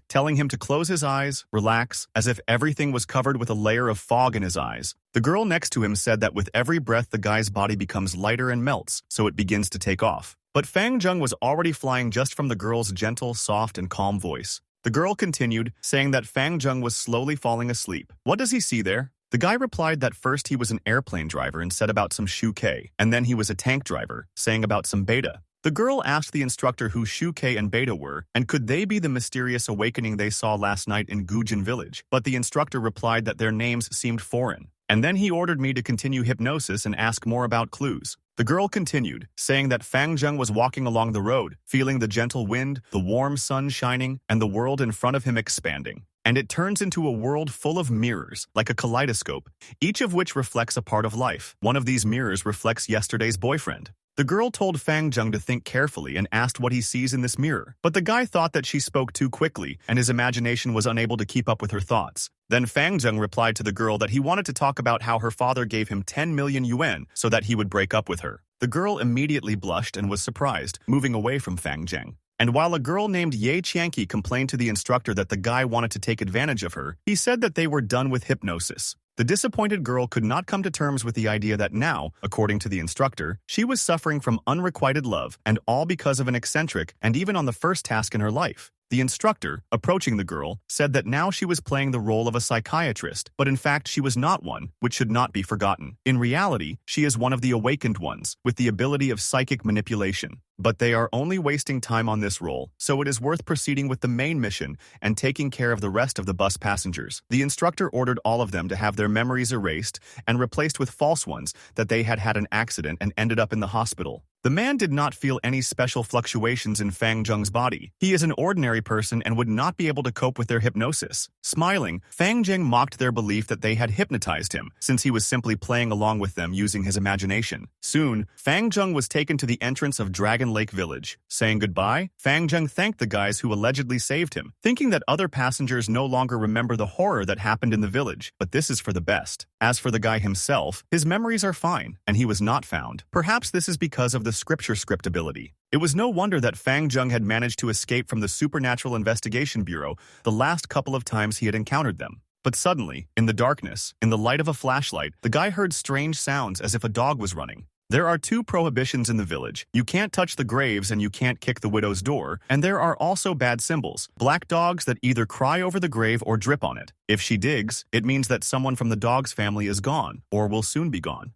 telling him to close his eyes, relax, as if everything was covered with a layer of fog in his eyes. The girl next to him said that with every breath the guy's body becomes lighter and melts, so it begins to take off. But Fang Zheng was already flying just from the girl's gentle, soft, and calm voice. The girl continued, saying that Fang Zheng was slowly falling asleep. What does he see there? The guy replied that first he was an airplane driver and said about some Shu K, and then he was a tank driver, saying about some beta. The girl asked the instructor who Shu K and beta were, and could they be the mysterious awakening they saw last night in Gujin village, but the instructor replied that their names seemed foreign. And then he ordered me to continue hypnosis and ask more about clues. The girl continued, saying that Fang Zheng was walking along the road, feeling the gentle wind, the warm sun shining, and the world in front of him expanding. And it turns into a world full of mirrors, like a kaleidoscope, each of which reflects a part of life. One of these mirrors reflects yesterday's boyfriend. The girl told Fang Zheng to think carefully and asked what he sees in this mirror. But the guy thought that she spoke too quickly, and his imagination was unable to keep up with her thoughts. Then Fang Zheng replied to the girl that he wanted to talk about how her father gave him 10 million yuan so that he would break up with her. The girl immediately blushed and was surprised, moving away from Fang Zheng. And while a girl named Ye Qianqi complained to the instructor that the guy wanted to take advantage of her, he said that they were done with hypnosis. The disappointed girl could not come to terms with the idea that now, according to the instructor, she was suffering from unrequited love, and all because of an eccentric and even on the first task in her life. The instructor, approaching the girl, said that now she was playing the role of a psychiatrist, but in fact she was not one, which should not be forgotten. In reality, she is one of the awakened ones, with the ability of psychic manipulation. But they are only wasting time on this role, so it is worth proceeding with the main mission and taking care of the rest of the bus passengers. The instructor ordered all of them to have their memories erased and replaced with false ones that they had had an accident and ended up in the hospital. The man did not feel any special fluctuations in Fang Zheng's body. He is an ordinary person and would not be able to cope with their hypnosis. Smiling, Fang Zheng mocked their belief that they had hypnotized him, since he was simply playing along with them using his imagination. Soon, Fang Zheng was taken to the entrance of Dragon Lake Village. Saying goodbye, Fang Zheng thanked the guys who allegedly saved him, thinking that other passengers no longer remember the horror that happened in the village, but this is for the best. As for the guy himself, his memories are fine, and he was not found. Perhaps this is because of the scripture script ability. It was no wonder that Fang Zheng had managed to escape from the Supernatural Investigation Bureau the last couple of times he had encountered them. But suddenly, in the darkness, in the light of a flashlight, the guy heard strange sounds as if a dog was running. There are 2 prohibitions in the village. You can't touch the graves and you can't kick the widow's door, and there are also bad symbols, black dogs that either cry over the grave or drip on it. If she digs, it means that someone from the dog's family is gone, or will soon be gone.